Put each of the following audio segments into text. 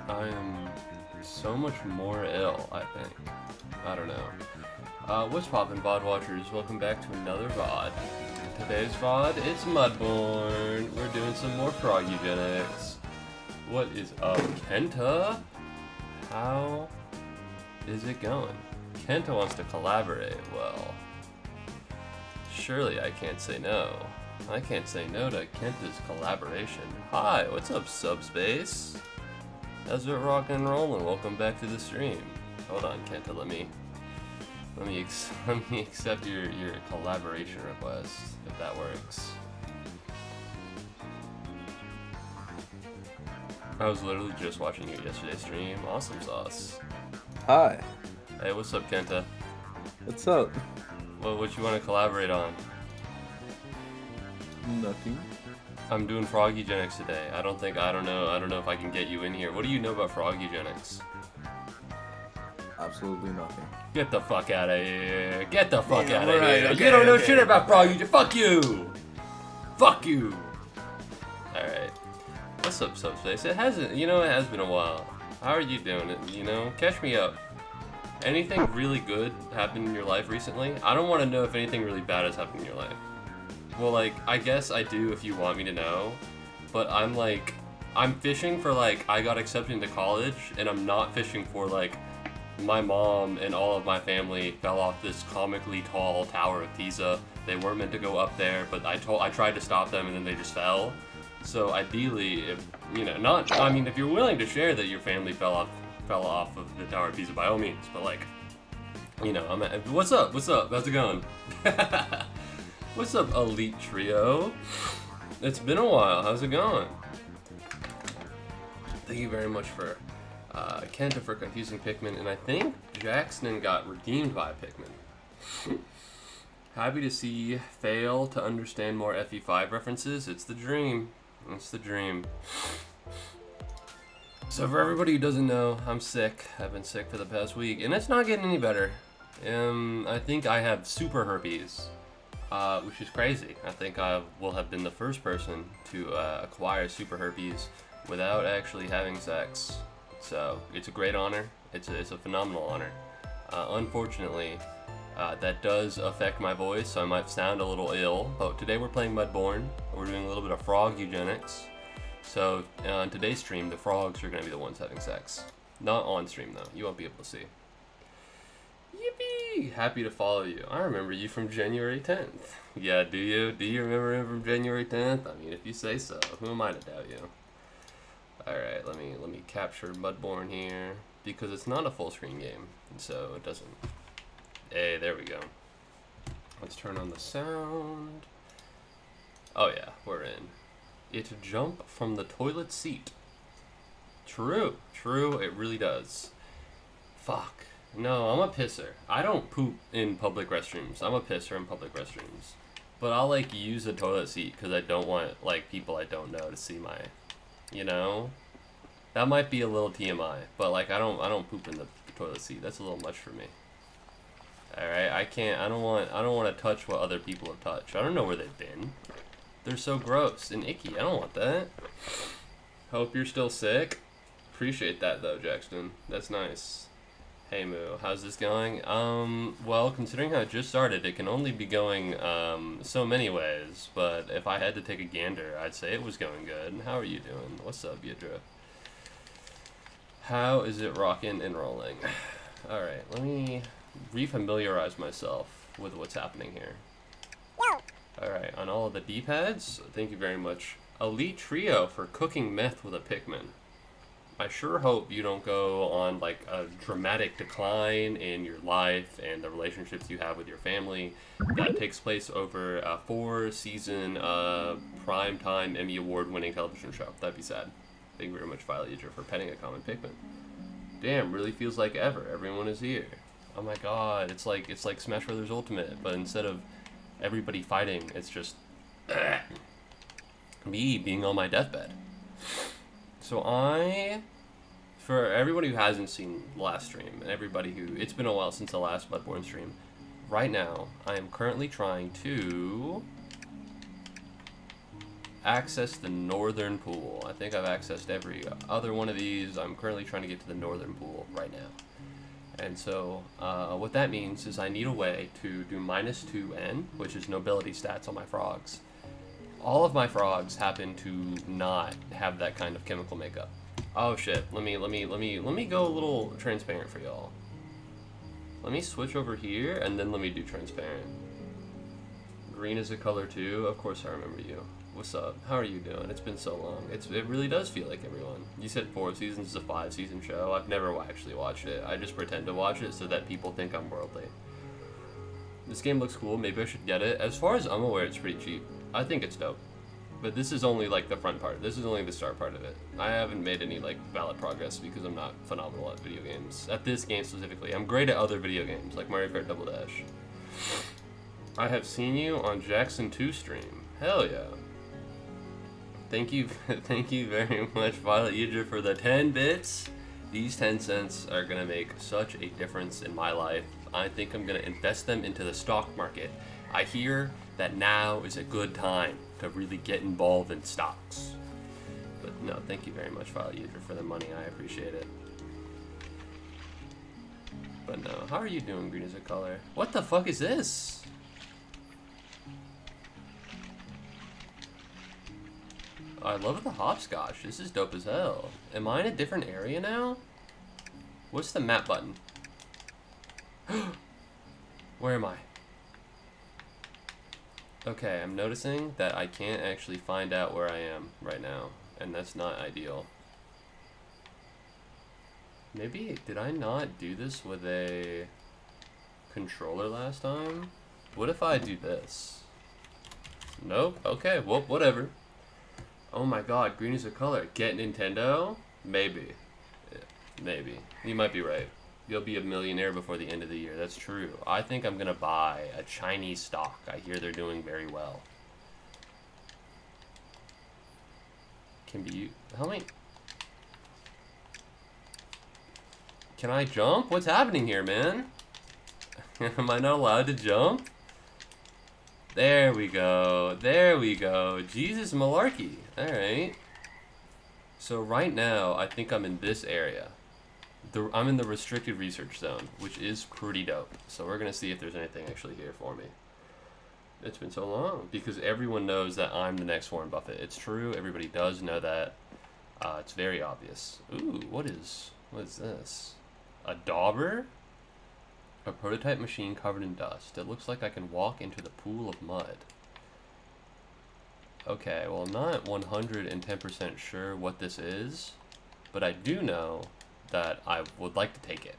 I am so much more ill, I think. I don't know. What's poppin', VOD watchers? Welcome back to another VOD. Today's VOD, it's Mudborne. We're doing some more frog eugenics. What is up, Kenta? How is it going? Kenta wants to collaborate. Well, surely I can't say no. I can't say no to Kenta's collaboration. Hi, what's up, Subspace? How's it rockin' and rollin'? Welcome back to the stream. Hold on, Kenta, let me accept your collaboration request, if that works. I was literally just watching your yesterday's stream. Awesome sauce. Hi. Hey, what's up, Kenta? What's up? Well, what you want to collaborate on? Nothing. I'm doing frog eugenics today. I don't know if I can get you in here. What do you know about frog eugenics? Absolutely nothing. Get the fuck out of here. Get the fuck out of right, here. okay, You don't know okay. shit about frog eugenics. Fuck you. Fuck you. Alright. What's up, Subspace? It has been a while. How are you doing? Catch me up. Anything really good happened in your life recently? I don't want to know if anything really bad has happened in your life. Well, I guess I do if you want me to know. But I'm fishing for, I got accepted into college, and I'm not fishing for, my mom and all of my family fell off this comically tall tower of Pisa. They weren't meant to go up there, but I tried to stop them, and then they just fell. So ideally, if you're willing to share that your family fell off of the Tower of Pisa, by all means. But what's up? How's it going? What's up, Elite Trio? It's been a while. How's it going? Thank you very much for Kenta for confusing Pikmin, and I think Jackson got redeemed by Pikmin. Happy to see fail to understand more FE5 references. It's the dream. It's the dream. So for everybody who doesn't know, I'm sick. I've been sick for the past week, and it's not getting any better. I think I have super herpes, which is crazy. I think I will have been the first person to acquire super herpes without actually having sex. So it's a great honor. It's a phenomenal honor. Unfortunately, that does affect my voice, so I might sound a little ill. But today we're playing Mudborne. We're doing a little bit of frog eugenics. So on today's stream, the frogs are going to be the ones having sex. Not on stream though. You won't be able to see. Yippee! Happy to follow you. I remember you from January 10th. Yeah, do you? Do you remember him from January 10th? I mean, if you say so, who am I to doubt you? Alright, let me capture Mudborne here, because it's not a full screen game, so it doesn't. Hey, there we go. Let's turn on the sound. Oh yeah, we're in. It jump from the toilet seat. True, it really does. Fuck. No, I'm a pisser. I don't poop in public restrooms. I'm a pisser in public restrooms. But I'll use the toilet seat because I don't want people I don't know to see my, That might be a little TMI, but I don't poop in the toilet seat. That's a little much for me. Alright, I don't want to touch what other people have touched. I don't know where they've been. They're so gross and icky. I don't want that. Hope you're still sick. Appreciate that though, Jackson. That's nice. Hey Moo, how's this going? Well, considering how it just started, it can only be going so many ways, but if I had to take a gander, I'd say it was going good. How are you doing? What's up, Yadra? How is it rocking and rolling? Alright, let me refamiliarize myself with what's happening here. Alright, on all of the D-pads, thank you very much. Elite Trio for cooking meth with a Pikmin. I sure hope you don't go on a dramatic decline in your life and the relationships you have with your family that takes place over a 4-season primetime Emmy Award-winning television show. That'd be sad. Thank you very much, Violet for petting a common Pikmin. Damn, really feels like ever. Everyone is here. Oh my god, it's like Smash Brothers Ultimate, but instead of everybody fighting, it's just me being on my deathbed. So for everybody who hasn't seen the last stream, and everybody who, it's been a while since the last Mudborne stream, right now, I am currently trying to access the northern pool. I think I've accessed every other one of these. I'm currently trying to get to the northern pool right now. And so what that means is I need a way to do -2n, which is nobility stats on my frogs. All of my frogs happen to not have that kind of chemical makeup. Oh shit, let me go a little transparent for y'all. Let me switch over here and then let me do transparent. Green is a color too. Of course I remember you. What's up? How are you doing? It's been so long. It really does feel like everyone. You said 4 seasons is a 5-season show. I've never actually watched it. I just pretend to watch it so that people think I'm worldly. This game looks cool. Maybe I should get it. As far as I'm aware, it's pretty cheap. I think it's dope. But this is only like the front part. This is only the start part of it. I haven't made any like valid progress because I'm not phenomenal at video games. At this game specifically. I'm great at other video games like Mario Kart Double Dash. I have seen you on Jackson 2 stream. Hell yeah. Thank you very much, Violet Udra, for the 10 bits. These 10 cents are gonna make such a difference in my life. I think I'm gonna invest them into the stock market. I hear that now is a good time to really get involved in stocks. But no, thank you very much, Violet Udra, for the money. I appreciate it. But no, how are you doing, Green as a color? What the fuck is this? I love the hopscotch. This is dope as hell. Am I in a different area now? What's the map button? Where am I? Okay, I'm noticing that I can't actually find out where I am right now, and that's not ideal. Maybe, did I not do this with a controller last time? What if I do this? Nope, okay, well, whatever. Oh my god, green is a color. Get Nintendo? Maybe. Yeah, maybe. You might be right. You'll be a millionaire before the end of the year. That's true. I think I'm gonna buy a Chinese stock. I hear they're doing very well. Can be... How many... Can I jump? What's happening here, man? Am I not allowed to jump? There we go. There we go. Jesus malarkey. Alright. So right now, I think I'm in this area. I'm in the restricted research zone, which is pretty dope. So we're going to see if there's anything actually here for me. It's been so long, because everyone knows that I'm the next Warren Buffett. It's true. Everybody does know that. It's very obvious. Ooh, what is this? A dauber? A prototype machine covered in dust. It looks like I can walk into the pool of mud. Okay, well, I'm not 110% sure what this is, but I do know that I would like to take it.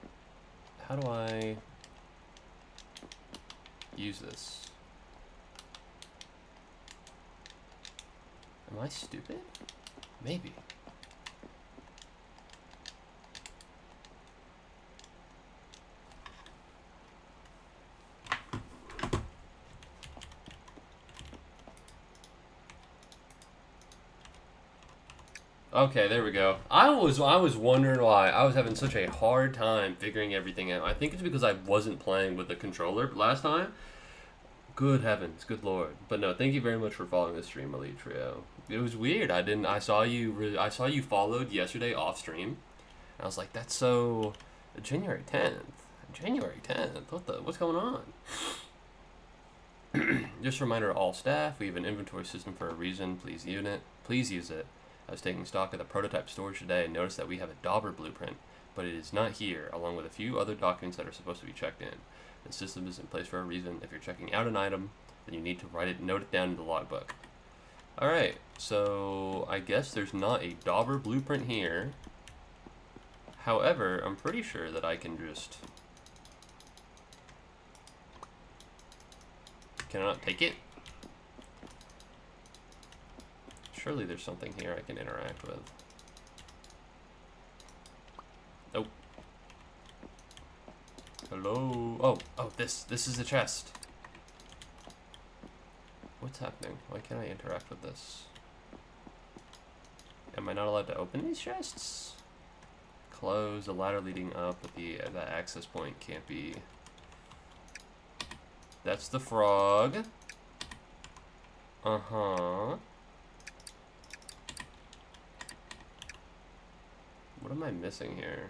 How do I use this? Am I stupid? Maybe. Okay, there we go. I was wondering why I was having such a hard time figuring everything out. I think it's because I wasn't playing with the controller last time. Good heavens, good lord. But no, thank you very much for following the stream, Elite Trio. It was weird. I saw you followed yesterday off stream. And I was like, that's so January 10th. January 10th. What's going on? Just a reminder to all staff, we have an inventory system for a reason. Please use it. I was taking stock of the prototype storage today and noticed that we have a dauber blueprint, but it is not here, along with a few other documents that are supposed to be checked in. The system is in place for a reason. If you're checking out an item, then you need to note it down in the logbook. Alright, so I guess there's not a dauber blueprint here. However, I'm pretty sure that I can just... Can I not take it? Surely there's something here I can interact with. Oh. Hello? Oh, this is the chest. What's happening? Why can't I interact with this? Am I not allowed to open these chests? Close the ladder leading up, but that access point can't be... That's the frog. Uh-huh. What am I missing here?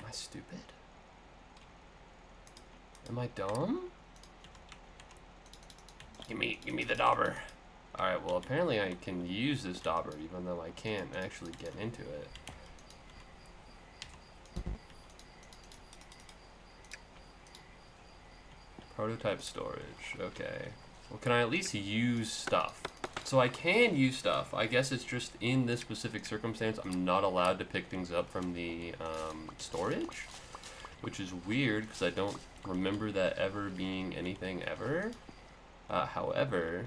Am I stupid? Am I dumb? Give me the dauber. Alright, well apparently I can use this dauber even though I can't actually get into it. Prototype storage, okay. Well, can I at least use stuff? So I can use stuff. I guess it's just in this specific circumstance I'm not allowed to pick things up from the storage, which is weird because I don't remember that ever being anything ever. However,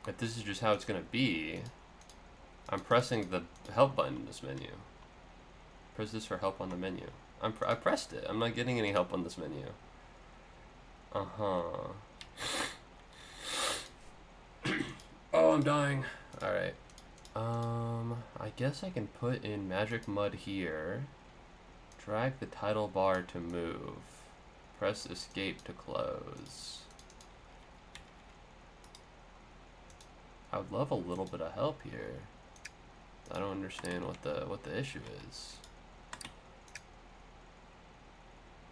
if this is just how it's gonna be, I'm pressing the help button in this menu. Press this for help on the menu. I pressed it. I'm not getting any help on this menu. Uh-huh. Oh, I'm dying. Alright. I guess I can put in magic mud here. Drag the title bar to move. Press escape to close. I would love a little bit of help here. I don't understand what the issue is.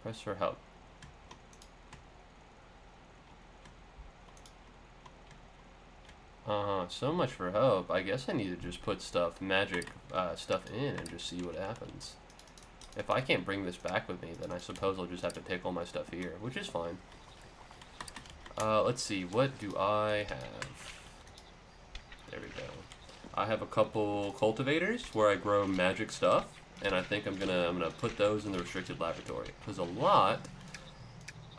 Press for help. So much for help. I guess I need to just put magic stuff in and just see what happens. If I can't bring this back with me, then I suppose I'll just have to take all my stuff here, which is fine. Let's see, what do I have? There we go. I have a couple cultivators where I grow magic stuff, and I think I'm gonna put those in the restricted laboratory because a lot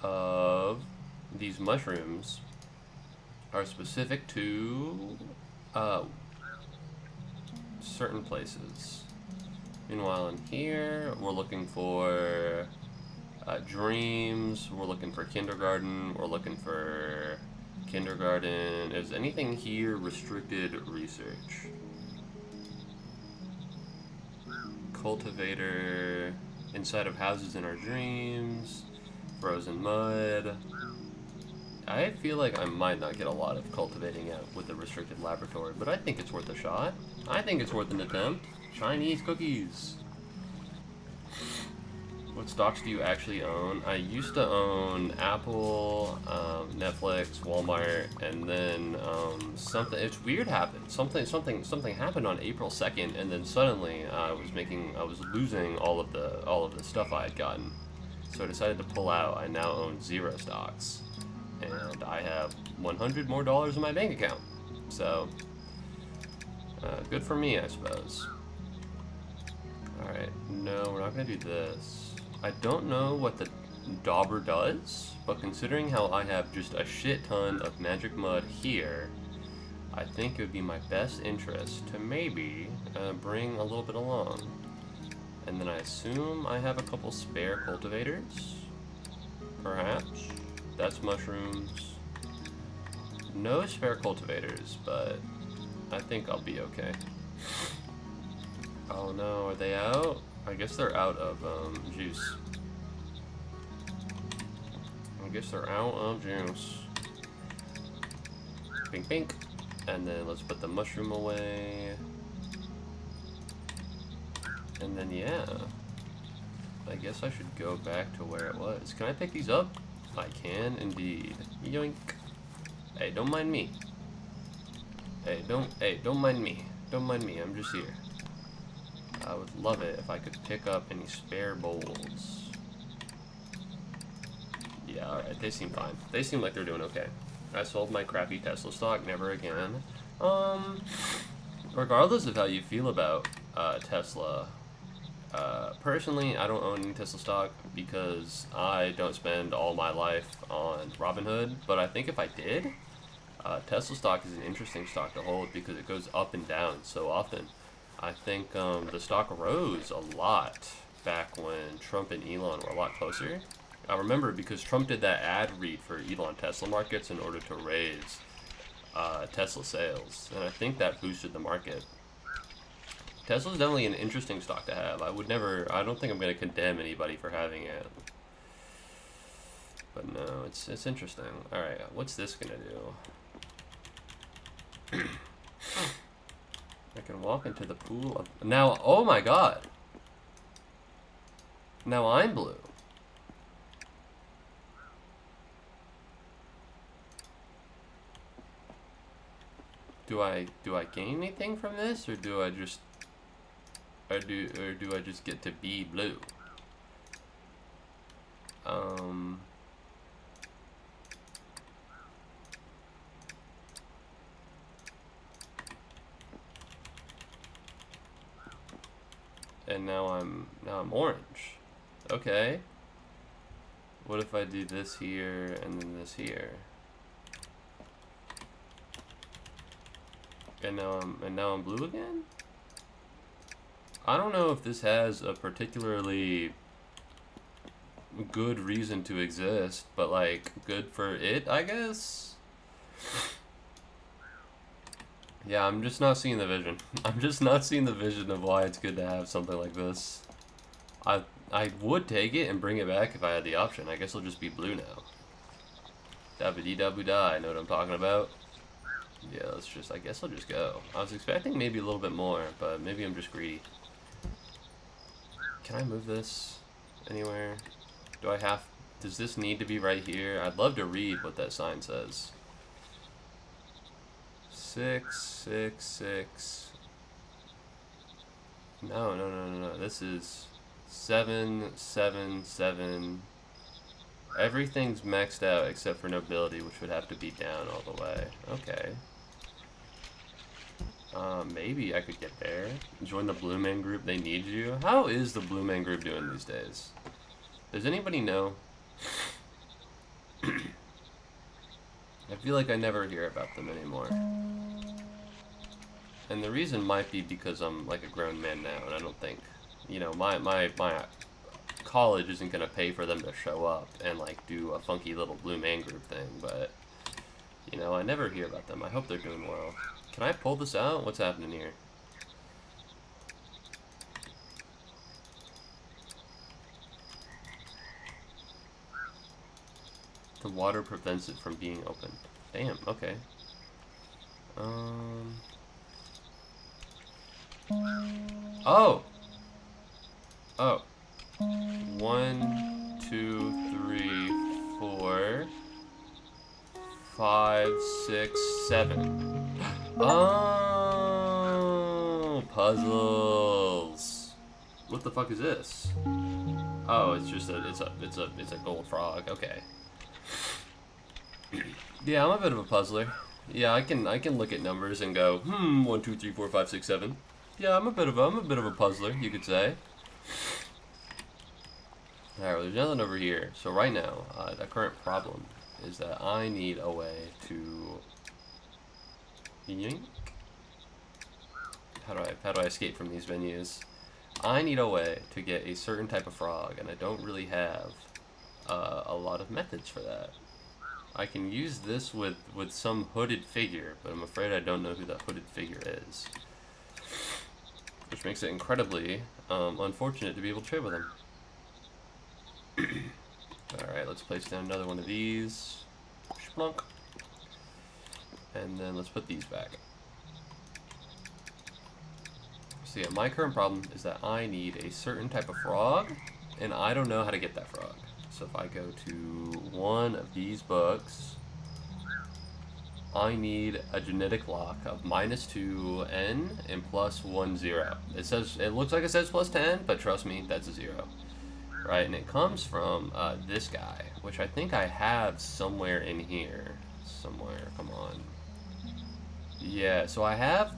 of these mushrooms are specific to certain places. Meanwhile, in here, we're looking for dreams, we're looking for kindergarten, we're looking for kindergarten. Is anything here restricted research? Cultivator, inside of houses in our dreams, frozen mud. I feel like I might not get a lot of cultivating out with the restricted laboratory, but I think it's worth a shot. I think it's worth an attempt. Chinese cookies. What stocks do you actually own? I used to own Apple, Netflix, Walmart, and then something. It's weird happened. Something happened on April 2nd, and then suddenly I was losing all of the stuff I had gotten. So I decided to pull out. I now own 0 stocks. And I have $100 more in my bank account. So, good for me, I suppose. Alright, no, we're not going to do this. I don't know what the dauber does, but considering how I have just a shit ton of magic mud here, I think it would be my best interest to maybe bring a little bit along. And then I assume I have a couple spare cultivators, perhaps. That's mushrooms. No spare cultivators, but I think I'll be okay. Oh no, are they out? I guess they're out of juice. I guess they're out of juice. Pink, pink. And then let's put the mushroom away. And then yeah, I guess I should go back to where it was. Can I pick these up? I can indeed. Yoink. Hey, don't mind me. Hey, don't mind me. Don't mind me, I'm just here. I would love it if I could pick up any spare bowls. Yeah, alright, they seem fine. They seem like they're doing okay. I sold my crappy Tesla stock, never again. Regardless of how you feel about Tesla, personally, I don't own any Tesla stock because I don't spend all my life on Robinhood, but I think if I did, Tesla stock is an interesting stock to hold because it goes up and down so often. I think the stock rose a lot back when Trump and Elon were a lot closer. I remember because Trump did that ad read for Elon Tesla markets in order to raise Tesla sales, and I think that boosted the market. Tesla's definitely an interesting stock to have. I don't think I'm going to condemn anybody for having it. But no, it's interesting. Alright, what's this going to do? I can walk into the pool of... Now, oh my god! Now I'm blue. Do I gain anything from this, or do I just... Or do I just get to be blue? And now I'm orange. Okay. What if I do this here and then this here? And now I'm blue again? I don't know if this has a particularly good reason to exist, but like good for it, I guess. Yeah, I'm just not seeing the vision. I'm just not seeing the vision of why it's good to have something like this. I would take it and bring it back if I had the option. I guess it'll just be blue now. Da-ba-dee-da-boo-da, I know what I'm talking about. Yeah, let's just, I guess I'll just go. I was expecting maybe a little bit more, but maybe I'm just greedy. Can I move this anywhere? Does this need to be right here? I'd love to read what that sign says. 6, 6, 6. No. This is 7, 7, 7. Everything's maxed out except for nobility, which would have to be down all the way. Okay. Maybe I could get there. Join the Blue Man group, they need you. How is the Blue Man group doing these days? Does anybody know? I feel like I never hear about them anymore. And the reason might be because I'm like a grown man now, and I don't think, you know, my college isn't gonna pay for them to show up and like do a funky little Blue Man group thing, but, you know, I never hear about them. I hope they're doing well. Can I pull this out? What's happening here? The water prevents it from being open. Damn, okay. Oh! 1, 2, 3, 4, 5, 6, 7. Oh, puzzles. What the fuck is this? Oh, it's just it's a gold frog. Okay. Yeah, I'm a bit of a puzzler. Yeah, I can look at numbers and go, 1, 2, 3, 4, 5, 6, 7. Yeah, I'm a bit of a puzzler, you could say. Alright, well, there's nothing over here. So right now, the current problem is that I need a way to yank. How do I escape from these menus? I need a way to get a certain type of frog, and I don't really have a lot of methods for that. I can use this with some hooded figure, but I'm afraid I don't know who the hooded figure is. Which makes it incredibly unfortunate to be able to trade with him. Alright, let's place down another one of these. Splunk. And then let's put these back. So yeah, my current problem is that I need a certain type of frog, and I don't know how to get that frog. So if I go to one of these books, I need a genetic lock of -2n and +1 0. It looks like it says +10, but trust me, that's a 0. Right, and it comes from this guy, which I think I have somewhere in here. Somewhere, come on. Yeah, so I have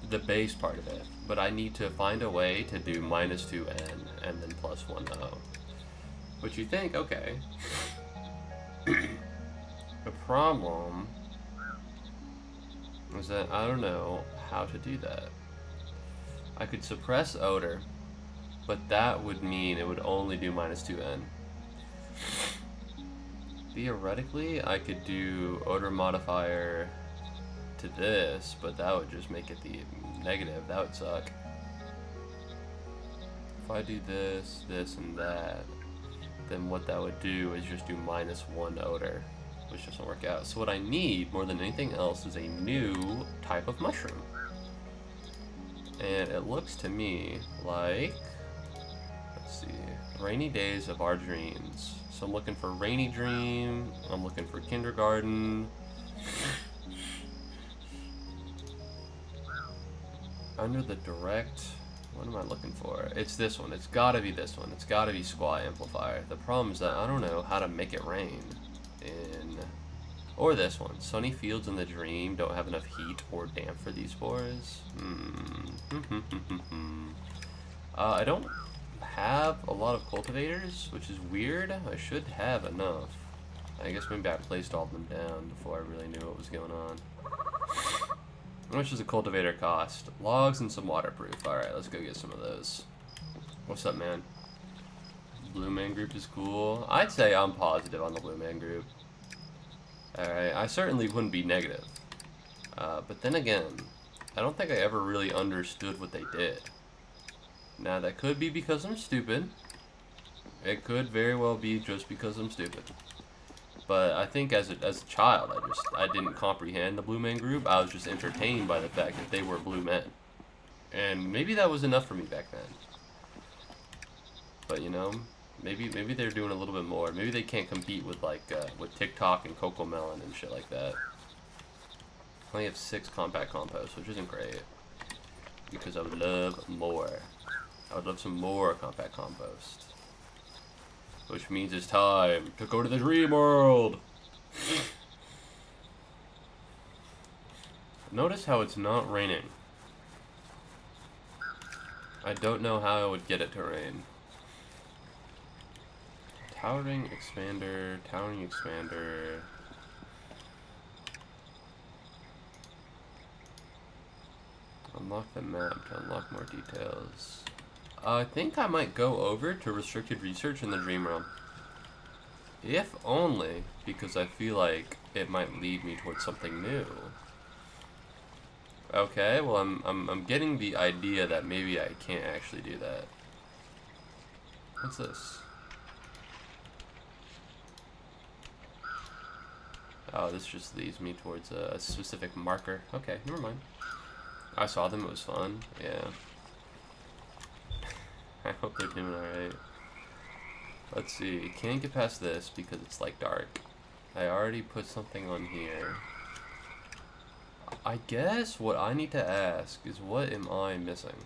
the base part of it, but I need to find a way to do -2n and then +1 0. Which you think, okay. The problem is that I don't know how to do that. I could suppress odor, but that would mean it would only do -2n. Theoretically, I could do odor modifier to this, but that would just make it the negative. That would suck. If I do this, this, and that, then what that would do is just do -1 odor, which doesn't work out. So what I need more than anything else is a new type of mushroom. And it looks to me like, let's see, rainy days of our dreams. So I'm looking for rainy dream, I'm looking for kindergarten. Under the direct, what am I looking for? It's this one. It's gotta be this one. It's gotta be squat amplifier. The problem is that I don't know how to make it rain in, or this one. Sunny fields in the dream don't have enough heat or damp for these spores. I don't have a lot of cultivators, which is weird. I should have enough. I guess maybe I placed all of them down before I really knew what was going on. How much does a cultivator cost? Logs and some waterproof. Alright, let's go get some of those. What's up, man? Blue Man group is cool. I'd say I'm positive on the Blue Man group. Alright, I certainly wouldn't be negative. But then again, I don't think I ever really understood what they did. Now, that could be because I'm stupid. It could very well be just because I'm stupid. But I think as a child, I didn't comprehend the Blue Man group. I was just entertained by the fact that they were blue men. And maybe that was enough for me back then. But you know, maybe they're doing a little bit more. Maybe they can't compete with like with TikTok and Coco Melon and shit like that. I only have 6 compact compost, which isn't great. Because I would love more. I would love some more compact compost. Which means it's time to go to the dream world. Notice how it's not raining. I don't know how I would get it to rain. Towering expander, towering expander. Unlock the map to unlock more details. I think I might go over to restricted research in the dream realm. If only because I feel like it might lead me towards something new. Okay, well I'm getting the idea that maybe I can't actually do that. What's this? Oh, this just leads me towards a specific marker. Okay, never mind. I saw them, it was fun. Yeah. I hope they're doing alright. Let's see, can't get past this because it's like dark. I already put something on here. I guess what I need to ask is what am I missing?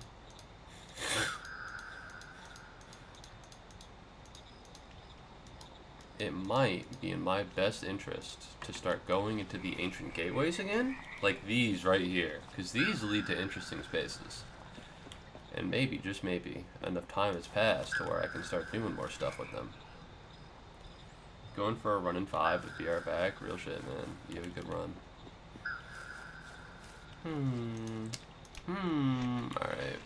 It might be in my best interest to start going into the ancient gateways again, like these right here, because these lead to interesting spaces. And maybe, just maybe, enough time has passed to where I can start doing more stuff with them. Going for a run in 5 with BR back, real shit, man. You have a good run. Alright.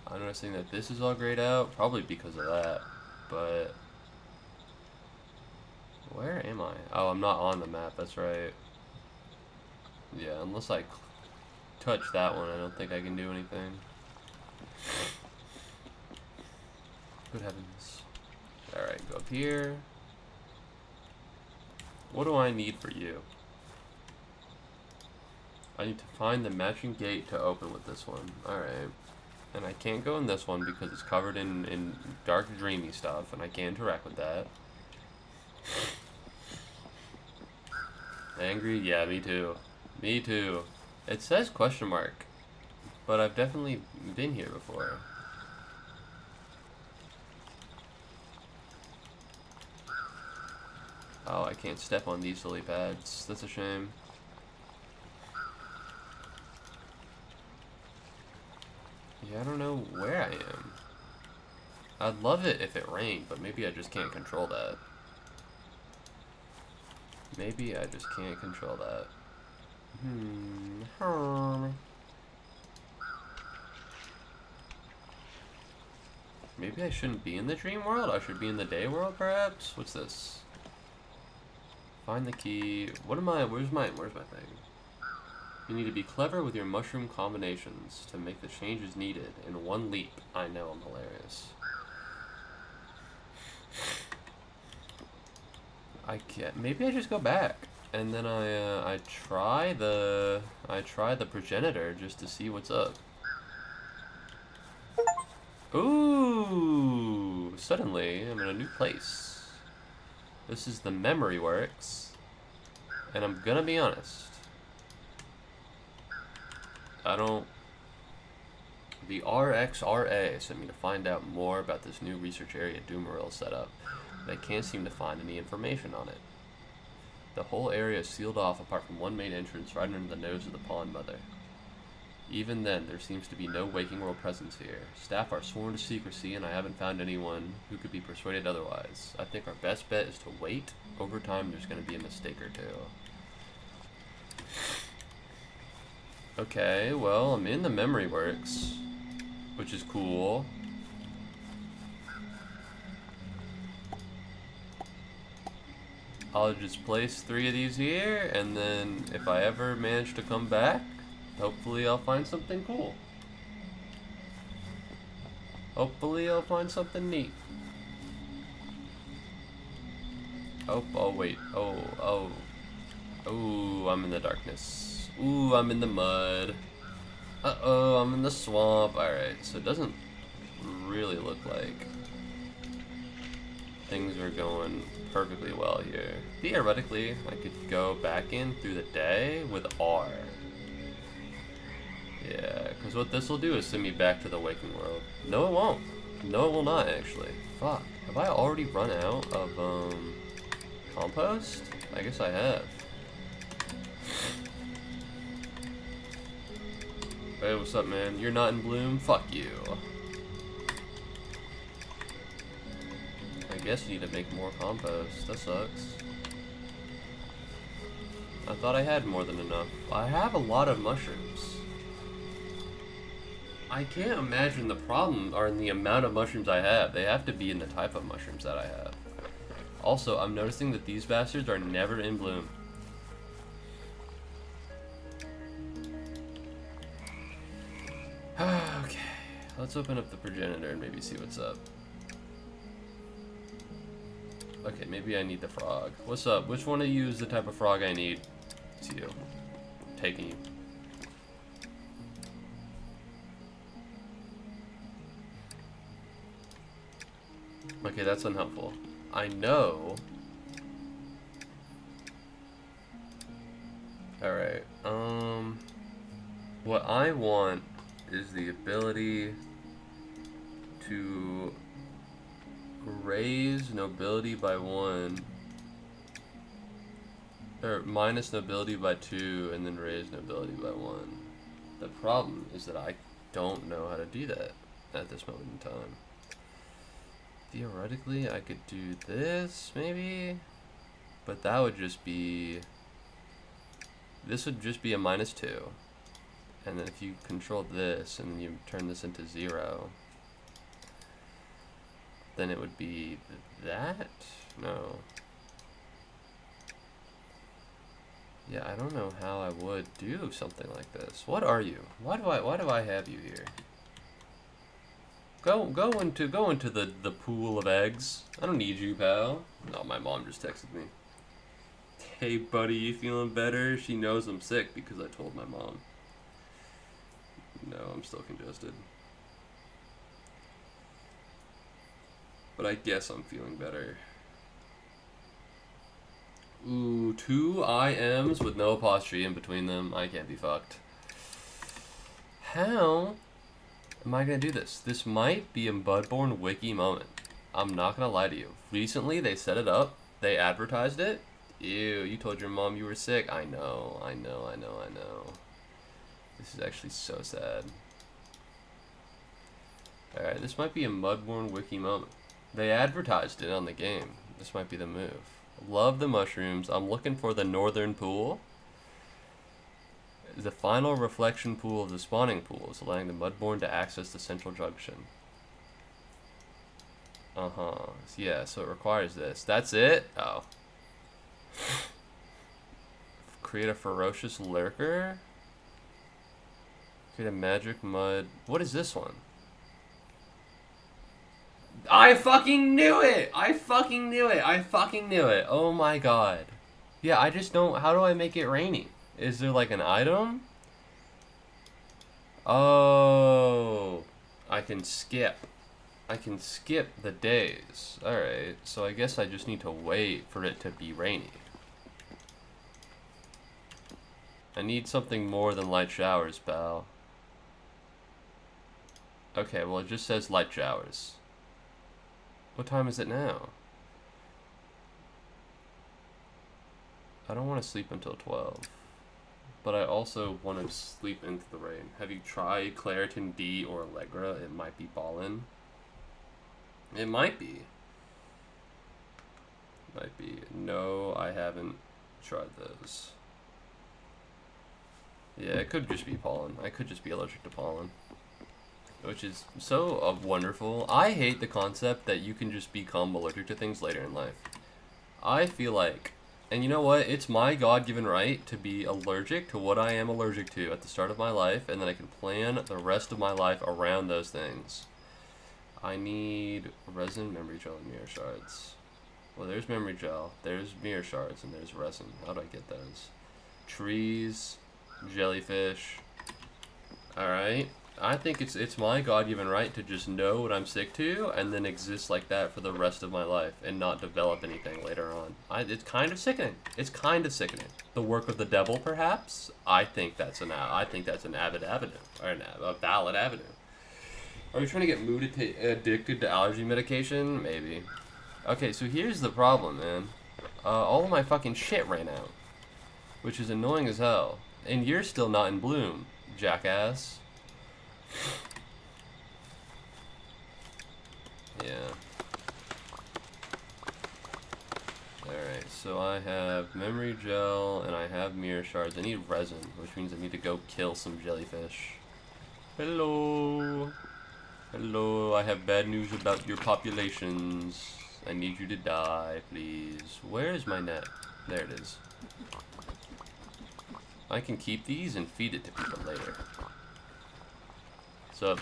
I'm noticing that this is all grayed out, probably because of that, but... Where am I? Oh, I'm not on the map, that's right. Yeah, unless I touch that one, I don't think I can do anything. Good heavens. Alright, go up here. What do I need for you? I need to find the matching gate to open with this one. Alright. And I can't go in this one because it's covered in dark, dreamy stuff, and I can't interact with that. Angry? Yeah, me too. Me too. It says question mark, but I've definitely been here before. Oh, I can't step on these lily pads. That's a shame. Yeah, I don't know where I am. I'd love it if it rained, but maybe I just can't control that. Maybe I just can't control that. Maybe I shouldn't be in the dream world? I should be in the day world, perhaps? What's this? Find the key. What am I? Where's my thing? You need to be clever with your mushroom combinations to make the changes needed in one leap. I know, I'm hilarious. I can't. Maybe I just go back and then I try the progenitor just to see what's up. Ooh, suddenly I'm in a new place. This is the Memory Works, and I'm gonna be honest. The RXRA sent me to find out more about this new research area Doomeril set up, but I can't seem to find any information on it. The whole area is sealed off apart from one main entrance right under the nose of the Pond Mother. Even then, there seems to be no waking world presence here. Staff are sworn to secrecy, and I haven't found anyone who could be persuaded otherwise. I think our best bet is to wait. Over time, there's going to be a mistake or two. Okay, well, I'm in the Memory Works, which is cool. I'll just place 3 of these here, and then if I ever manage to come back, hopefully I'll find something cool. Hopefully I'll find something neat. Oh, wait. Oh, I'm in the darkness. Ooh, I'm in the mud. Uh-oh, I'm in the swamp. Alright, so it doesn't really look like things are going perfectly well here. Theoretically, I could go back in through the day with R. Yeah, because what this will do is send me back to the waking world. No, it won't. No, it will not, actually. Fuck. Have I already run out of, compost? I guess I have. Hey, what's up, man? You're not in bloom? Fuck you. I guess you need to make more compost. That sucks. I thought I had more than enough. I have a lot of mushrooms. I can't imagine the problem are in the amount of mushrooms I have. They have to be in the type of mushrooms that I have. Also, I'm noticing that these bastards are never in bloom. Okay, let's open up the progenitor and maybe see what's up. Okay, maybe I need the frog. What's up? Which one of you is the type of frog I need? It's you. I'm taking you. Okay, that's unhelpful. I know. Alright, what I want is the ability to raise nobility by 1, or minus nobility by 2, and then raise nobility by 1. The problem is that I don't know how to do that at this moment in time. Theoretically, I could do this, maybe? But that would just be... This would just be a -2. And then if you control this, and then you turn this into 0, then it would be that? No. Yeah, I don't know how I would do something like this. What are you? Why do I have you here? Go into the pool of eggs. I don't need you, pal. No, my mom just texted me. Hey buddy, you feeling better? She knows I'm sick because I told my mom. No, I'm still congested. But I guess I'm feeling better. Ooh, 2 IMs with no apostrophe in between them. I can't be fucked. How am I gonna do this? This might be a Mudborne wiki moment. I'm not gonna lie to you. Recently, they set it up. They advertised it. Ew, you told your mom you were sick. I know. This is actually so sad. Alright, this might be a Mudborne wiki moment. They advertised it on the game. This might be the move. Love the mushrooms. I'm looking for the northern pool. The final reflection pool of the spawning pools, allowing the Mudborne to access the central junction. Yeah, so it requires this. That's it? Oh. Create a ferocious lurker. Create a magic mud. What is this one? I fucking knew it! I fucking knew it! Oh my god. Yeah, I just don't... How do I make it rainy? Is there like an item? Oh. I can skip. I can skip the days. Alright, so I guess I just need to wait for it to be rainy. I need something more than light showers, pal. Okay, well it just says light showers. What time is it now? I don't want to sleep until 12. But I also want to sleep into the rain. Have you tried Claritin D or Allegra? It might be ballin'. It might be. Might be. No, I haven't tried those. Yeah, it could just be pollen. I could just be allergic to pollen. Which is so wonderful. I hate the concept that you can just become allergic to things later in life. I feel like, and you know what? It's my God-given right to be allergic to what I am allergic to at the start of my life, and then I can plan the rest of my life around those things. I need resin, memory gel, and mirror shards. Well, there's memory gel, there's mirror shards, and there's resin. How do I get those? Trees, jellyfish. Alright. I think it's my God-given right to just know what I'm sick to and then exist like that for the rest of my life and not develop anything later on. It's kind of sickening. It's kind of sickening. The work of the devil, perhaps? I think that's an avid avenue, or a valid avenue. Are you trying to get addicted to allergy medication? Maybe. Okay, so here's the problem, man. All of my fucking shit ran out, which is annoying as hell. And you're still not in bloom, jackass. Yeah. Alright, so I have memory gel and I have mirror shards. I need resin, which means I need to go kill some jellyfish. Hello. Hello, I have bad news about your populations. I need you to die, please. Where is my net? There it is. I can keep these and feed it to people later. So,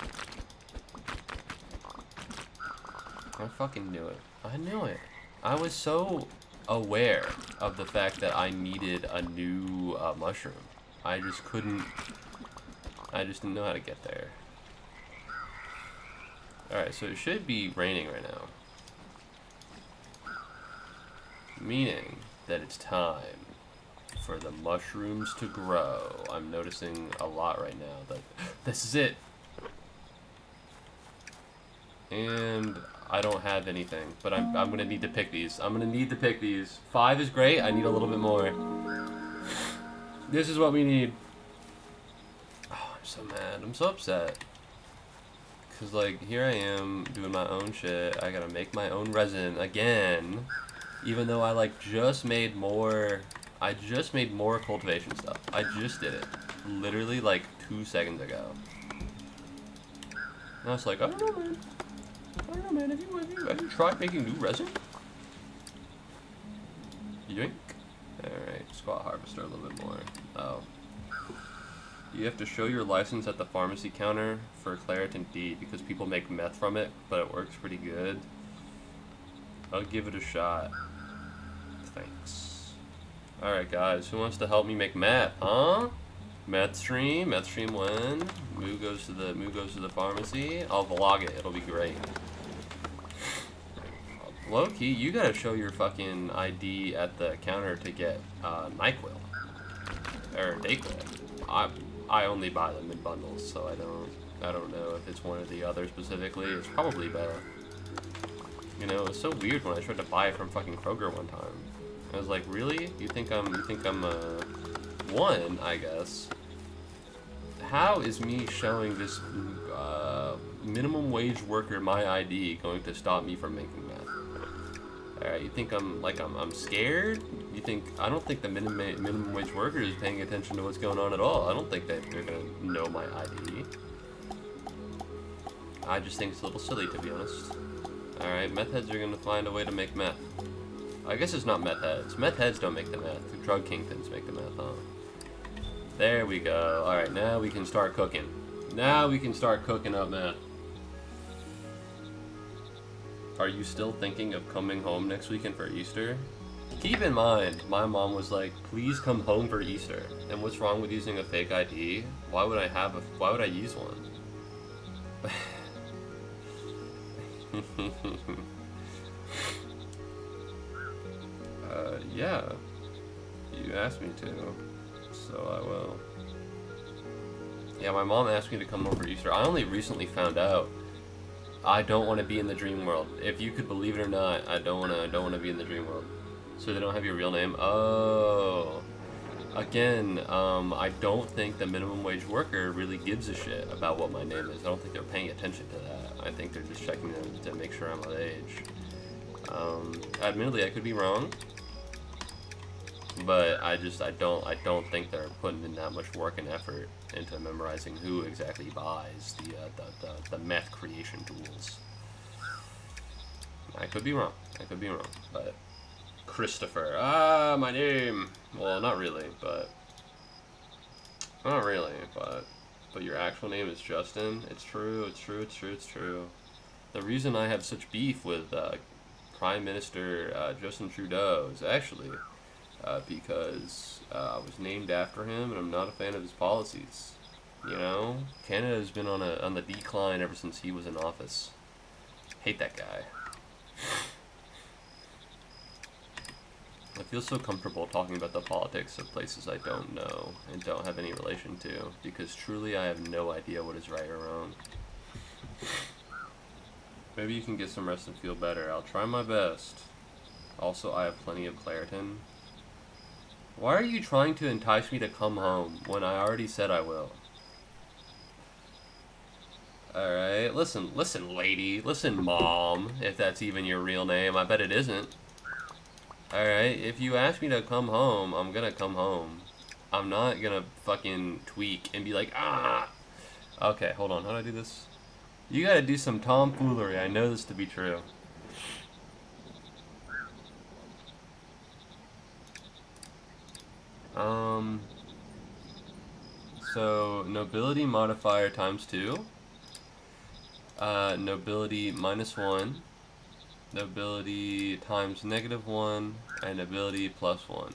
I fucking knew it. I knew it. I was so aware of the fact that I needed a new mushroom. I just couldn't. I just didn't know how to get there. Alright, so it should be raining right now. Meaning that it's time for the mushrooms to grow. I'm noticing a lot right now that this is it. And I don't have anything, but I'm gonna need to pick these. I'm gonna need to pick these. 5 is great. I need a little bit more. This is what we need. Oh, I'm so mad. I'm so upset. Cause like here I am doing my own shit. I gotta make my own resin again, even though I like just made more. I just made more cultivation stuff. I just did it, literally like 2 seconds ago. And I was like, I don't know, man. I don't know, man. Have you tried making new resin? Yoink. Alright, squat harvester a little bit more. Oh. You have to show your license at the pharmacy counter for Claritin D because people make meth from it, but it works pretty good. I'll give it a shot. Thanks. Alright guys, who wants to help me make meth, huh? Meth stream when? Moo goes to the pharmacy. I'll vlog it, it'll be great. Low-key, you gotta show your fucking ID at the counter to get NyQuil. Or Dayquil. I only buy them in bundles, so I don't know if it's one or the other specifically. It's probably better. You know, it was so weird when I tried to buy it from fucking Kroger one time. I was like, really? You think I'm one, I guess. How is me showing this minimum wage worker my ID going to stop me from making meth? Alright, you think I'm scared? You think I don't think the minimum wage worker is paying attention to what's going on at all. I don't think that they're gonna know my ID. I just think it's a little silly, to be honest. Alright, meth heads are gonna find a way to make meth. I guess it's not meth heads. Meth heads don't make the meth. The drug kingpins make the meth, huh? There we go. Alright, now we can start cooking. Now we can start cooking up meth. Are you still thinking of coming home next weekend for Easter? Keep in mind, my mom was like, please come home for Easter. And what's wrong with using a fake ID? Why would I use one? Yeah. You asked me to, so I will. Yeah, my mom asked me to come over for Easter. I only recently found out I don't want to be in the dream world. If you could believe it or not, I don't want to be in the dream world. So they don't have your real name. Oh. Again, I don't think the minimum wage worker really gives a shit about what my name is. I don't think they're paying attention to that. I think they're just checking to make sure I'm of age. Admittedly, I could be wrong, but I don't think they're putting in that much work and effort into memorizing who exactly buys the meth creation tools. I could be wrong. But Christopher, my name. Well, not really, but your actual name is Justin. It's true. The reason I have such beef with Prime Minister Justin Trudeau is actually because I was named after him, and I'm not a fan of his policies. You know, Canada has been on the decline ever since he was in office. Hate that guy. I feel so comfortable talking about the politics of places I don't know and don't have any relation to, because truly I have no idea what is right or wrong. Maybe you can get some rest and feel better. I'll try my best. Also, I have plenty of Claritin. Why are you trying to entice me to come home when I already said I will? Alright, listen, lady. Listen, mom, if that's even your real name. I bet it isn't. Alright, if you ask me to come home, I'm gonna come home. I'm not gonna fucking tweak and be like, ah! Okay, hold on, how do I do this? You gotta do some tomfoolery, I know this to be true. So, nobility modifier times 2. Nobility minus 1. Nobility times -1, and nobility plus 1.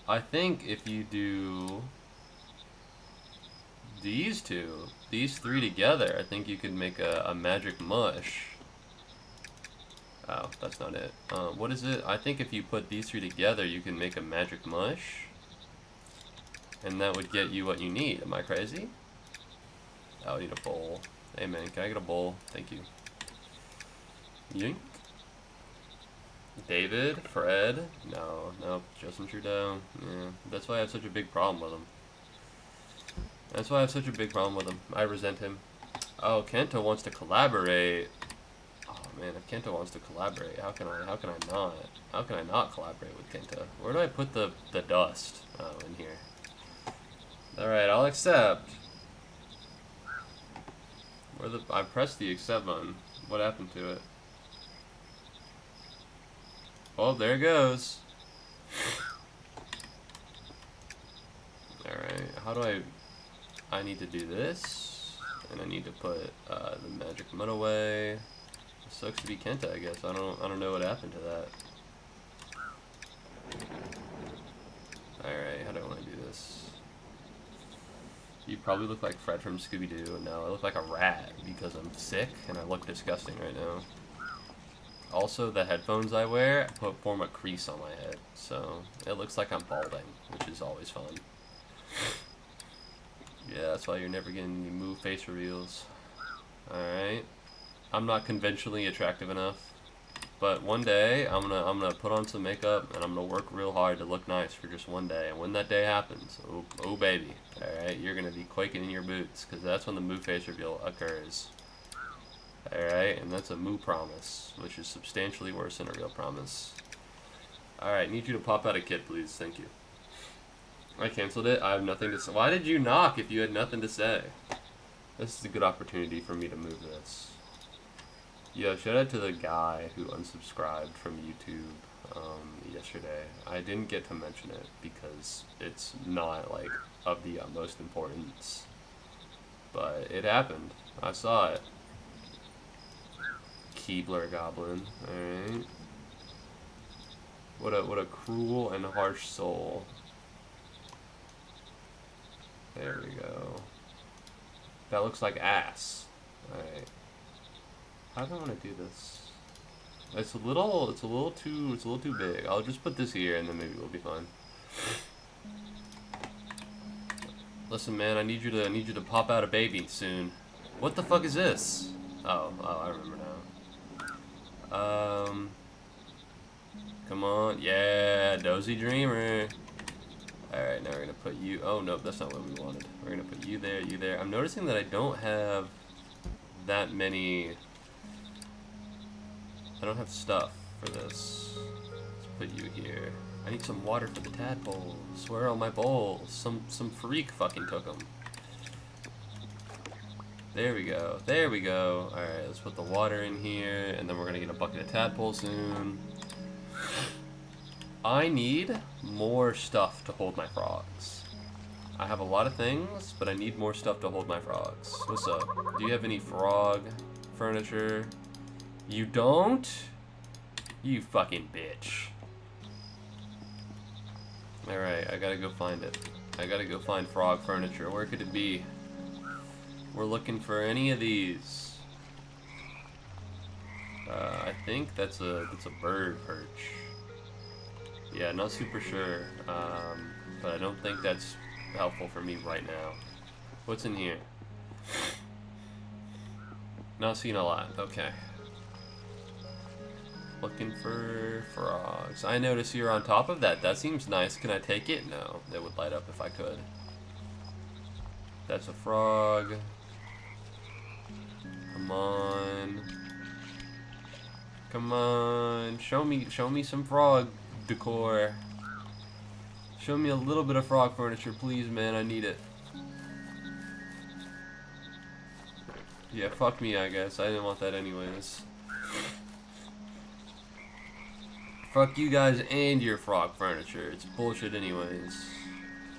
I think if you do these three together, I think you could make a magic mush. Oh, that's not it. What is it? I think if you put these three together, you can make a magic mush. And that would get you what you need. Am I crazy? I need a bowl. Hey man, can I get a bowl? Thank you. Yoink. David? Fred? No, Justin Trudeau. Yeah, that's why I have such a big problem with him. I resent him. Oh, Kento wants to collaborate. Oh man, if Kento wants to collaborate, how can I not collaborate with Kento? Where do I put the dust? Oh, in here. Alright, I'll accept. I pressed the accept button. What happened to it? Oh, there it goes. Alright, how do I need to do this, and I need to put the magic mud away. It sucks to be Kenta, I guess. I don't know what happened to that. Alright, how do I want to do this? You probably look like Fred from Scooby-Doo. No, I look like a rat because I'm sick and I look disgusting right now. Also, the headphones I wear form a crease on my head, so it looks like I'm balding, which is always fun. Yeah, that's why you're never getting any Moo face reveals. Alright. I'm not conventionally attractive enough, but one day I'm gonna put on some makeup and I'm gonna work real hard to look nice for just one day. And when that day happens, oh baby, alright, you're gonna be quaking in your boots, because that's when the Moo face reveal occurs. Alright, and that's a Moo promise, which is substantially worse than a real promise. Alright, need you to pop out a kit, please. Thank you. I canceled it. I have nothing to say. Why did you knock if you had nothing to say? This is a good opportunity for me to move this. Yeah, shout out to the guy who unsubscribed from YouTube yesterday. I didn't get to mention it because it's not, like, of the utmost importance. But it happened. I saw it. Keebler Goblin. Alright. What a cruel and harsh soul. There we go. That looks like ass. Alright. How do I want to do this? It's a little too big. I'll just put this here and then maybe we'll be fine. Listen, man, I need you to pop out a baby soon. What the fuck is this? Oh, I remember now. Come on, yeah, dozy dreamer. All right, now we're gonna put you. Oh nope, that's not what we wanted. We're gonna put you there, you there. I'm noticing that I don't have that many. I don't have stuff for this. Let's put you here. I need some water for the tadpoles. Where are all my bowls? Some freak fucking took them. There we go. There we go. All right, let's put the water in here, and then we're gonna get a bucket of tadpole soon. I need more stuff to hold my frogs. I have a lot of things, but I need more stuff to hold my frogs. What's up? Do you have any frog furniture? You don't? You fucking bitch. Alright, I gotta go find it. I gotta go find frog furniture. Where could it be? We're looking for any of these. I think that's a bird perch. Yeah, not super sure. But I don't think that's helpful for me right now. What's in here? Not seeing a lot. Okay. Looking for frogs. I notice you're on top of that. That seems nice. Can I take it? No. It would light up if I could. That's a frog. Come on. Come on. Show me some frog decor. Show me a little bit of frog furniture, please, man. I need it. Yeah, fuck me, I guess. I didn't want that anyways. Fuck you guys and your frog furniture. It's bullshit anyways.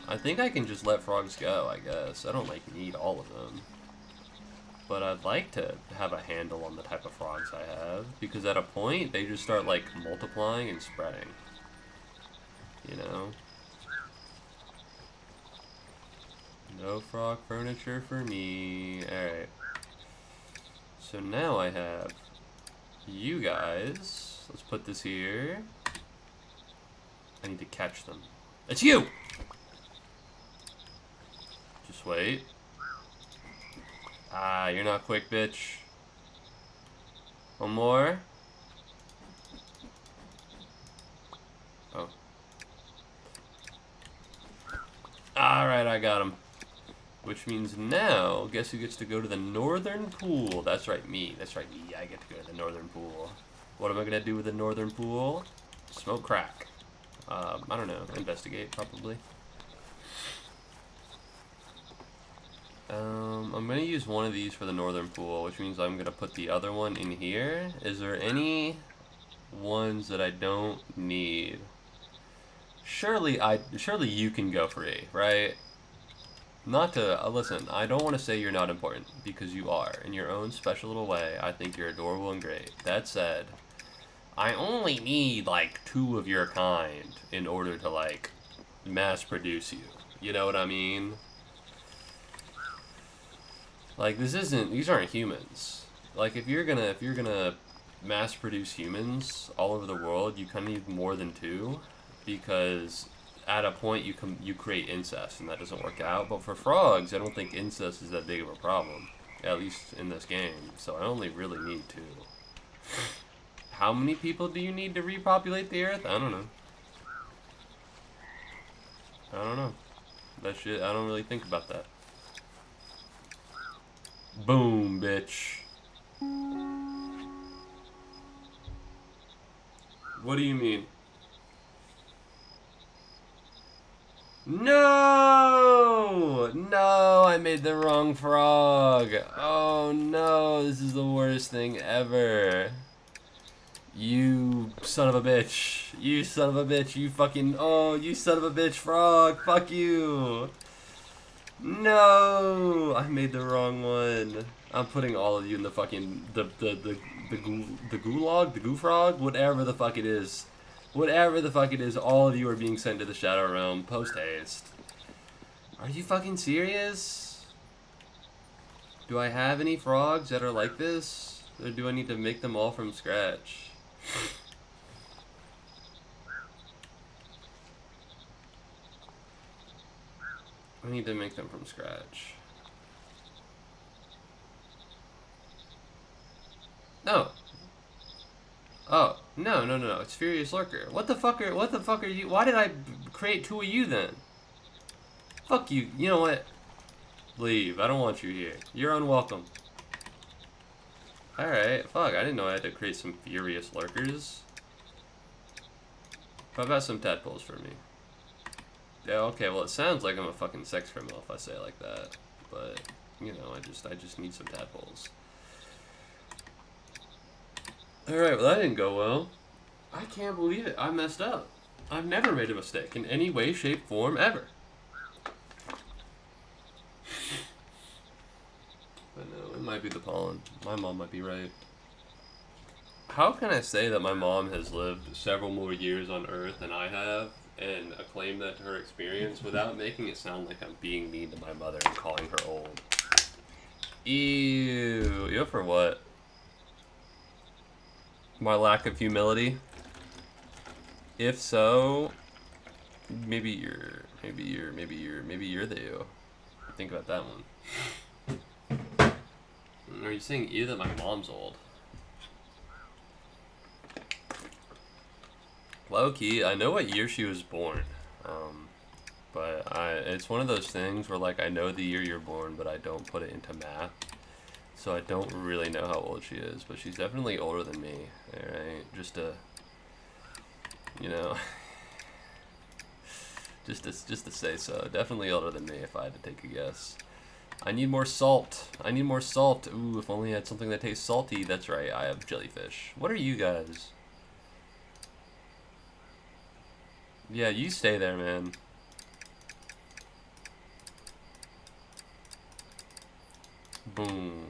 I think I can just let frogs go, I guess. I don't, like, need all of them. But I'd like to have a handle on the type of frogs I have. Because at a point, they just start, like, multiplying and spreading. You know? No frog furniture for me. Alright. So now I have you guys. Let's put this here. I need to catch them. It's you! Just wait. Ah, you're not quick, bitch. One more. Oh. Alright, I got him. Which means now, guess who gets to go to the northern pool? That's right, me. That's right, me. I get to go to the northern pool. What am I gonna do with the northern pool? Smoke crack. I don't know. Investigate, probably. I'm gonna use one of these for the northern pool, which means I'm gonna put the other one in here. Is there any ones that I don't need? Surely you can go free, right? Not to, listen, I don't want to say you're not important, because you are. In your own special little way, I think you're adorable and great. That said, I only need, like, 2 of your kind in order to, like, mass produce you. You know what I mean? Like, these aren't humans. Like, if you're gonna mass produce humans all over the world, you kind of need more than 2, because at a point you create incest, and that doesn't work out. But for frogs, I don't think incest is that big of a problem, at least in this game. So I only really need 2. How many people do you need to repopulate the earth? I don't know. I don't know. That shit, I don't really think about that. Boom, bitch. What do you mean? No! No, I made the wrong frog. Oh no, this is the worst thing ever. You son of a bitch. You son of a bitch. You fucking, oh, you son of a bitch frog. Fuck you. No, I made the wrong one. I'm putting all of you in the fucking, the gulag, the goo frog, whatever the fuck it is. Whatever the fuck it is, all of you are being sent to the Shadow Realm post-haste. Are you fucking serious? Do I have any frogs that are like this? Or do I need to make them all from scratch? I need to make them from scratch. No. Oh, no. It's Furious Lurker. What the fuck are you? Why did I create 2 of you then? Fuck you. You know what? Leave. I don't want you here. You're unwelcome. Alright, fuck. I didn't know I had to create some Furious Lurkers. How about some tadpoles for me? Yeah, okay, well it sounds like I'm a fucking sex criminal if I say it like that. But, you know, I just need some tadpoles. Alright, well that didn't go well. I can't believe it. I messed up. I've never made a mistake in any way, shape, form, ever. But no, it might be the pollen. My mom might be right. How can I say that my mom has lived several more years on Earth than I have and acclaim that to her experience without making it sound like I'm being mean to my mother and calling her old? Ew. You for what? My lack of humility? If so, maybe you're the ew. Think about that one. Are you saying ew that my mom's old? Low key, I know what year she was born. But it's one of those things where like I know the year you're born, but I don't put it into math. So I don't really know how old she is, but she's definitely older than me. Alright, just to, you know, just to say so. Definitely older than me if I had to take a guess. I need more salt. I need more salt. Ooh, if only I had something that tastes salty. That's right, I have jellyfish. What are you guys? Yeah, you stay there, man. Boom.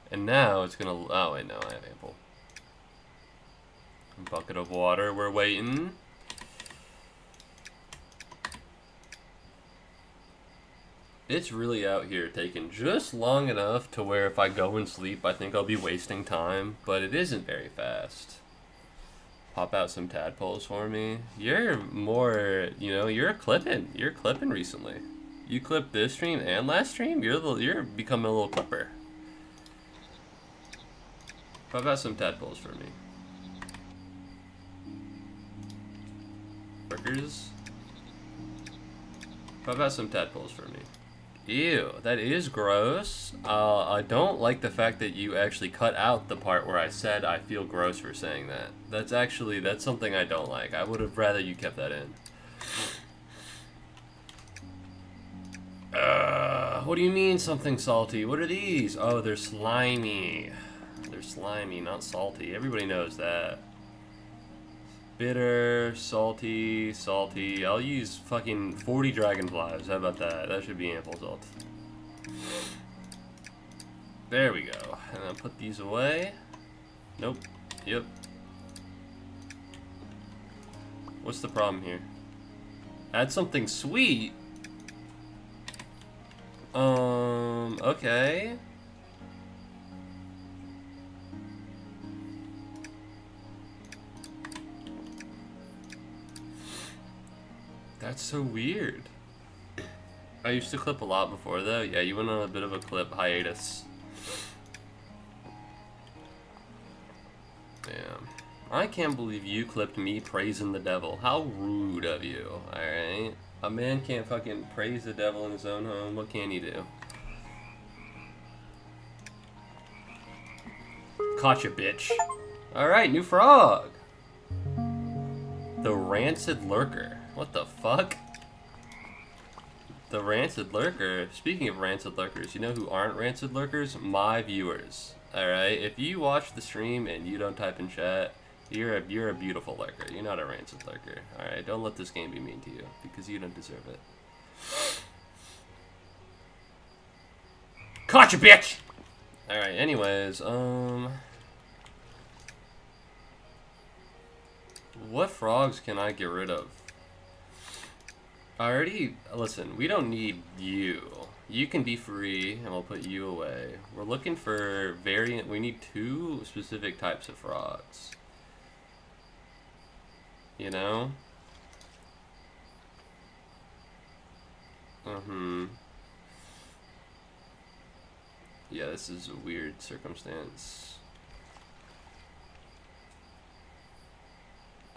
And now it's gonna... Oh, wait, no, I have ample. Bucket of water, we're waiting. It's really out here taking just long enough to where if I go and sleep, I think I'll be wasting time, but it isn't very fast. Pop out some tadpoles for me. You're more, you know, you're clipping. You're clipping recently. You clipped this stream and last stream. You're becoming a little clipper. Pop out some tadpoles for me. Workers. Pop out some tadpoles for me. Ew, that is gross. I don't like the fact that you actually cut out the part where I said I feel gross for saying that. That's something I don't like. I would have rather you kept that in. What do you mean something salty? What are these? Oh, they're slimy. They're slimy, not salty. Everybody knows that. Bitter, salty, salty. I'll use fucking 40 dragonflies. How about that? That should be ample salt. There we go. And I'll put these away. Nope. Yep. What's the problem here? Add something sweet? Okay. That's so weird. I used to clip a lot before though. Yeah, you went on a bit of a clip hiatus. Damn. I can't believe you clipped me praising the devil. How rude of you, alright? A man can't fucking praise the devil in his own home. What can he do? Caught you, bitch. Alright, new frog. The Rancid Lurker. What the fuck? The Rancid Lurker. Speaking of Rancid Lurkers, you know who aren't Rancid Lurkers? My viewers. Alright? If you watch the stream and you don't type in chat, you're a beautiful lurker. You're not a Rancid Lurker. Alright? Don't let this game be mean to you, because you don't deserve it. Caught you, bitch! Alright, anyways, what frogs can I get rid of? Listen, we don't need you. You can be free, and we'll put you away. We're looking for variant. We need 2 specific types of frogs. You know? Yeah, this is a weird circumstance.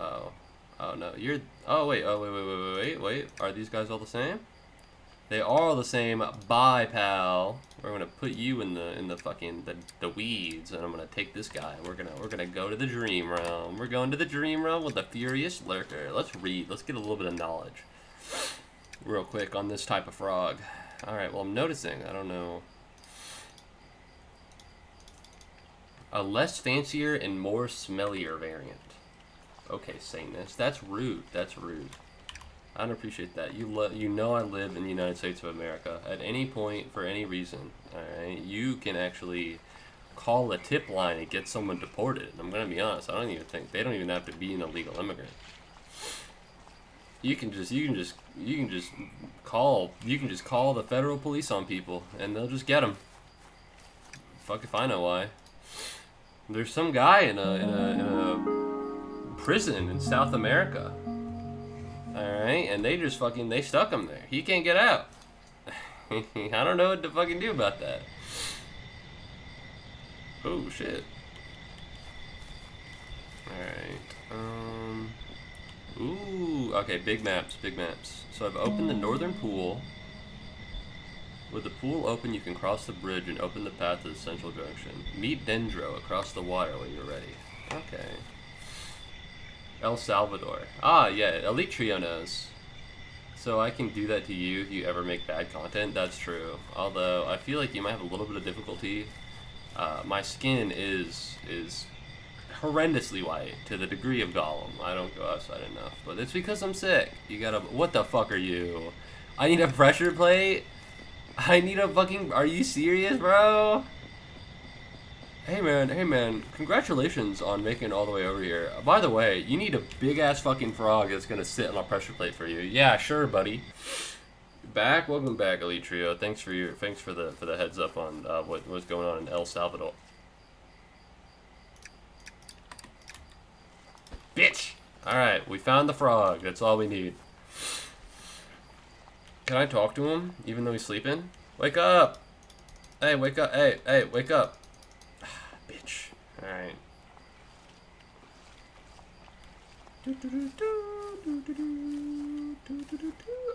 Oh. Oh, no. You're... Oh, wait. Oh, wait. Are these guys all the same? They are all the same. Bye, pal. We're gonna put you in the fucking the weeds, and I'm gonna take this guy. We're gonna go to the dream realm. We're going to the dream realm with the furious lurker. Let's read. Let's get a little bit of knowledge, real quick, on this type of frog. All right. Well, I'm noticing. I don't know. A less fancier and more smellier variant. Okay, Satanist. That's rude. That's rude. I don't appreciate that. You know I live in the United States of America. At any point, for any reason, alright, you can actually call a tip line and get someone deported. I'm gonna be honest. I don't even think they don't even have to be an illegal immigrant. You can just call the federal police on people, and they'll just get them. Fuck if I know why. There's some guy in a prison in South America. Alright, and they just they stuck him there. He can't get out. I don't know what to fucking do about that. Oh, shit. Alright, ooh, okay, big maps. So I've opened the northern pool. With the pool open, you can cross the bridge and open the path to the central junction. Meet Dendro across the water when you're ready. Okay. El Salvador. Ah, yeah, Elite Trio knows. So I can do that to you if you ever make bad content. That's true. Although, I feel like you might have a little bit of difficulty. My skin is horrendously white, to the degree of Gollum. I don't go outside enough. But it's because I'm sick. You gotta... What the fuck are you? I need a pressure plate? I need a fucking... Are you serious, bro? Hey man, congratulations on making it all the way over here. By the way, you need a big ass fucking frog that's gonna sit on a pressure plate for you. Yeah, sure, buddy. Welcome back, Elite Trio. Thanks for the heads up on what's going on in El Salvador. Bitch! Alright, we found the frog. That's all we need. Can I talk to him, even though he's sleeping? Wake up! Hey, wake up. Hey, wake up. Bitch. Alright.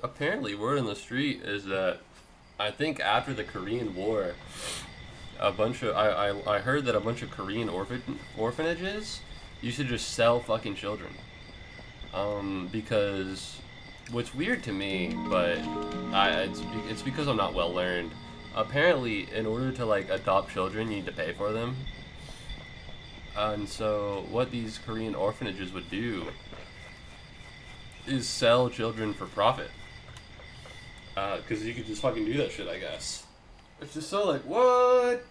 Apparently, word on the street is that I think after the Korean War, a bunch of I heard that a bunch of Korean orphanages used to just sell fucking children. Because what's weird to me, but it's because I'm not well learned. Apparently, in order to like adopt children, you need to pay for them. And so, what these Korean orphanages would do is sell children for profit. Because you could just fucking do that shit, I guess. It's just so like, what?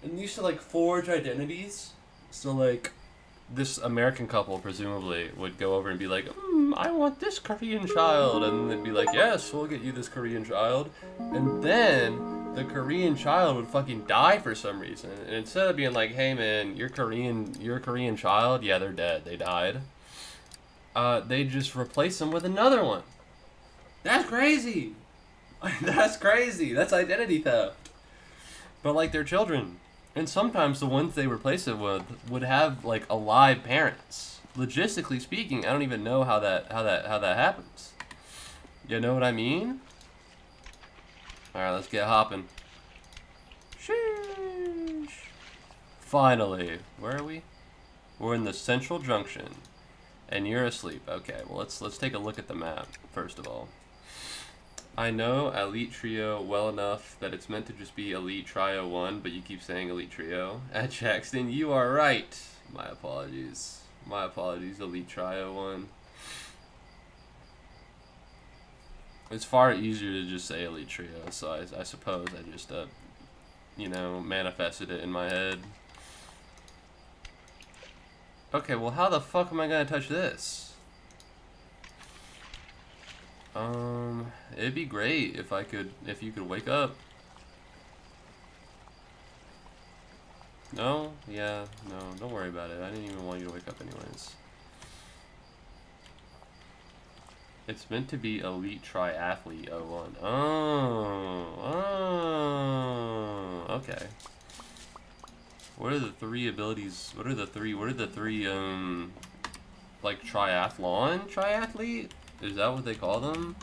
And they used to like forge identities. So like, this American couple presumably would go over and be like, I want this Korean child. And they'd be like, yes, we'll get you this Korean child. And then the Korean child would fucking die for some reason. And instead of being like, hey man, you're a Korean child, yeah, they're dead, they died. They just replace them with another one. That's crazy. That's crazy. That's identity theft. But like, they're children. And sometimes the ones they replace it with would have like alive parents. Logistically speaking, I don't even know how that happens. You know what I mean? Alright, let's get hopping. Sheesh. Finally. Where are we? We're in the central junction. And you're asleep. Okay, well let's take a look at the map, first of all. I know Elite Trio well enough that it's meant to just be Elite Trio 1, but you keep saying Elite Trio. At Jackson, you are right. My apologies. My apologies, Elite Trio 1. It's far easier to just say Elite Trio, so I suppose I just, manifested it in my head. Okay, well how the fuck am I gonna touch this? It'd be great if you could wake up. No? Yeah, no, don't worry about it. I didn't even want you to wake up anyways. It's meant to be elite triathlete 01. Oh, okay. What are the three abilities? What are the three, like triathlete? Is that what they call them?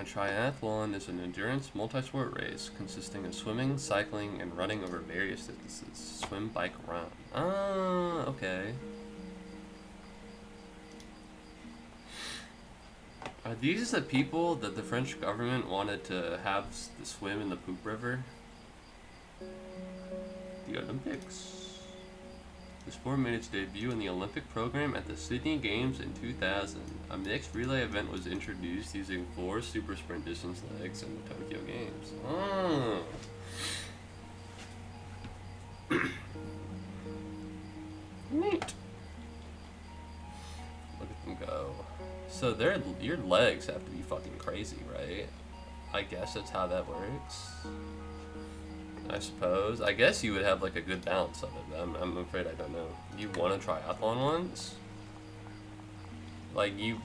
A triathlon is an endurance multi-sport race consisting of swimming, cycling, and running over various distances. Swim, bike, run. Ah, okay. Are these the people that the French government wanted to have swim in the poop river? The Olympics. The sport made its debut in the Olympic program at the Sydney Games in 2000. A mixed relay event was introduced using 4 super sprint distance legs in the Tokyo Games. Oh. Neat. Look at them go. So your legs have to be fucking crazy, right? I guess that's how that works. I suppose. I guess you would have like a good balance of it. I'm afraid I don't know. You won a triathlon once? Like you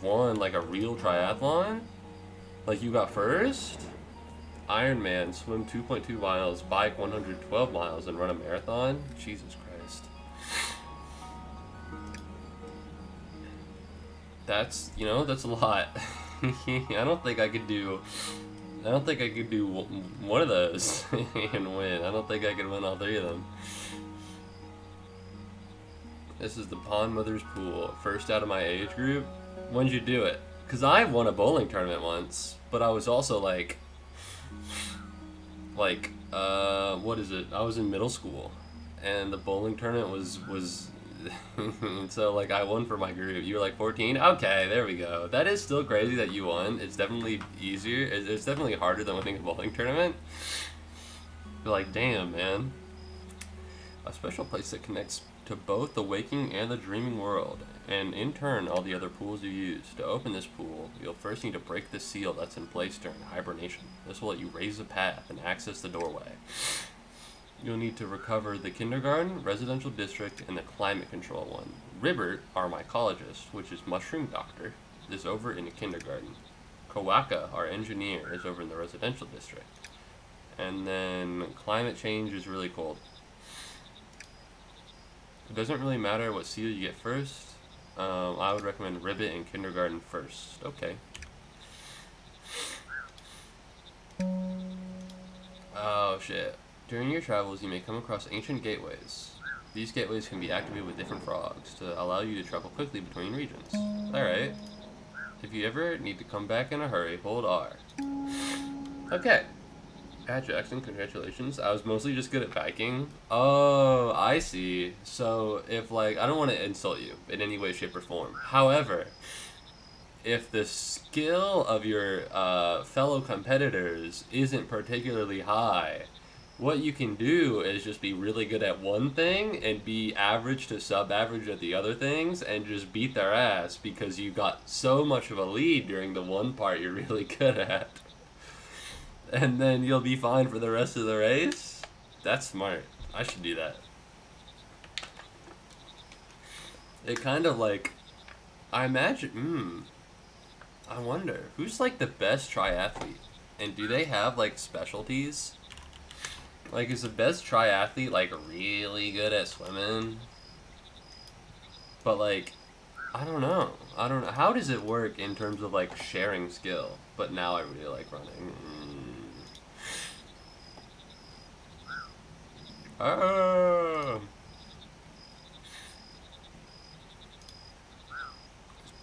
won like a real triathlon? Like you got first? Ironman, swim 2.2 miles, bike 112 miles, and run a marathon? Jesus Christ. That's a lot. I don't think I could do one of those and win. I don't think I could win all 3 of them. This is the Pond Mother's Pool. First out of my age group. When'd you do it? Because I won a bowling tournament once, but I was also like, what is it? I was in middle school, and the bowling tournament was so like I won for my group. You were like 14? Okay, there we go. That is still crazy that you won. It's definitely easier. It's definitely harder than winning a bowling tournament. But like, damn, man. A special place that connects to both the waking and the dreaming world, and in turn all the other pools you use. To open this pool, you'll first need to break the seal that's in place during hibernation. This will let you raise a path and access the doorway. You'll need to recover the kindergarten, residential district, and the climate control one. Ribbert, our mycologist, which is mushroom doctor, is over in the kindergarten. Kawaka, our engineer, is over in the residential district. And then climate change is really cold. It doesn't really matter what seal you get first. I would recommend Ribbit and kindergarten first. Okay. Oh shit. During your travels, you may come across ancient gateways. These gateways can be activated with different frogs to allow you to travel quickly between regions. Alright. If you ever need to come back in a hurry, hold R. Okay. Jackson, congratulations. I was mostly just good at Viking. Oh, I see. So, if like, I don't want to insult you in any way, shape, or form. However, if the skill of your fellow competitors isn't particularly high, what you can do is just be really good at one thing and be average to sub-average at the other things and just beat their ass because you got so much of a lead during the one part you're really good at. And then you'll be fine for the rest of the race? That's smart. I should do that. It kind of like, I imagine, I wonder, who's like the best triathlete? And do they have like specialties? Like, is the best triathlete, like, really good at swimming? But, like, I don't know. How does it work in terms of, like, sharing skill? But now I really like running.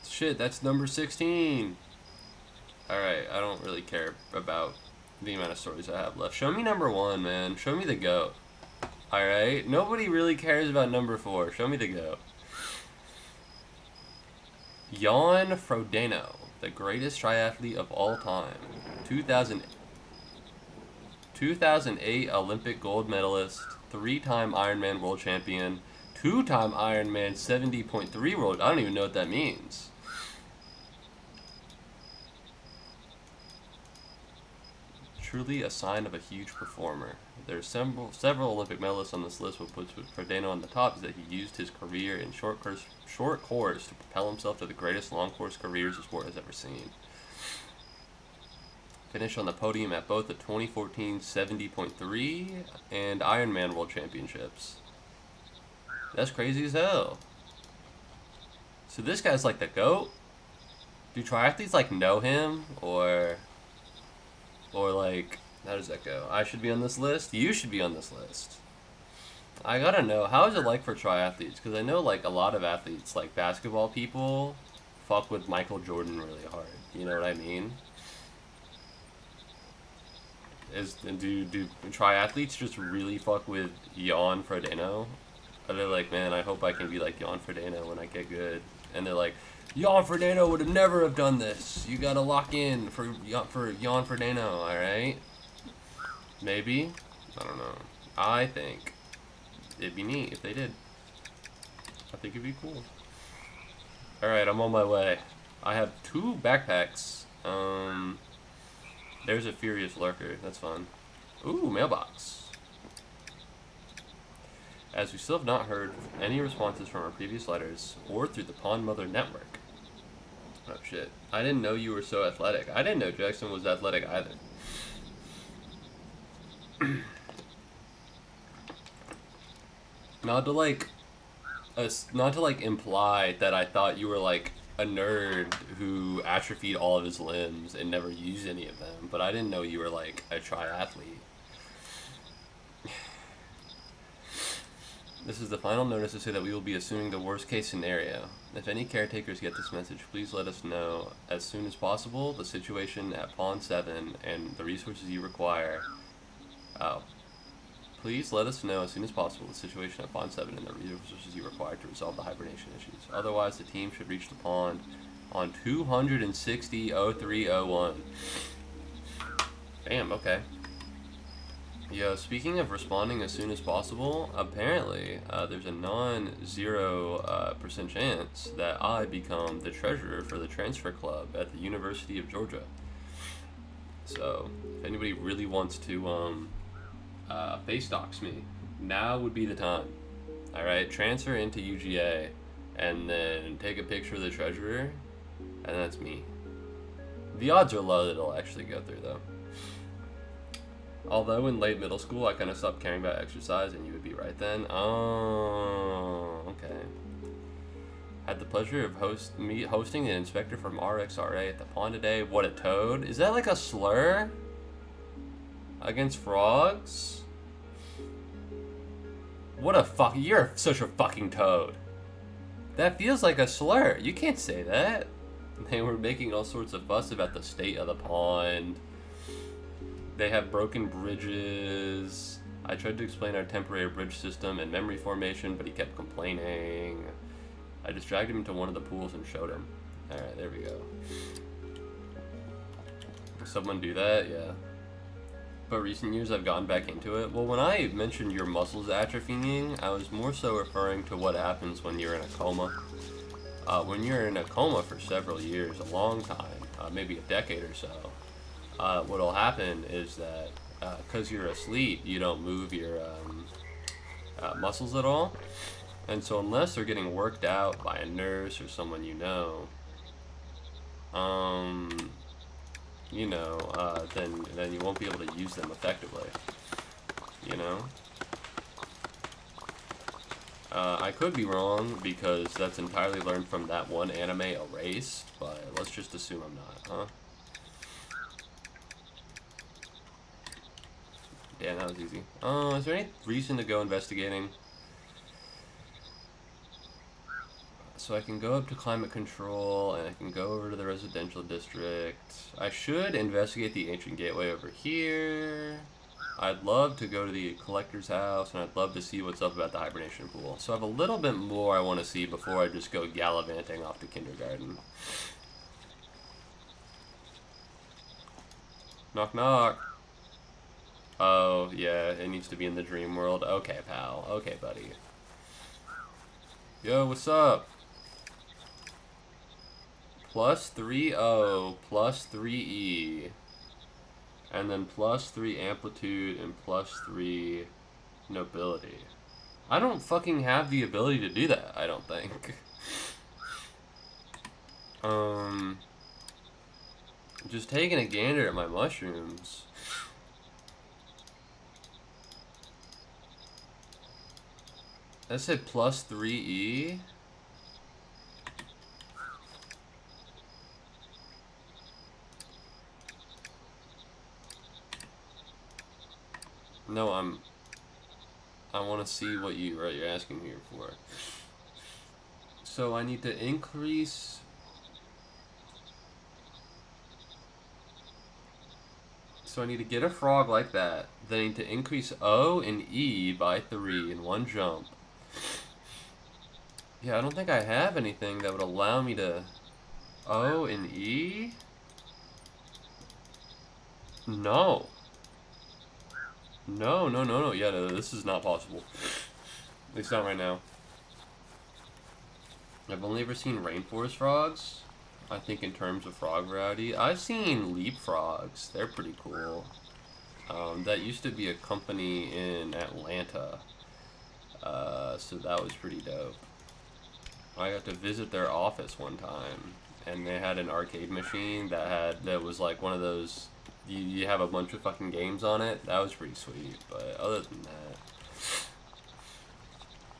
Shit, that's number 16. Alright, I don't really care about the amount of stories I have left. Show me number 1, man. Show me the goat. Alright? Nobody really cares about number 4. Show me the goat. Jan Frodeno, the greatest triathlete of all time. 2008 Olympic gold medalist, 3-time Ironman world champion, Two-time Ironman 70.3 world. I don't even know what that means. Truly a sign of a huge performer. There are several Olympic medalists on this list. What puts Frodeno on the top is that he used his career in short course to propel himself to the greatest long course careers the sport has ever seen. Finished on the podium at both the 2014 70.3 and Ironman World Championships. That's crazy as hell. So this guy's like the GOAT? Do triathletes like know him? Or like, how does that go? I should be on this list? You should be on this list. I gotta know, how is it like for triathletes? Because I know like a lot of athletes, like basketball people, fuck with Michael Jordan really hard. You know what I mean? Do triathletes just really fuck with Jan Frodeno? Are they like, man, I hope I can be like Jan Frodeno when I get good? And they're like, Jan Frodeno would have never have done this. You gotta lock in for Jan Frodeno, alright? Maybe? I don't know. I think it'd be neat if they did. I think it'd be cool. Alright, I'm on my way. I have 2 backpacks. There's a Furious Lurker. That's fun. Ooh, mailbox. As we still have not heard any responses from our previous letters or through the Pond Mother Network. Oh shit. I didn't know you were so athletic. I didn't know Jackson was athletic either. Not to imply that I thought you were like a nerd who atrophied all of his limbs and never used any of them, but I didn't know you were like a triathlete. This is the final notice to say that we will be assuming the worst case scenario. If any caretakers get this message, please let us know as soon as possible the situation at Pond 7 and the resources you require. Please let us know as soon as possible the situation at Pond 7 and the resources you require to resolve the hibernation issues. Otherwise, the team should reach the pond on 260-0301. Damn, okay. Yeah, speaking of responding as soon as possible, apparently there's a non-0% chance that I become the treasurer for the transfer club at the University of Georgia. So, if anybody really wants to face dox me, now would be the time. Alright, transfer into UGA and then take a picture of the treasurer, and that's me. The odds are low that it'll actually go through though. Although in late middle school I kind of stopped caring about exercise, and you would be right then. Oh, okay. Had the pleasure of hosting an inspector from RxRA at the pond today. What a toad. Is that like a slur? Against frogs? What a fuck. You're such a fucking toad. That feels like a slur. You can't say that. They were making all sorts of fuss about the state of the pond. They have broken bridges. I tried to explain our temporary bridge system and memory formation, but he kept complaining. I just dragged him into one of the pools and showed him. Alright, there we go. Will someone do that? Yeah. But recent years I've gone back into it. Well, when I mentioned your muscles atrophying, I was more so referring to what happens when you're in a coma. When you're in a coma for several years, a long time, maybe a decade or so, what'll happen is that because you're asleep, you don't move your muscles at all, and so unless they're getting worked out by a nurse or someone you know, then you won't be able to use them effectively. You know. I could be wrong because that's entirely learned from that one anime, Erased, but let's just assume I'm not, huh? Yeah, that was easy. Is there any reason to go investigating? So I can go up to climate control, and I can go over to the residential district. I should investigate the ancient gateway over here. I'd love to go to the collector's house, and I'd love to see what's up about the hibernation pool. So I have a little bit more I want to see before I just go gallivanting off to kindergarten. Knock knock. Oh, yeah, it needs to be in the dream world. Okay, pal. Okay, buddy. Yo, what's up? Plus 3O, plus 3E, and then plus 3 amplitude and plus 3 nobility. I don't fucking have the ability to do that, I don't think. Just taking a gander at my mushrooms. I said plus 3E. No, I want to see what you're asking here for. So I need to increase. So I need to get a frog like that. Then I need to increase O and E by 3 in one jump. Yeah, I don't think I have anything that would allow me to O and E. No. No. Yeah, no, this is not possible. At least not right now. I've only ever seen rainforest frogs. I think in terms of frog variety. I've seen leapfrogs. They're pretty cool. That used to be a company in Atlanta. So that was pretty dope. I got to visit their office one time, and they had an arcade machine that was like one of those. You have a bunch of fucking games on it. That was pretty sweet. But other than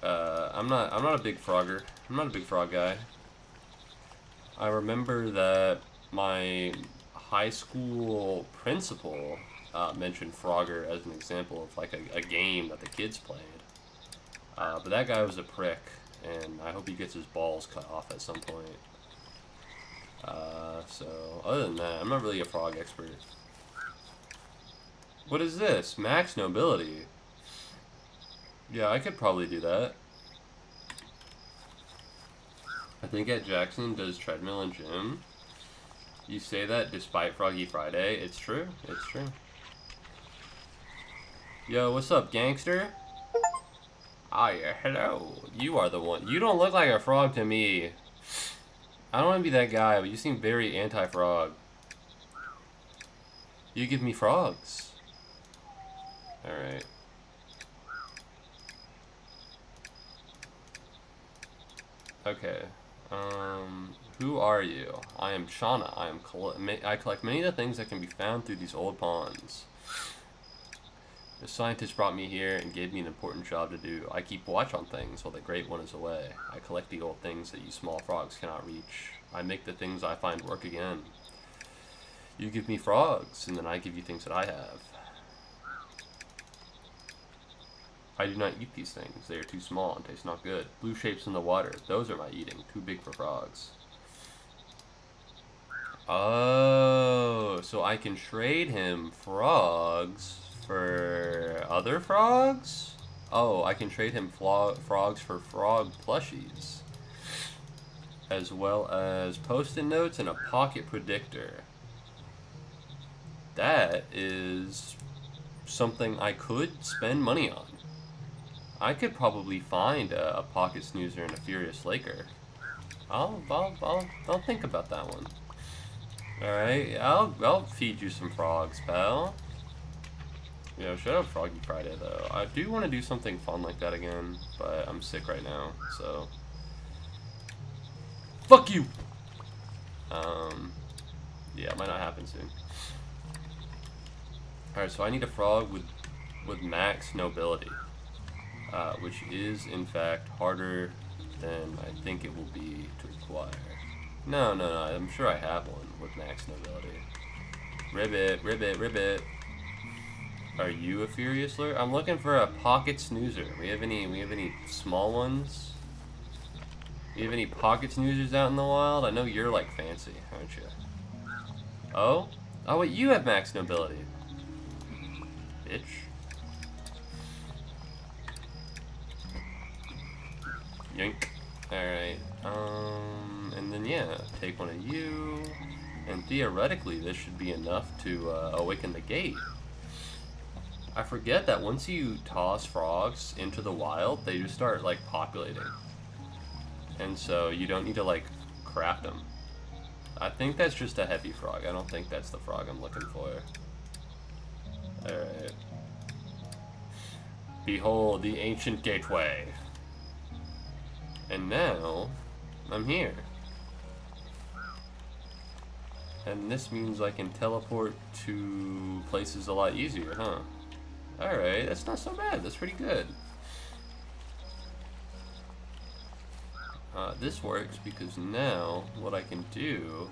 that, I'm not a big frogger. I'm not a big frog guy. I remember that my high school principal mentioned Frogger as an example of like a game that the kids played. But that guy was a prick, and I hope he gets his balls cut off at some point. So other than that, I'm not really a frog expert. What is this? Max nobility. Yeah, I could probably do that. I think at Jackson does treadmill and gym. You say that despite Froggy Friday. It's true. It's true. Yo, what's up, gangster? Ah, yeah, hello. You are the one. You don't look like a frog to me. I don't want to be that guy, but you seem very anti-frog. You give me frogs. Alright. Okay. Who are you? I am Shauna. I collect many of the things that can be found through these old ponds. The scientist brought me here and gave me an important job to do. I keep watch on things while the great one is away. I collect the old things that you small frogs cannot reach. I make the things I find work again. You give me frogs, and then I give you things that I have. I do not eat these things. They are too small and taste not good. Blue shapes in the water. Those are my eating. Too big for frogs. Oh, so I can trade him frogs for other frogs? Oh, I can trade him frogs for frog plushies. As well as post-it notes and a pocket predictor. That is something I could spend money on. I could probably find a pocket snoozer and a furious Laker. I'll think about that one. All right, I'll feed you some frogs, pal. Yo, shut up, Froggy Friday though. I do want to do something fun like that again, but I'm sick right now, so. Fuck you. Yeah, it might not happen soon. All right, so I need a frog with max nobility. Which is, in fact, harder than I think it will be to acquire. No, I'm sure I have one with max nobility. Ribbit. Are you a furious lurk? I'm looking for a pocket snoozer. We have any small ones? You have any pocket snoozers out in the wild? I know you're like fancy, aren't you? Oh? Oh wait, you have max nobility. Bitch. Yank. Alright. And then yeah, take one of you. And theoretically, this should be enough to awaken the gate. I forget that once you toss frogs into the wild, they just start like populating. and so you don't need to like craft them. I think that's just a heavy frog. I don't think that's the frog I'm looking for. Alright. Behold the ancient gateway. And now, I'm here. And this means I can teleport to places a lot easier, huh? Alright, that's not so bad. That's pretty good. This works because now what I can do,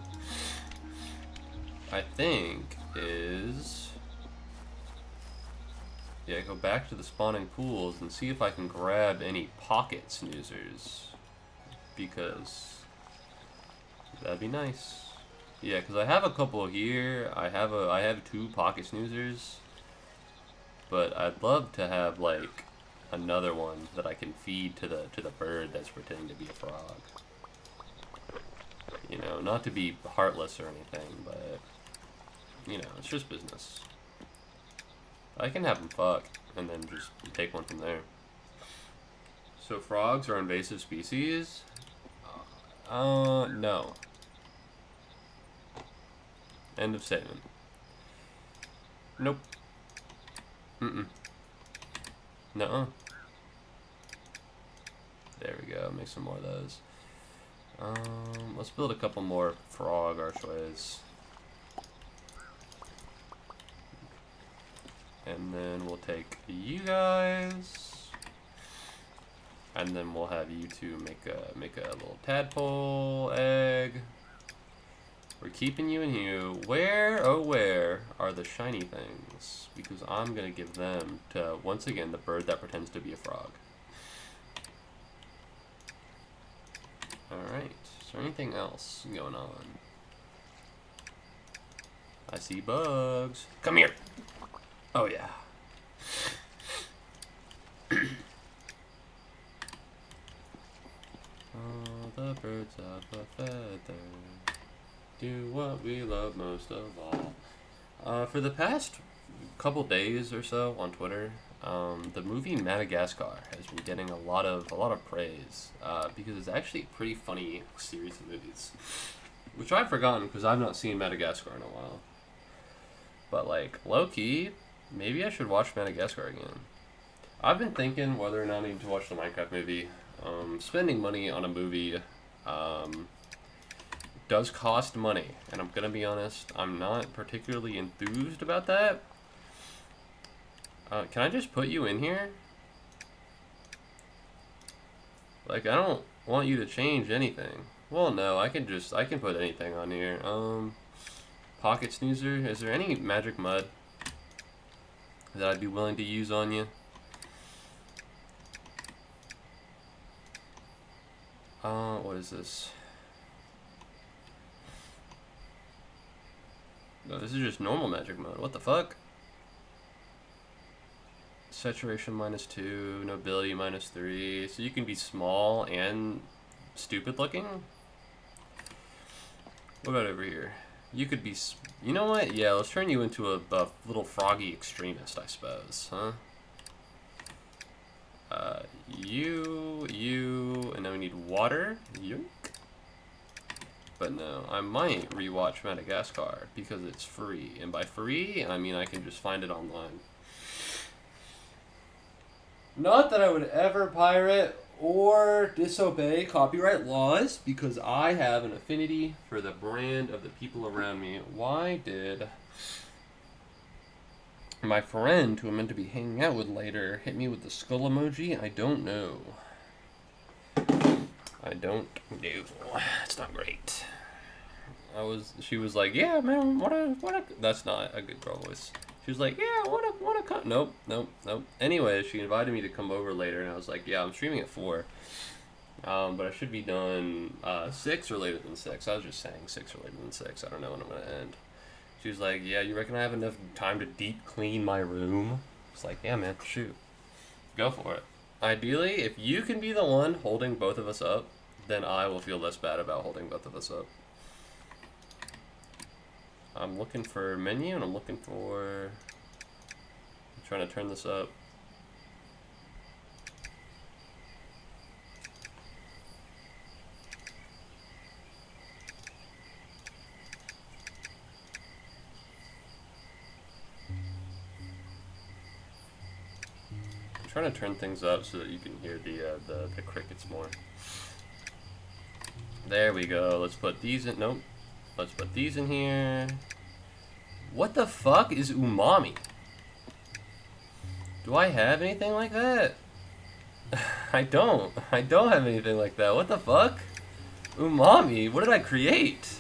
I think, is... yeah, go back to the spawning pools and see if I can grab any pocket snoozers. Because that'd be nice. Yeah, because I have a couple here. I have 2 pocket snoozers. But I'd love to have like another one that I can feed to the bird that's pretending to be a frog. You know, not to be heartless or anything, but you know, it's just business. I can have them fuck and then just take one from there. So frogs are invasive species? No. End of statement. Nope. Mm-mm. Nuh-uh. There we go. Make some more of those. Let's build a couple more frog archways. And then we'll take you guys. And then we'll have you two make a little tadpole egg. We're keeping you and you. Where, oh where, are the shiny things? Because I'm going to give them to, once again, the bird that pretends to be a frog. Alright, is there anything else going on? I see bugs. Come here! Oh yeah. All the birds of a feather do what we love most of all. For the past couple days or so on Twitter, the movie Madagascar has been getting a lot of praise because it's actually a pretty funny series of movies, which I've forgotten because I've not seen Madagascar in a while. But like low-key, maybe I should watch Madagascar again. I've been thinking whether or not I need to watch the Minecraft movie. Spending money on a movie does cost money, and I'm gonna be honest, I'm not particularly enthused about that. Can I just put you in here? Like, I don't want you to change anything. Well, no, I can put anything on here. Pocket snoozer, is there any magic mud that I'd be willing to use on you? What is this? No, this is just normal magic mode. What the fuck? Saturation -2, nobility -3. So you can be small and stupid looking? What about over here? You could be... you know what? Yeah, let's turn you into a little froggy extremist, I suppose, huh? You, and then we need water. Yoink. But no, I might rewatch Madagascar because it's free. And by free, I mean I can just find it online. Not that I would ever pirate or disobey copyright laws because I have an affinity for the brand of the people around me. Why did my friend, who I'm meant to be hanging out with later, hit me with the skull emoji? I don't know. I don't know. It's not great. She was like, yeah, man, what a, that's not a good girl voice. She was like, yeah, what a, nope. Anyway, she invited me to come over later, and I was like, yeah, I'm streaming at 4. But I should be done 6 or later than 6. I was just saying 6 or later than 6. I don't know when I'm going to end. She was like, yeah, you reckon I have enough time to deep clean my room? It's like, yeah, man, shoot. Go for it. Ideally, if you can be the one holding both of us up, then I will feel less bad about holding both of us up. I'm looking for menu, and I'm looking for... I'm trying to turn this up. trying to turn things up so that you can hear the crickets more. There we go. Let's put these in. Nope. Let's put these in here. What the fuck is umami? Do I have anything like that? I don't. I don't have anything like that. What the fuck? Umami? What did I create?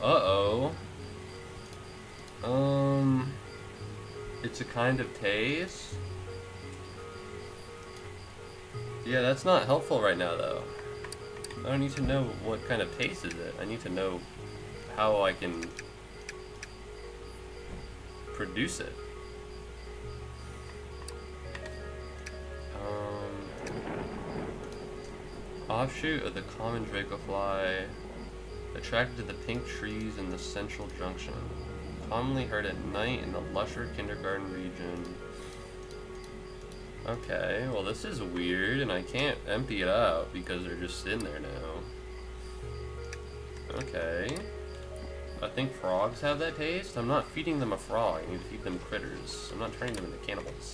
Uh-oh. It's a kind of taste? Yeah, that's not helpful right now, though. I don't need to know what kind of taste is it. I need to know how I can produce it. Offshoot of the common dragonfly, attracted to the pink trees in the central junction. Commonly heard at night in the lusher kindergarten region. Okay, well this is weird, and I can't empty it out because they're just sitting there now. Okay. I think frogs have that taste. I'm not feeding them a frog, I need to feed them critters. I'm not turning them into cannibals.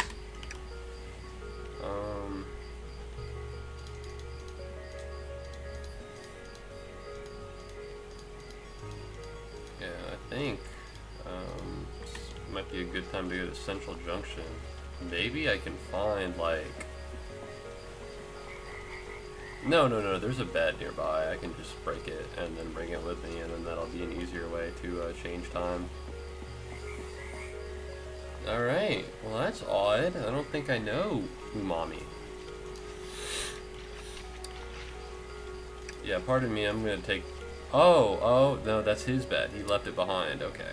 Yeah, I think might be a good time to go to Central Junction. Maybe I can find, like... No, there's a bed nearby. I can just break it and then bring it with me, and then that'll be an easier way to change time. Alright, well that's odd. I don't think I know umami. Yeah, pardon me, I'm gonna take... Oh, no, that's his bed. He left it behind, okay.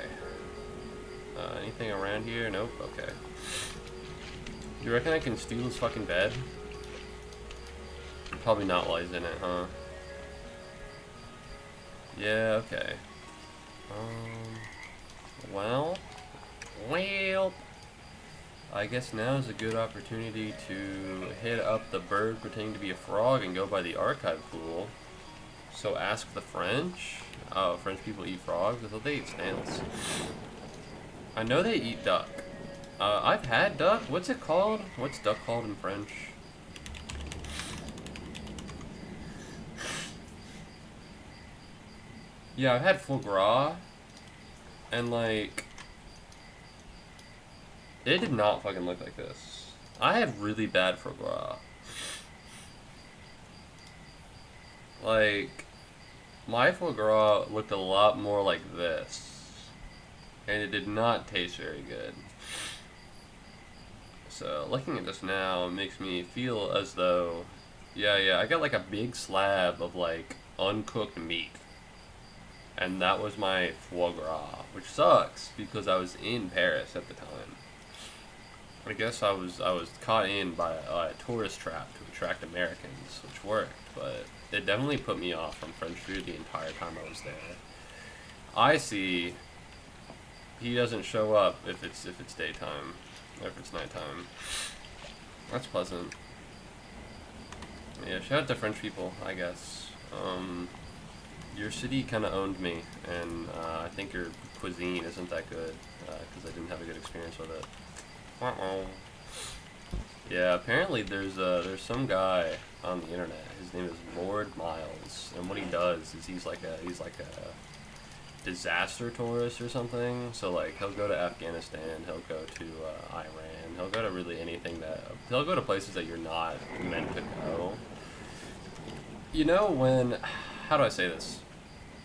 Anything around here? Nope, okay. You reckon I can steal his fucking bed? Probably not while he's in it, huh? Yeah, okay. Well... I guess now is a good opportunity to hit up the bird pretending to be a frog and go by the archive pool. So ask the French? Oh, French people eat frogs? I thought they ate snails. I know they eat duck. I've had duck. What's it called? What's duck called in French? Yeah, I've had foie gras. And like... it did not fucking look like this. I have really bad foie gras. Like... my foie gras looked a lot more like this. And it did not taste very good. So, looking at this now makes me feel as though... Yeah, I got like a big slab of like uncooked meat. And that was my foie gras, which sucks because I was in Paris at the time. I guess I was caught in by a tourist trap to attract Americans, which worked, but it definitely put me off from French food the entire time I was there. I see he doesn't show up if it's daytime, or if it's nighttime. That's pleasant. Yeah, shout out to French people, I guess. Your city kind of owned me, and I think your cuisine isn't that good, because I didn't have a good experience with it. Yeah, apparently there's some guy on the internet. His name is Lord Miles, and what he does is he's like a disaster tourist or something. So like he'll go to Afghanistan, he'll go to Iran, he'll go to really anything he'll go to places that you're not meant to go. You know when, how do I say this?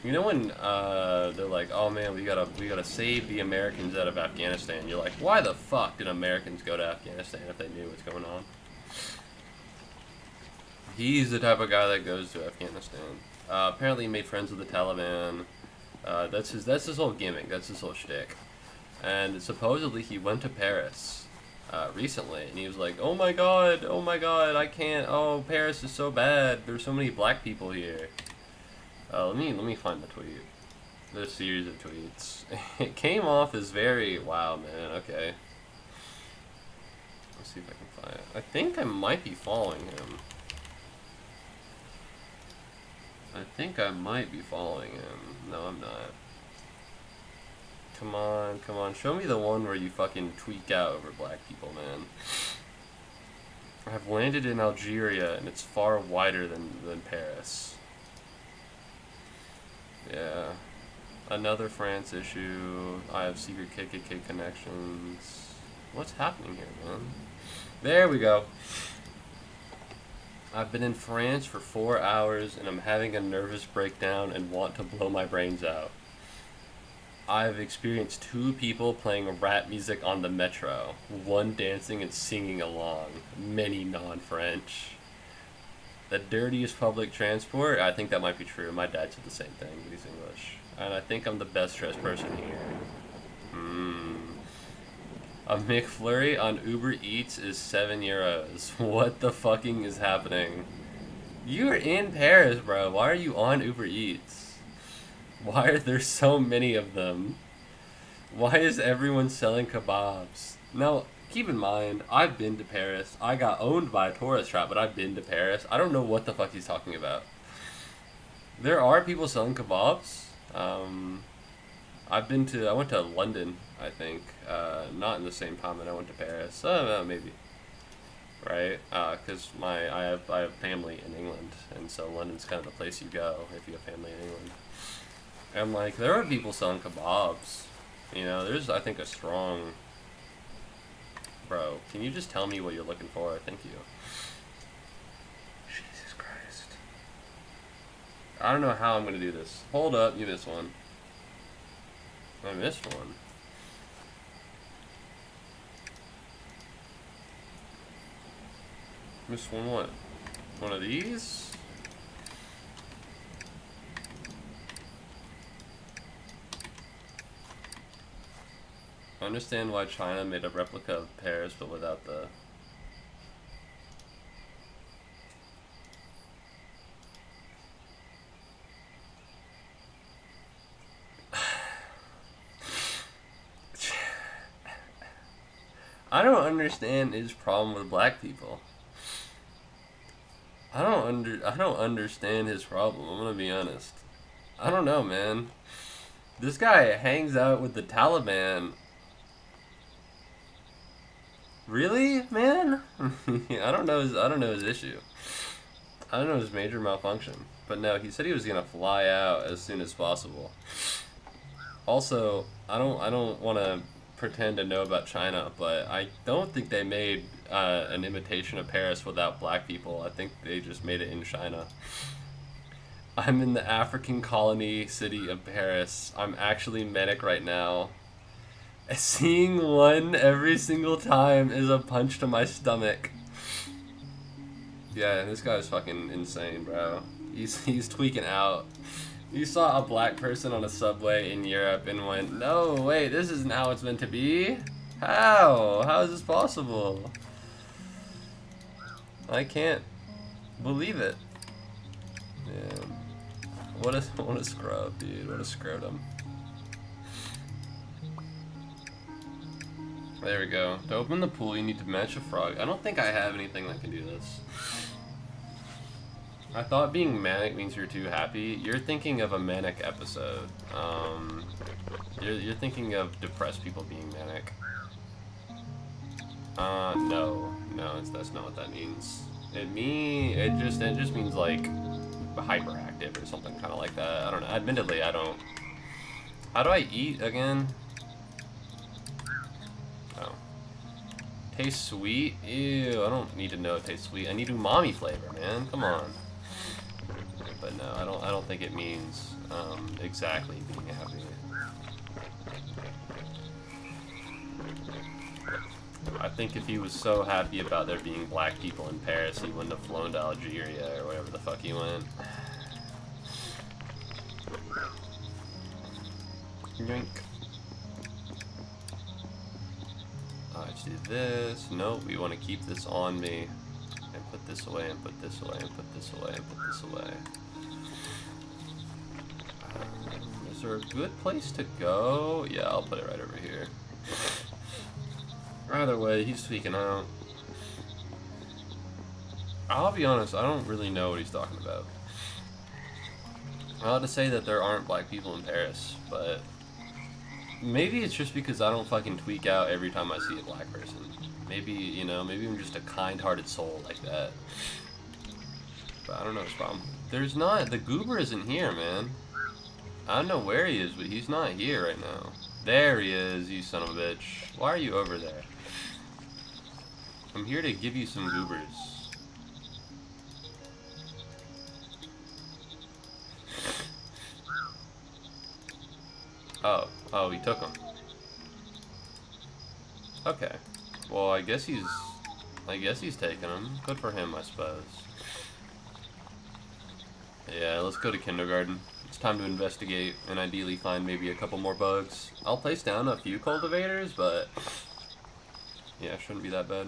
You know when they're like, oh man, we gotta save the Americans out of Afghanistan. You're like, why the fuck did Americans go to Afghanistan if they knew what's going on? He's the type of guy that goes to Afghanistan. Apparently he made friends with the Taliban. That's his whole gimmick. That's his whole shtick. And supposedly he went to Paris recently, and he was like, oh my god, I can't. Oh, Paris is so bad. There's so many black people here. Let me find the tweet. There's a series of tweets. It came off as very, wow, man, okay. Let's see if I can find it. I think I might be following him. No, I'm not. Come on, come on. Show me the one where you fucking tweak out over black people, man. I've landed in Algeria, and it's far wider than Paris. Yeah. Another France issue. I have secret KKK connections. What's happening here, man? There we go. I've been in France for 4 hours, and I'm having a nervous breakdown and want to blow my brains out. I've experienced 2 people playing rap music on the metro, 1 dancing and singing along, many non-French. The dirtiest public transport? I think that might be true. My dad said the same thing, but he's English. And I think I'm the best dressed person here. A McFlurry on Uber Eats is €7. What the fucking is happening? You're in Paris, bro. Why are you on Uber Eats? Why are there so many of them? Why is everyone selling kebabs? Now, keep in mind, I've been to Paris. I got owned by a tourist trap, but I've been to Paris. I don't know what the fuck he's talking about. There are people selling kebabs. I went to London, I think. Not in the same time that I went to Paris. Maybe. Right? Because I have family in England, and so London's kind of the place you go if you have family in England. And, like, there are people selling kebabs. You know, there's, I think, a strong... Bro, can you just tell me what you're looking for? Thank you. Jesus Christ. I don't know how I'm going to do this. Hold up, you missed one. I missed one. Missed one what? One of these? I understand why China made a replica of Paris, but without the... I don't understand his problem with black people. I don't understand his problem. I'm gonna be honest. I don't know, man. This guy hangs out with the Taliban. Really, man? I don't know his issue. I don't know his major malfunction. But no, he said he was gonna fly out as soon as possible. Also, I don't want to pretend to know about China, but I don't think they made an imitation of Paris without black people. I think they just made it in China. I'm in the African colony city of Paris. I'm actually manic right now. Seeing one every single time is a punch to my stomach. Yeah, this guy's fucking insane, bro. He's tweaking out. You saw a black person on a subway in Europe and went, no, wait, this isn't how it's meant to be? How? How is this possible? I can't believe it. Yeah. What a scrub, dude. What a scrotum. There we go. To open the pool, you need to match a frog. I don't think I have anything that can do this. I thought being manic means you're too happy. You're thinking of a manic episode. You're thinking of depressed people being manic. No, that's not what that means. It just means like hyperactive or something kind of like that. I don't know. Admittedly, I don't. How do I eat again? Oh. Tastes sweet? Ew, I don't need to know it tastes sweet. I need umami flavor, man. Come on. But no, I don't think it means exactly being happy. I think if he was so happy about there being black people in Paris, he wouldn't have flown to Algeria or wherever the fuck he went. Yoink. Let's do this. Nope, we want to keep this on me. And put this away, and put this away, and put this away, and put this away. Is there a good place to go? Yeah, I'll put it right over here. Either way, he's tweaking out. I'll be honest, I don't really know what he's talking about. I ought to say that there aren't black people in Paris, but maybe it's just because I don't fucking tweak out every time I see a black person. Maybe, you know, maybe I'm just a kind-hearted soul like that. But I don't know his problem. There's not, the goober isn't here, man. I don't know where he is, but he's not here right now. There he is, you son of a bitch. Why are you over there? I'm here to give you some goobers. Oh, he took them. Okay. Well, I guess he's taking them. Good for him, I suppose. Yeah, let's go to kindergarten. It's time to investigate and ideally find maybe a couple more bugs. I'll place down a few cultivators, but yeah, shouldn't be that bad.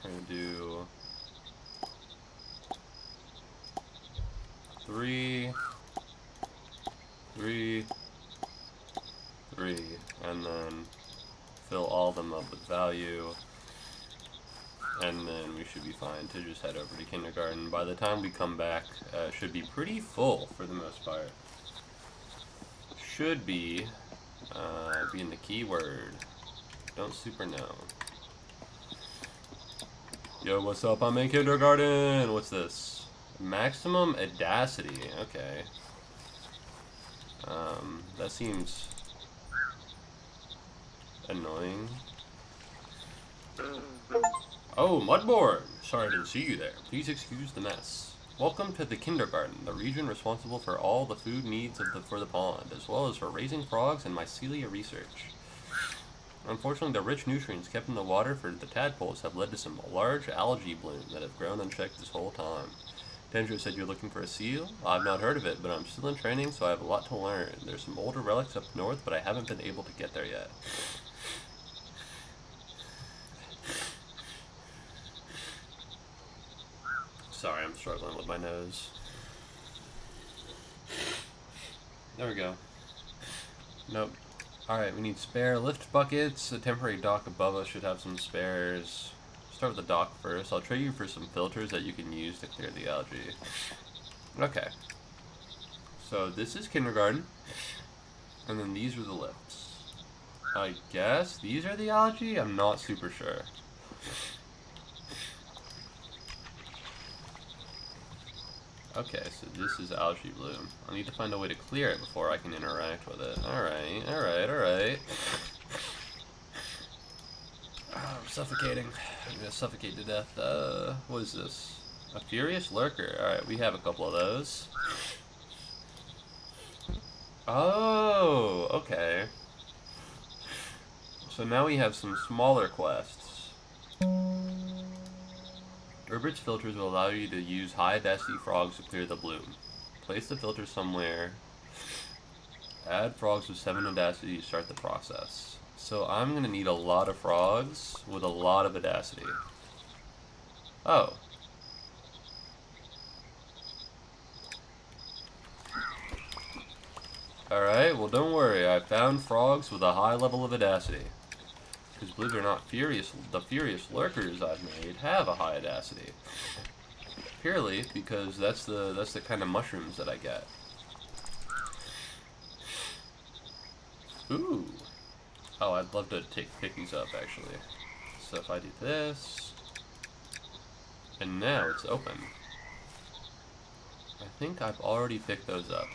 I'm gonna do 3, 3, 3, and then fill all of them up with value, and then we should be fine to just head over to kindergarten. By the time we come back, it should be pretty full for the most part. Should be being the key word. Don't super know. Yo, what's up? I'm in kindergarten. What's this? Maximum audacity. Okay. That seems annoying. Oh, Mudborne! Sorry I didn't see you there. Please excuse the mess. Welcome to the kindergarten, the region responsible for all the food needs for the pond, as well as for raising frogs and mycelia research. Unfortunately, the rich nutrients kept in the water for the tadpoles have led to some large algae blooms that have grown unchecked this whole time. Dendro said you're looking for a seal? I've not heard of it, but I'm still in training, so I have a lot to learn. There's some older relics up north, but I haven't been able to get there yet. Sorry, I'm struggling with my nose. There we go. Nope. Alright, we need spare lift buckets. A temporary dock above us should have some spares. Start with the dock first. I'll trade you for some filters that you can use to clear the algae. Okay. So this is kindergarten. And then these are the lifts. I guess these are the algae? I'm not super sure. Okay, so this is algae bloom. I need to find a way to clear it before I can interact with it. Alright, alright, alright. Oh, I'm suffocating. I'm gonna suffocate to death. What is this? A furious lurker. Alright, we have a couple of those. Oh, okay. So now we have some smaller quests. Herbert's filters will allow you to use high density frogs to clear the bloom. Place the filter somewhere. Add frogs with 7 audacity to start the process. So I'm going to need a lot of frogs with a lot of audacity. Oh. Alright, well don't worry, I found frogs with a high level of audacity. Because believe it or not, the furious lurkers I've made have a high audacity. Purely because that's the kind of mushrooms that I get. Ooh. Oh, I'd love to pick these up actually. So if I do this, and now it's open. I think I've already picked those up.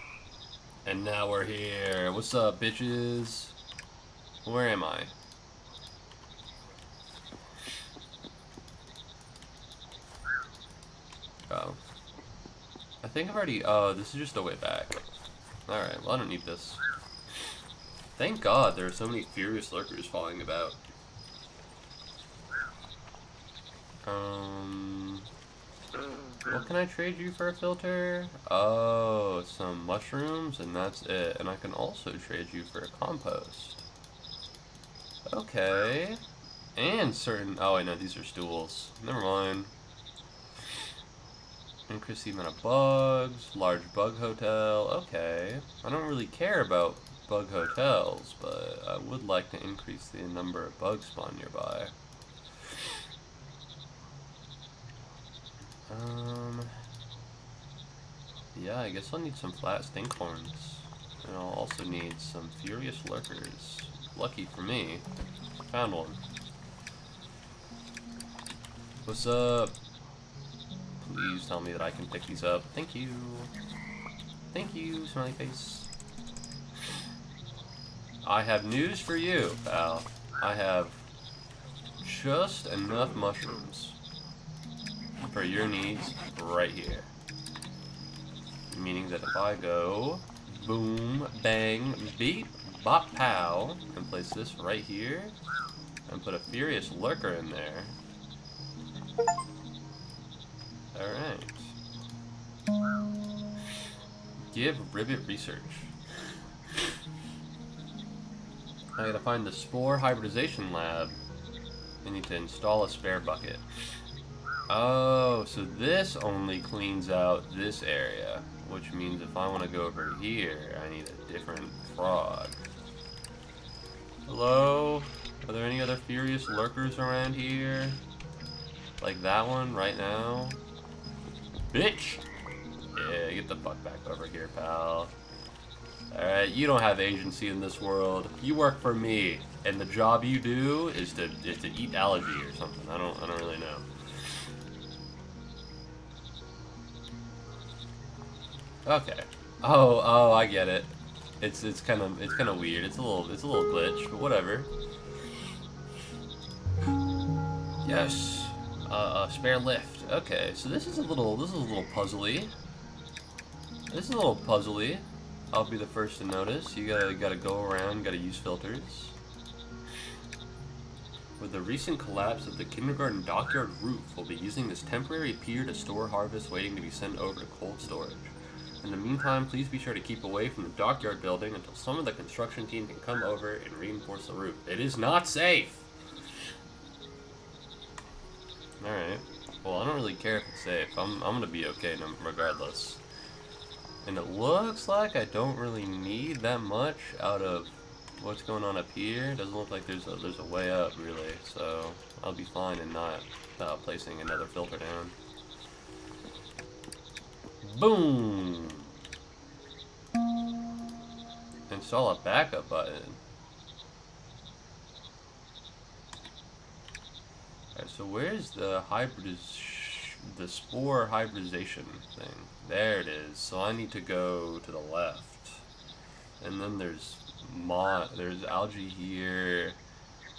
And now we're here. What's up, bitches? Where am I? Oh. I think I've already... Oh, this is just a way back. Alright, well I don't need this. Thank God there are so many furious lurkers falling about. What can I trade you for a filter? Oh, some mushrooms, and that's it. And I can also trade you for a compost. Okay. And certain... Oh, wait, no, these are stools. Never mind. Increase the amount of bugs. Large bug hotel. Okay. I don't really care about bug hotels, but I would like to increase the number of bugs spawn nearby. Yeah, I guess I'll need some flat stinkhorns. And I'll also need some furious lurkers. Lucky for me, found one. What's up? Please tell me that I can pick these up. Thank you. Thank you, smiley face. I have news for you, pal. I have just enough mushrooms for your needs right here. Meaning that if I go boom, bang, beep, bop, pow, and place this right here, and put a furious lurker in there. Alright. Give ribbit research. I gotta find the spore hybridization lab. I need to install a spare bucket. Oh, so this only cleans out this area, which means if I want to go over here, I need a different frog. Hello? Are there any other furious lurkers around here? Like that one right now? Bitch! Yeah, get the fuck back over here, pal. Alright, you don't have agency in this world. You work for me, and the job you do is to eat algae or something. I don't really know. Okay. Oh, I get it. It's kind of weird. It's a little glitch, but whatever. Yes. Spare lift. Okay, so this is a little puzzly. This is a little puzzly. I'll be the first to notice. You gotta go around, gotta use filters. With the recent collapse of the kindergarten dockyard roof, we'll be using this temporary pier to store harvest waiting to be sent over to cold storage. In the meantime, please be sure to keep away from the dockyard building until some of the construction team can come over and reinforce the roof. It is not safe! Alright. Well, I don't really care if it's safe. I'm gonna be okay regardless. And it looks like I don't really need that much out of what's going on up here. It doesn't look like there's a way up, really. So, I'll be fine in not placing another filter down. Boom! Install a backup button. Alright, so where's the spore hybridization thing? There it is. So I need to go to the left. And then there's algae here.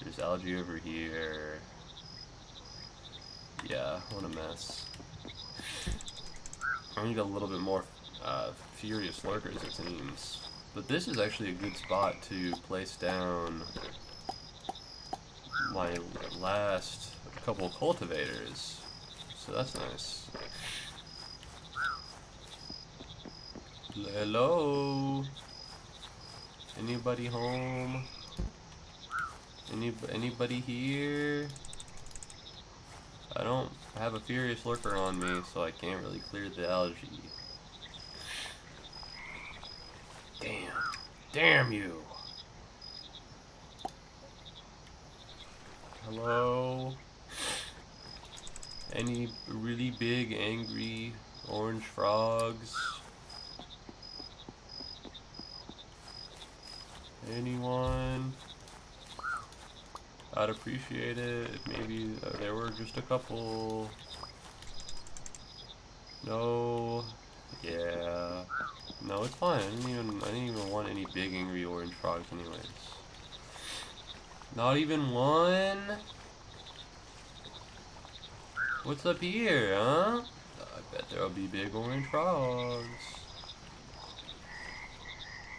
There's algae over here. Yeah, what a mess. I need a little bit more furious lurkers, it seems. But this is actually a good spot to place down my last couple cultivators. So that's nice. Hello? Anybody home? Anybody here? I don't have a furious lurker on me, so I can't really clear the algae. Damn. Damn you! Hello? Any really big, angry, orange frogs? Anyone? I'd appreciate it if maybe there were just a couple. No. Yeah. No, it's fine. I didn't even want any big angry orange frogs anyways. Not even one? What's up here, huh? I bet there'll be big orange frogs.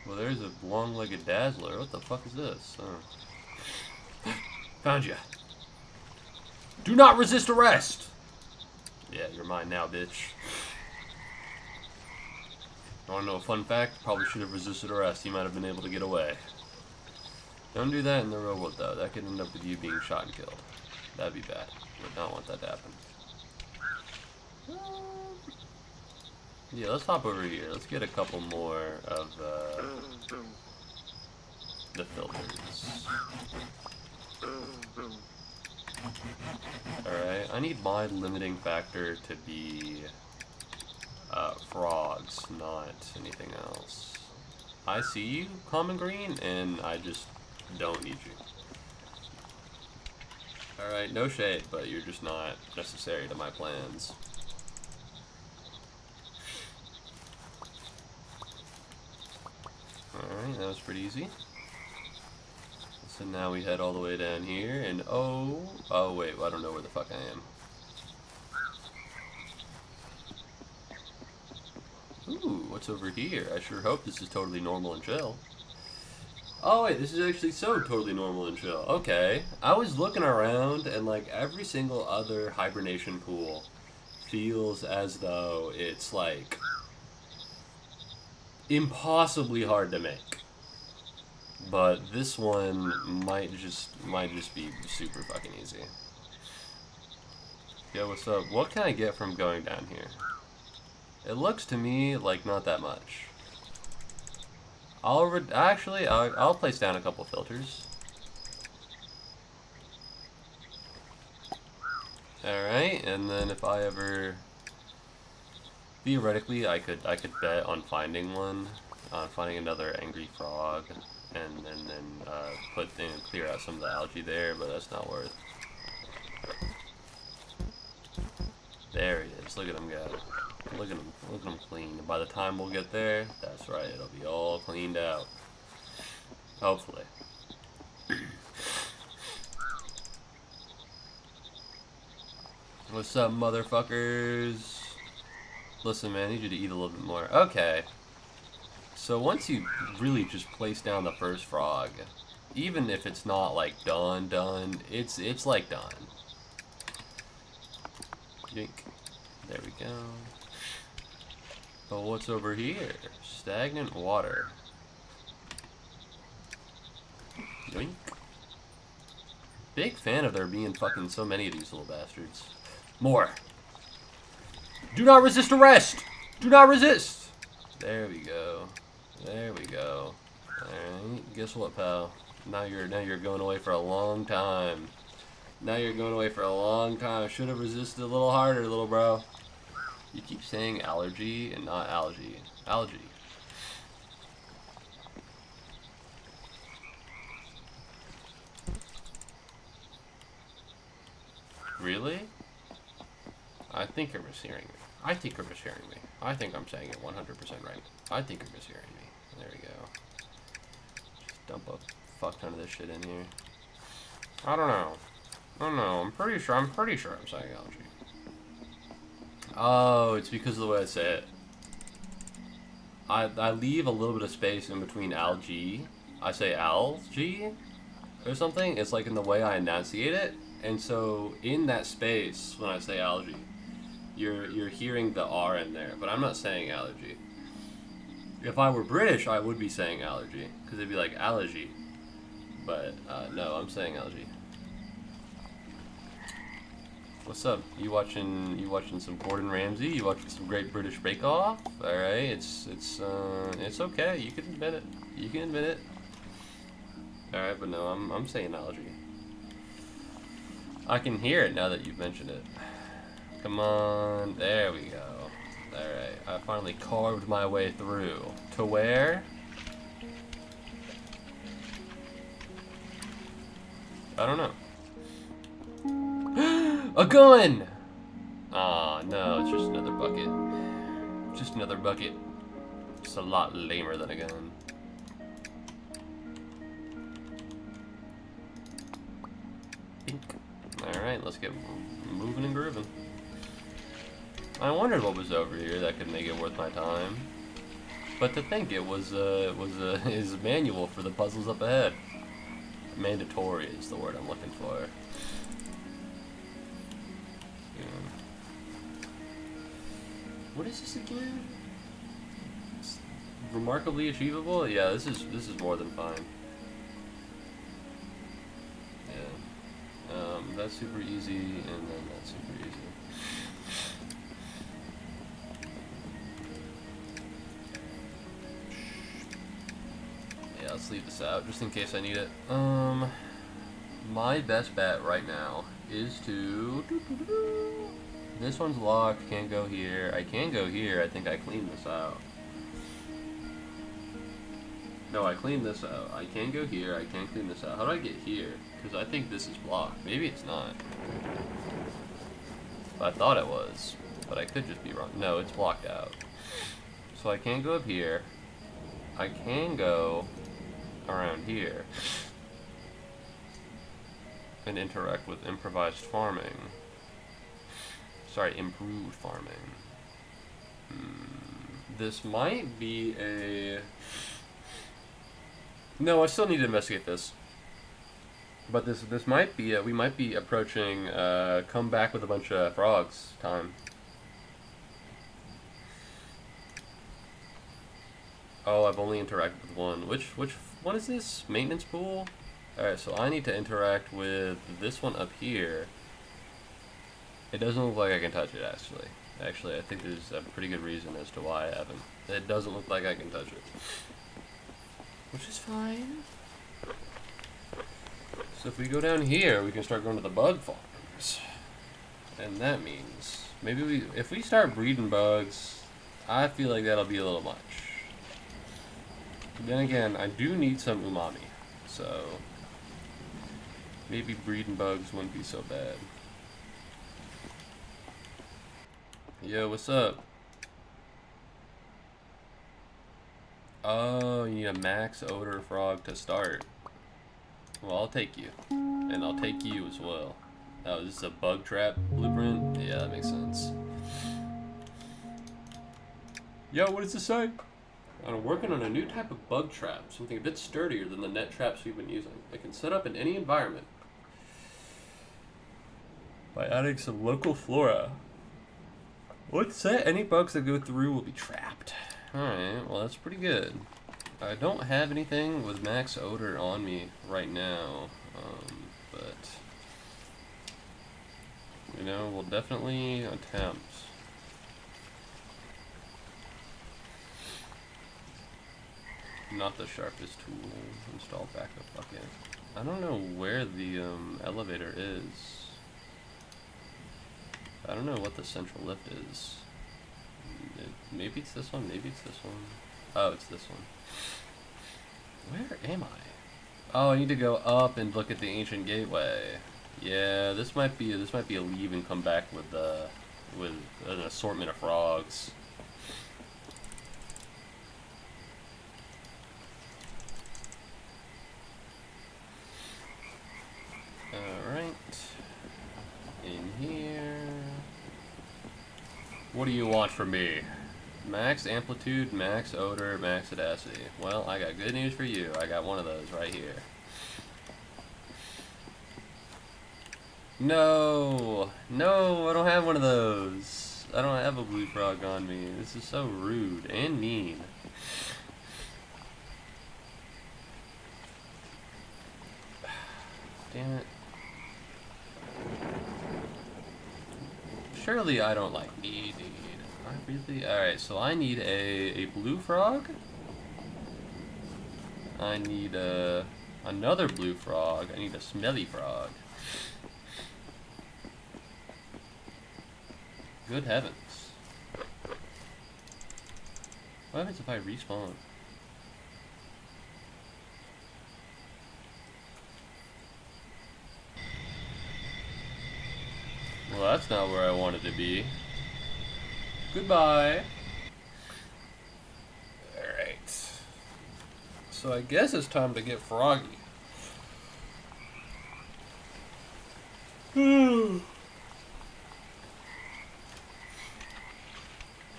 Well, there's a long-legged dazzler. What the fuck is this? Oh. Found you. Do not resist arrest! Yeah, you're mine now, bitch. Wanna know a fun fact? Probably should have resisted arrest. He might have been able to get away. Don't do that in the real world, though. That could end up with you being shot and killed. That'd be bad. Would not want that to happen. Yeah, let's hop over here. Let's get a couple more of, the filters. Alright, I need my limiting factor to be frogs, not anything else. I see you, common green, and I just don't need you. Alright, no shade, but you're just not necessary to my plans. Alright, that was pretty easy. So now we head all the way down here, and oh wait, I don't know where the fuck I am. Ooh, what's over here? I sure hope this is totally normal and chill. Oh wait, this is actually so totally normal and chill. Okay, I was looking around, and like every single other hibernation pool feels as though it's like impossibly hard to make. But this one might just be super fucking easy. Yo, what's up? What can I get from going down here? It looks to me like not that much. I'll place down a couple filters. Alright, and then if I ever... Theoretically, I could bet on finding one. On finding another angry frog. And then clear out some of the algae there, but that's not worth. There he is. Look at him go. Look at him clean. By the time we'll get there, that's right, it'll be all cleaned out. Hopefully. What's up, motherfuckers? Listen, man, I need you to eat a little bit more. Okay. So once you really just place down the first frog, even if it's not like done, it's like done. Yoink. There we go. But what's over here? Stagnant water. Yoink. Big fan of there being fucking so many of these little bastards. More. Do not resist arrest! Do not resist! There we go. There we go. Alright, guess what, pal? Now you're going away for a long time. Now you're going away for a long time. Should have resisted a little harder, little bro. You keep saying allergy and not algae. Algae. Really? I think you're mishearing me. I think you're mishearing me. I think I'm saying it 100% right. I think you're mishearing me. There we go. Just dump a fuck ton of this shit in here. I don't know. I'm pretty sure I'm saying algae. Oh, it's because of the way I say it. I leave a little bit of space in between algae. I say algae or something. It's like in the way I enunciate it. And so in that space, when I say algae, you're hearing the R in there, but I'm not saying allergy. If I were British, I would be saying allergy, because it'd be like allergy. But no, I'm saying allergy. What's up? You watching some Gordon Ramsay? You watching some Great British Bake Off? All right, it's okay. You can admit it. You can admit it. All right, but no, I'm saying allergy. I can hear it now that you've mentioned it. Come on, there we go. All right, I finally carved my way through to where? I don't know. A gun! Aw, no, it's just another bucket. Just another bucket. It's a lot lamer than a gun. Alright, let's get moving and grooving. I wondered what was over here that could make it worth my time. But to think it was is a manual for the puzzles up ahead. Mandatory is the word I'm looking for. What is this again? It's remarkably achievable? Yeah, this is more than fine. Yeah. That's super easy, and then that's super easy. Yeah, let's leave this out just in case I need it. My best bet right now is to... This one's locked, can't go here. I can go here, I think I cleaned this out. No, I cleaned this out. I can go here, I can clean this out. How do I get here? Because I think this is blocked. Maybe it's not. I thought it was, but I could just be wrong. No, it's blocked out. So I can't go up here. I can go around here and interact with improvised farming. Sorry, improved farming. This might be a... No, I still need to investigate this. But this might be we might be approaching come back with a bunch of frogs time. Oh, I've only interacted with one. Which one is this? Maintenance pool? Alright, so I need to interact with this one up here. It doesn't look like I can touch it, actually. Actually, I think there's a pretty good reason as to why I haven't. It doesn't look like I can touch it. Which is fine. So if we go down here, we can start going to the bug farms. And that means, maybe if we start breeding bugs, I feel like that'll be a little much. Then again, I do need some umami, so maybe breeding bugs wouldn't be so bad. Yo, what's up? Oh, you need a max odor frog to start. Well, I'll take you. And I'll take you as well. Oh, this is a bug trap blueprint? Yeah, that makes sense. Yo, what does this say? I'm working on a new type of bug trap, something a bit sturdier than the net traps we've been using. It can set up in any environment by adding some local flora. What's that? Any bugs that go through will be trapped. Alright, well that's pretty good. I don't have anything with max odor on me right now, but you know, we'll definitely attempt. Not the sharpest tool. Install backup bucket. I don't know where the elevator is. I don't know what the central lift is. Maybe it's this one, maybe it's this one. Oh, it's this one. Where am I? Oh, I need to go up and look at the ancient gateway. Yeah, this might be a leave and come back with an assortment of frogs. Alright. In here. What do you want from me? Max amplitude, max odor, max audacity. Well, I got good news for you. I got one of those right here. No! No, I don't have one of those. I don't have a blue frog on me. This is so rude and mean. Damn it. Surely I don't like me, dude. I really... Alright, so I need a blue frog. I need another blue frog. I need a smelly frog. Good heavens. What happens if I respawn? Well, that's not where I wanted to be. Goodbye. Alright. So I guess it's time to get froggy.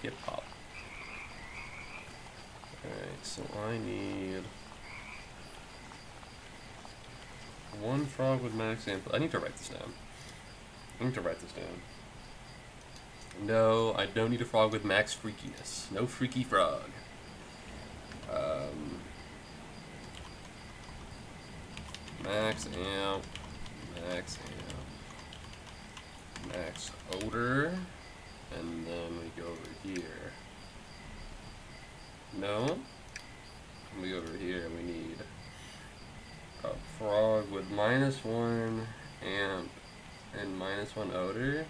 Hip hop. Alright, so I need one frog with max amp. I need to write this down. No, I don't need a frog with max freakiness. No freaky frog. Max amp. Max odor. And then we go over here. No? We go over here, we need frog with -1 amp and -1 odor,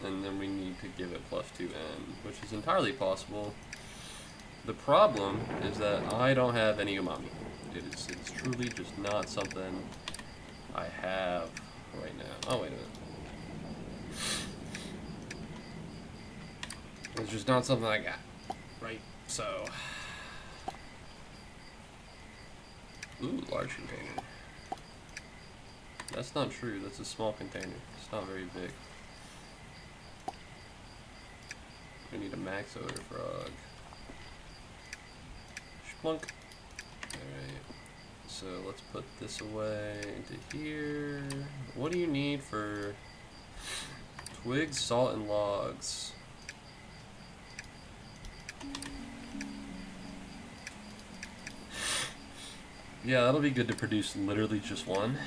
and then we need to give it +2n, which is entirely possible. The problem is that I don't have any umami. It's truly just not something I have right now. Oh, wait a minute. It's just not something I got, right? So, ooh, large container. That's not true. That's a small container. It's not very big. We need a max odor frog. Splunk. Alright. So let's put this away into here. What do you need for twigs, salt, and logs? Yeah, that'll be good to produce literally just one.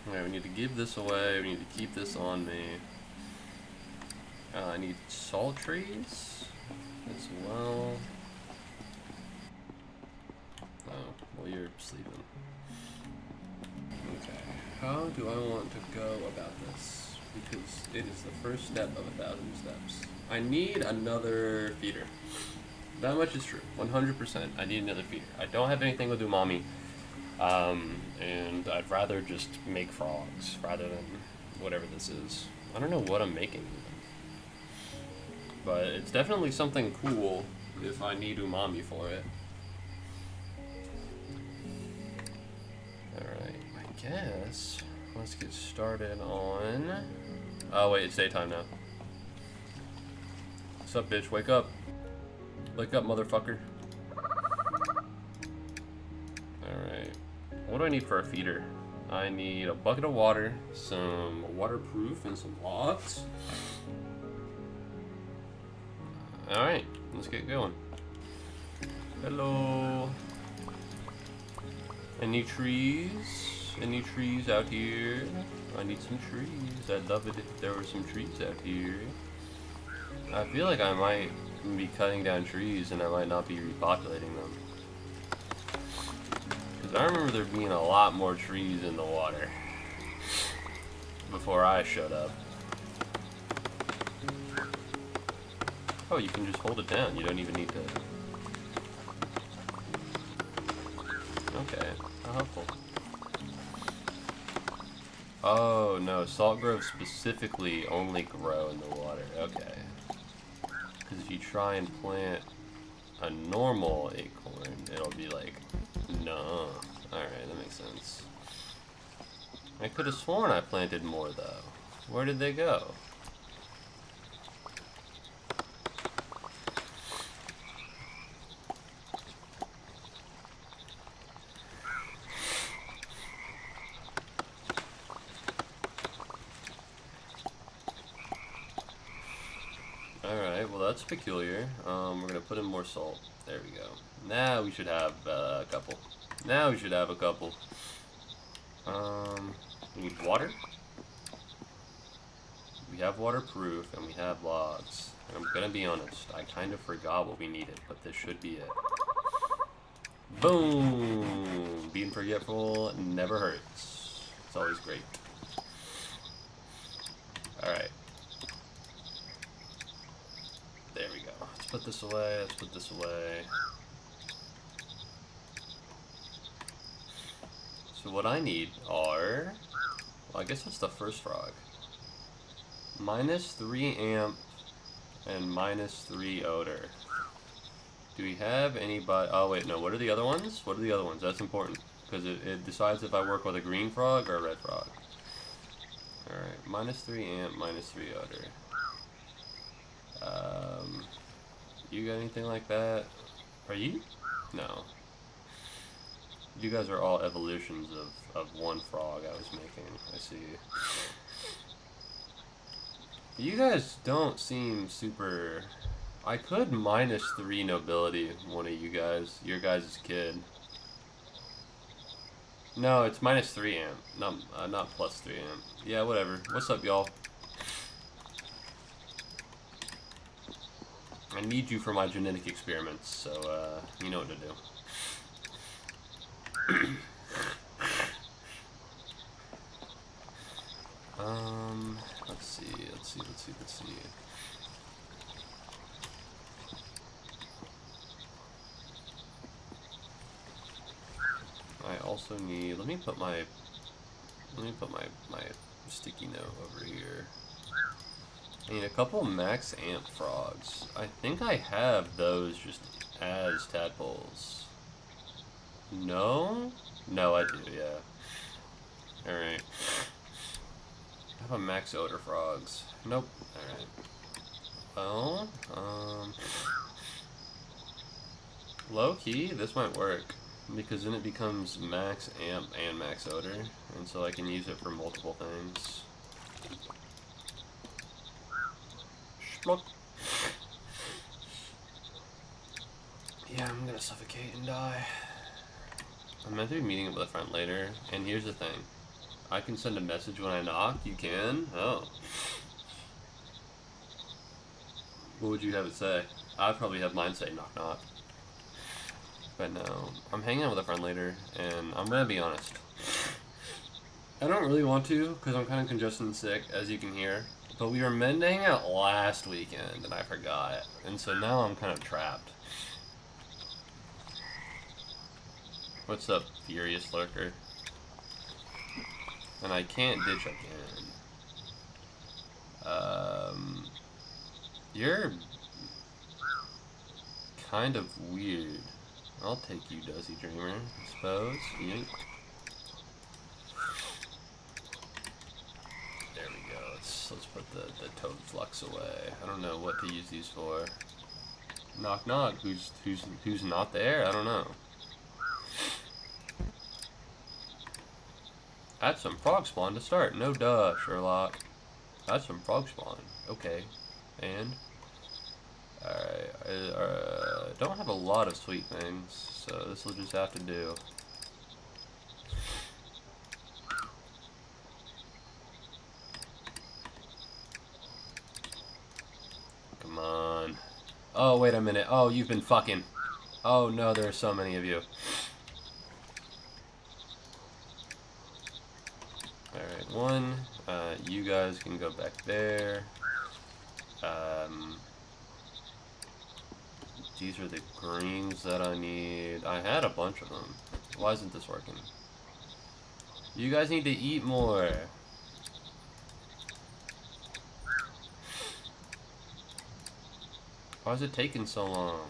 Alright, we need to give this away. We need to keep this on me. I need salt trees as well. Oh, well, you're sleeping. Okay, how do I want to go about this? Because it is the first step of 1,000 steps. I need another feeder. That much is true. 100%. I need another feeder. I don't have anything with umami. And I'd rather just make frogs rather than whatever this is. I don't know what I'm making even. But it's definitely something cool if I need umami for it. Alright, I guess let's get started on... Oh wait, it's daytime now. What's up, bitch? Wake up. Wake up, motherfucker. Alright. What do I need for a feeder? I need a bucket of water, some waterproof, and some logs. Alright, let's get going. Hello. Any trees? Any trees out here? I need some trees. I'd love it if there were some trees out here. I feel like I might be cutting down trees and I might not be repopulating them. Because I remember there being a lot more trees in the water before I showed up. Oh, you can just hold it down. You don't even need to... Okay, how helpful. Oh, no. Salt groves specifically only grow in the water. Okay. Because if you try and plant a normal acorn, it'll be like, no. Alright, that makes sense. I could have sworn I planted more, though. Where did they go? Alright, well that's peculiar. We're gonna put in more salt. There we go. Now we should have a couple. Now we should have a couple. We need water. We have waterproof and we have logs. And I'm gonna be honest, I kind of forgot what we needed, but this should be it. Boom! Being forgetful never hurts. It's always great. Alright. There we go. Let's put this away, let's put this away. So what I need are... Well, I guess that's the first frog. -3 amp and -3 odor. Do we have anybody... Oh wait, no, what are the other ones? What are the other ones? That's important. Because it decides if I work with a green frog or a red frog. Alright, -3 amp, -3 odor. You got anything like that? Are you? No. You guys are all evolutions of one frog I was making. I see. You guys don't seem super... I could -3 nobility one of you guys, your guys' kid. No, it's -3 amp, not +3 amp. Yeah, whatever. What's up, y'all? I need you for my genetic experiments, so you know what to do. Let's see. I also need, let me put my sticky note over here. I need a couple max amp frogs. I think I have those just as tadpoles. No? No, I do, yeah. Alright. I have a max odor frogs. Nope. Alright. Well, low key, this might work. Because then it becomes max amp and max odor. And so I can use it for multiple things. Schmuck. Yeah, I'm gonna suffocate and die. I'm meant to be meeting up with a friend later, and here's the thing. I can send a message when I knock, you can? Oh. What would you have it say? I'd probably have mine say knock knock. But no, I'm hanging out with a friend later, and I'm gonna be honest. I don't really want to, because I'm kind of congested and sick, as you can hear. But we were meant to hang out last weekend, and I forgot. And so now I'm kind of trapped. What's up, Furious Lurker? And I can't ditch again. You're kind of weird. I'll take you, Duzzy Dreamer, I suppose. Yeet. There we go. Let's put the toad flux away. I don't know what to use these for. Knock knock. Who's not there? I don't know. Add some frog spawn to start. No duh, Sherlock. Add some frog spawn. Okay. And? Alright. I don't have a lot of sweet things, so this will just have to do. Come on. Oh, wait a minute. Oh, you've been fucking. Oh no, there are so many of you. Alright, one. You guys can go back there. These are the greens that I need. I had a bunch of them. Why isn't this working? You guys need to eat more. Why is it taking so long?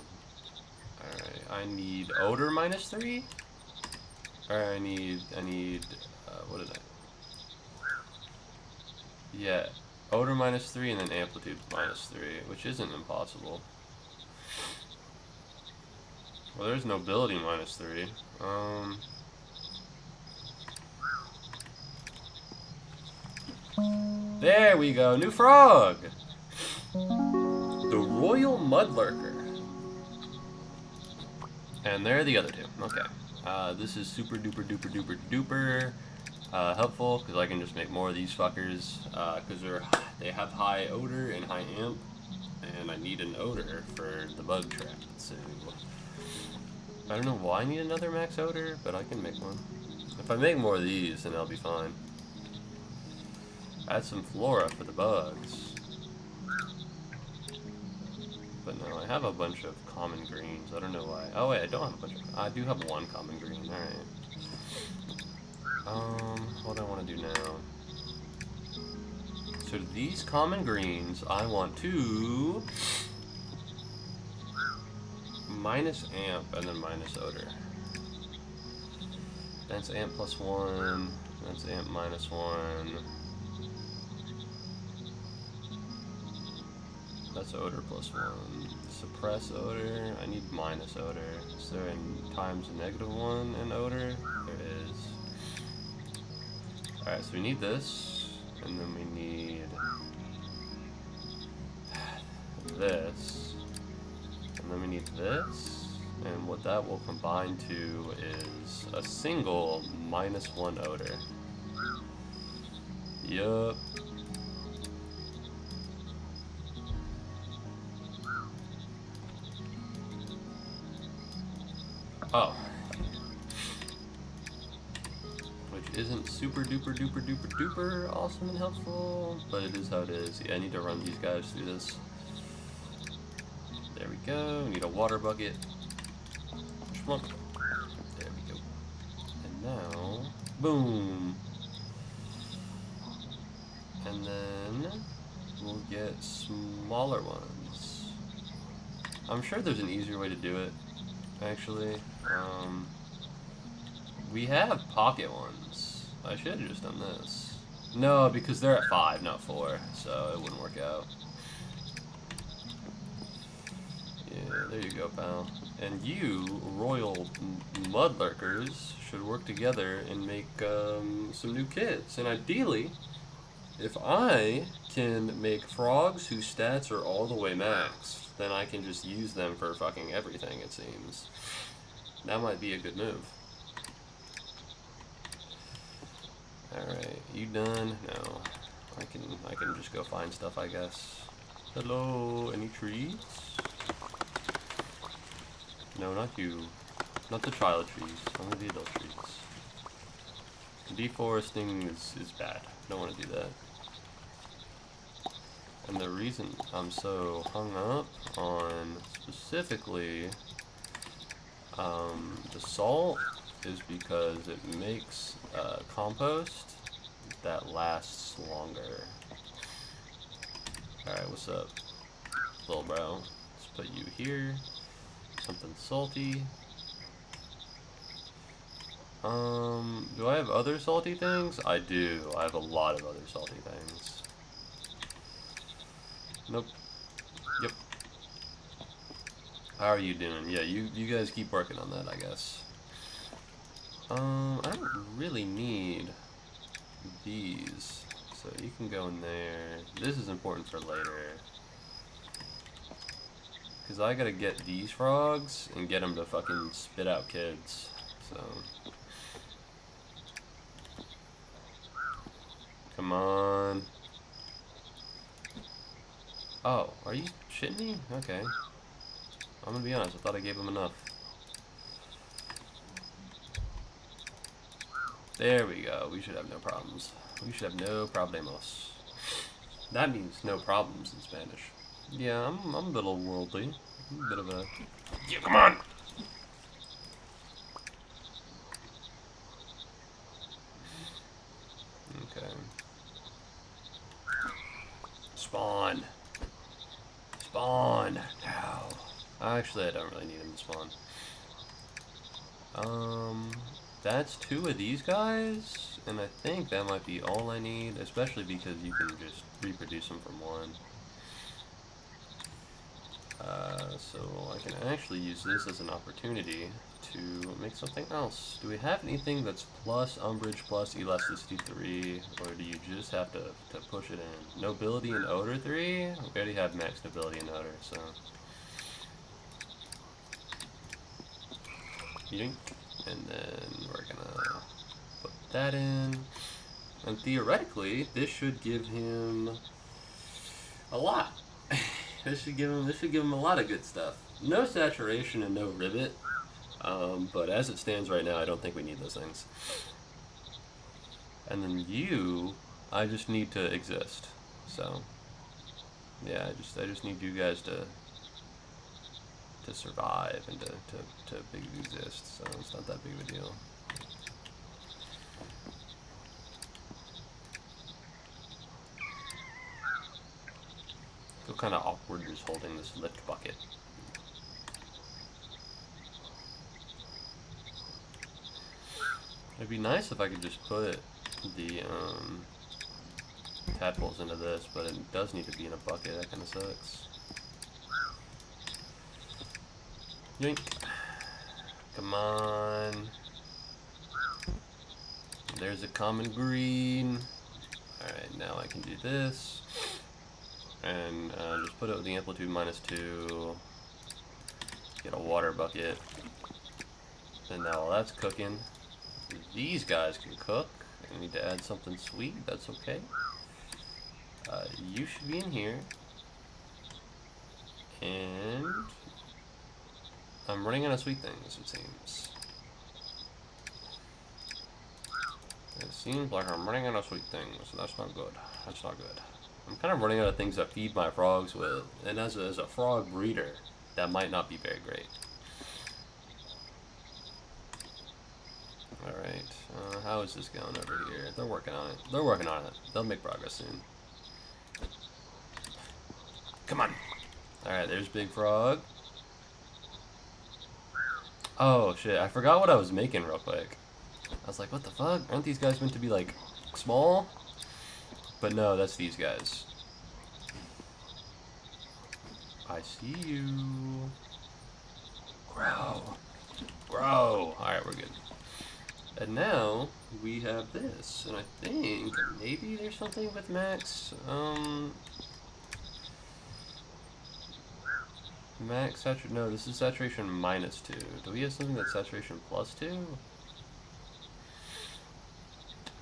Alright, I need odor -3? Alright, I need, what did I? Yeah, odor -3 and then amplitude -3, which isn't impossible. Well, there's nobility -3. There we go, new frog! The Royal Mudlurker. And there are the other two. Okay. This is super duper duper duper duper helpful, because I can just make more of these fuckers, because they have high odor and high amp, and I need an odor for the bug trap. So I don't know why I need another max odor, but I can make one. If I make more of these, then I'll be fine. Add some flora for the bugs. But no, I have a bunch of common greens. I don't know why. Oh wait, I don't have a bunch of. I do have one common green. All right. What do I want to do now? So these common greens, I want to minus amp and then minus odor. That's amp +1. That's amp -1. That's odor +1. Suppress odor. I need minus odor. Is there in times -1 in odor? There is. Alright, so we need this. And then we need this. And then we need this. And what that will combine to is a single -1 odor. Yup. Oh. isn't super duper duper duper duper awesome and helpful, but it is how it is. Yeah, I need to run these guys through this. There we go. Need a water bucket. Schmunk. There we go. And now, boom. And then we'll get smaller ones. I'm sure there's an easier way to do it, actually. We have pocket ones. I should have just done this. No, because they're at 5, not 4, so it wouldn't work out. Yeah, there you go, pal. And you, royal mudlurkers, should work together and make some new kids. And ideally, if I can make frogs whose stats are all the way maxed, then I can just use them for fucking everything, it seems. That might be a good move. Alright, you done? No. I can just go find stuff, I guess. Hello, any trees? No, not you. Not the child trees, only the adult trees. Deforesting is bad. Don't want to do that. And the reason I'm so hung up on specifically the salt is because it makes compost that lasts longer. Alright, what's up, little bro? Let's put you here. Something salty. Do I have other salty things? I do. I have a lot of other salty things. Nope. Yep. How are you doing? Yeah, you guys keep working on that, I guess. I don't really need these, so you can go in there. This is important for later. Because I gotta get these frogs and get them to fucking spit out kids, so. Come on. Oh, are you shitting me? Okay. I'm gonna be honest, I thought I gave him enough. There we go. We should have no problems. We should have no problemos. That means no problems in Spanish. Yeah, I'm a little worldly. I'm a bit of a... Yeah, come on! Okay. Spawn. Spawn. Ow. Actually, I don't really need him to spawn. That's 2 of these guys, and I think that might be all I need, especially because you can just reproduce them from 1. So I can actually use this as an opportunity to make something else. Do we have anything that's plus umbrage plus elasticity 3, or do you just have to push it in? Nobility and odor 3? We already have max nobility and odor, so... Yoink. And then we're gonna put that in. And theoretically, this should give him a lot. This should give him a lot of good stuff. No saturation and no rivet. But as it stands right now, I don't think we need those things. And then you, I just need to exist. So yeah, I just need you guys to survive and to big exist, so it's not that big of a deal. Feel kind of awkward just holding this lift bucket. It'd be nice if I could just put the tadpoles into this, but it does need to be in a bucket. That kind of sucks. Yoink. Come on. There's a common green. Alright, now I can do this. And just put it with the amplitude -2. Get a water bucket. And now while that's cooking, these guys can cook. I need to add something sweet. That's okay. You should be in here. And... I'm running out of sweet things, it seems. It seems like I'm running out of sweet things, so that's not good. That's not good. I'm kind of running out of things to feed my frogs with, and as a frog breeder, that might not be very great. Alright, how is this going over here? They're working on it. They're working on it. They'll make progress soon. Come on! Alright, there's Big Frog. Oh shit, I forgot what I was making real quick. I was like, what the fuck? Aren't these guys meant to be like small? But no, that's these guys. I see you. Grow. Grow. Alright, we're good. And now we have this. And I think maybe there's something with max. Max saturation. No, this is saturation -2. Do we have something that's saturation +2?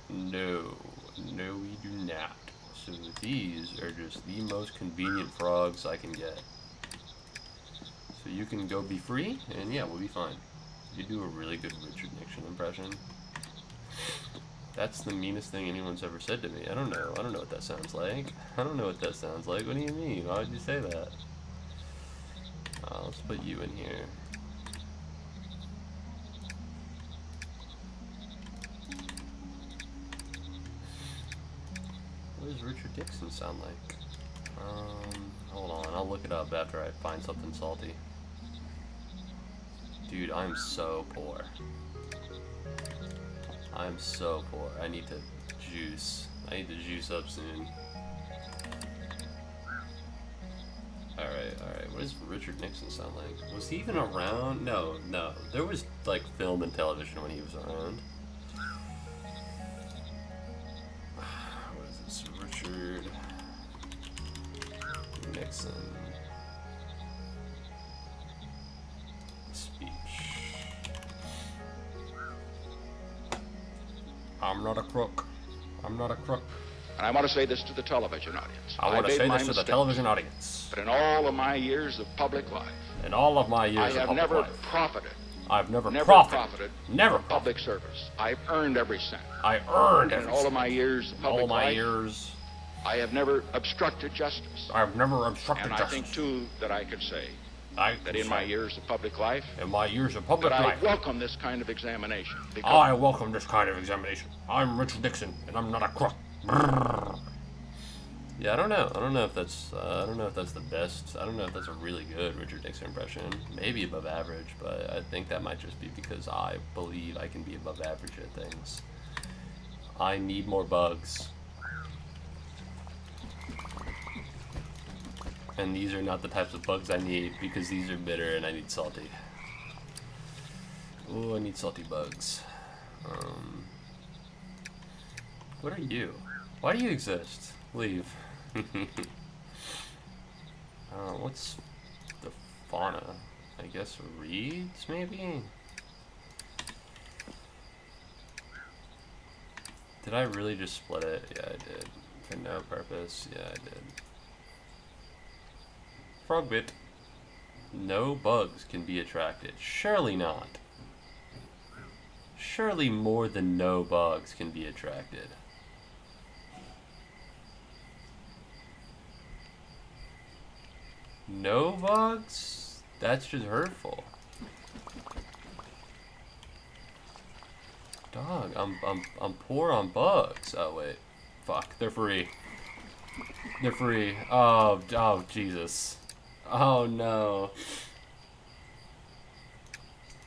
No. No, we do not. So these are just the most convenient frogs I can get. So you can go be free, and yeah, we'll be fine. You do a really good Richard Nixon impression. That's the meanest thing anyone's ever said to me. I don't know. I don't know what that sounds like. I don't know what that sounds like. What do you mean? Why would you say that? Let's put you in here. What does Richard Dixon sound like? Hold on, I'll look it up after I find something salty. Dude, I'm so poor. I'm so poor. I need to juice. I need to juice up soon. Alright. What does Richard Nixon sound like? Was he even around? No. There was, like, film and television when he was around. What is this? Richard Nixon. Speech. I'm not a crook. I'm not a crook. And I want to say this to the television audience. I want to say this to the television audience. But in all of my years of public life, in all of my years of public life, I have never profited. I've never profited. Never from public service. I've earned every cent. I earned every cent. In all of my years of public life, I have never obstructed justice. I've never obstructed justice. And I think, too, that I could say that in my years of public life, I welcome this kind of examination. I welcome this kind of examination. I'm Richard Nixon, and I'm not a crook. Yeah, I don't know. I don't know if that's the best. I don't know if that's a really good Richard Nixon impression. Maybe above average, but I think that might just be because I believe I can be above average at things. I need more bugs. And these are not the types of bugs I need because these are bitter and I need salty. Oh, I need salty bugs. What are you? Why do you exist? Leave. What's the fauna? I guess reeds, maybe? Did I really just split it? Yeah, I did. For no purpose? Yeah, I did. Frog bit. No bugs can be attracted. Surely not. Surely more than no bugs can be attracted. No bugs? That's just hurtful. Dog, I'm poor on bugs. Oh wait. Fuck, they're free. They're free. Oh Jesus. Oh no.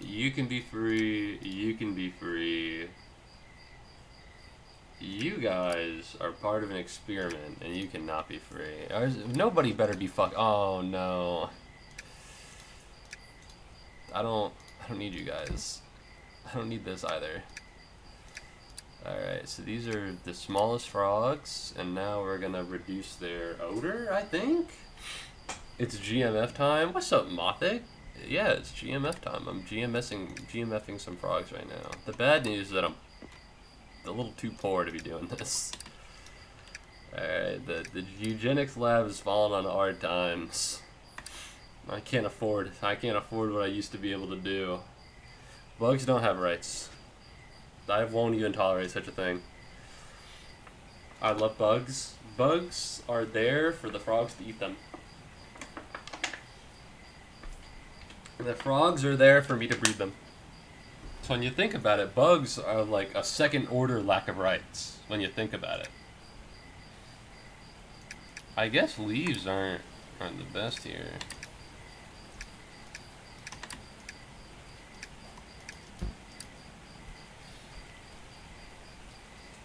You can be free. You can be free. You guys are part of an experiment, and you cannot be free. Nobody better be Oh no. I don't need you guys. I don't need this either. Alright, so these are the smallest frogs, and now we're gonna reduce their odor, I think? It's GMF time. What's up, Mothic? Yeah, it's GMF time. I'm GMFing some frogs right now. The bad news is that I'm a little too poor to be doing this. Alright, the Eugenics lab has fallen on hard times. I can't afford what I used to be able to do. Bugs don't have rights. I won't even tolerate such a thing. I love bugs. Bugs are there for the frogs to eat them. The frogs are there for me to breed them. So when you think about it, bugs are like a second order lack of rights when you think about it. I guess leaves aren't the best here.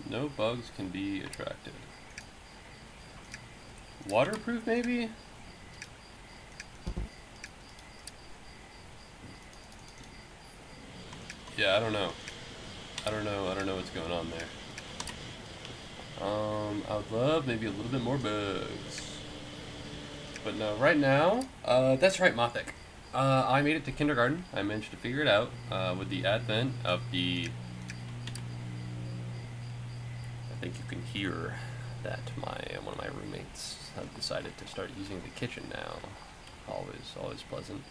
No bugs can be attracted. Waterproof, maybe? Yeah, I don't know. I don't know what's going on there. I would love maybe a little bit more bugs. But no, right now, that's right, Mothic. I made it to kindergarten. I managed to figure it out with the advent of the... I think you can hear that one of my roommates have decided to start using the kitchen now. Always pleasant.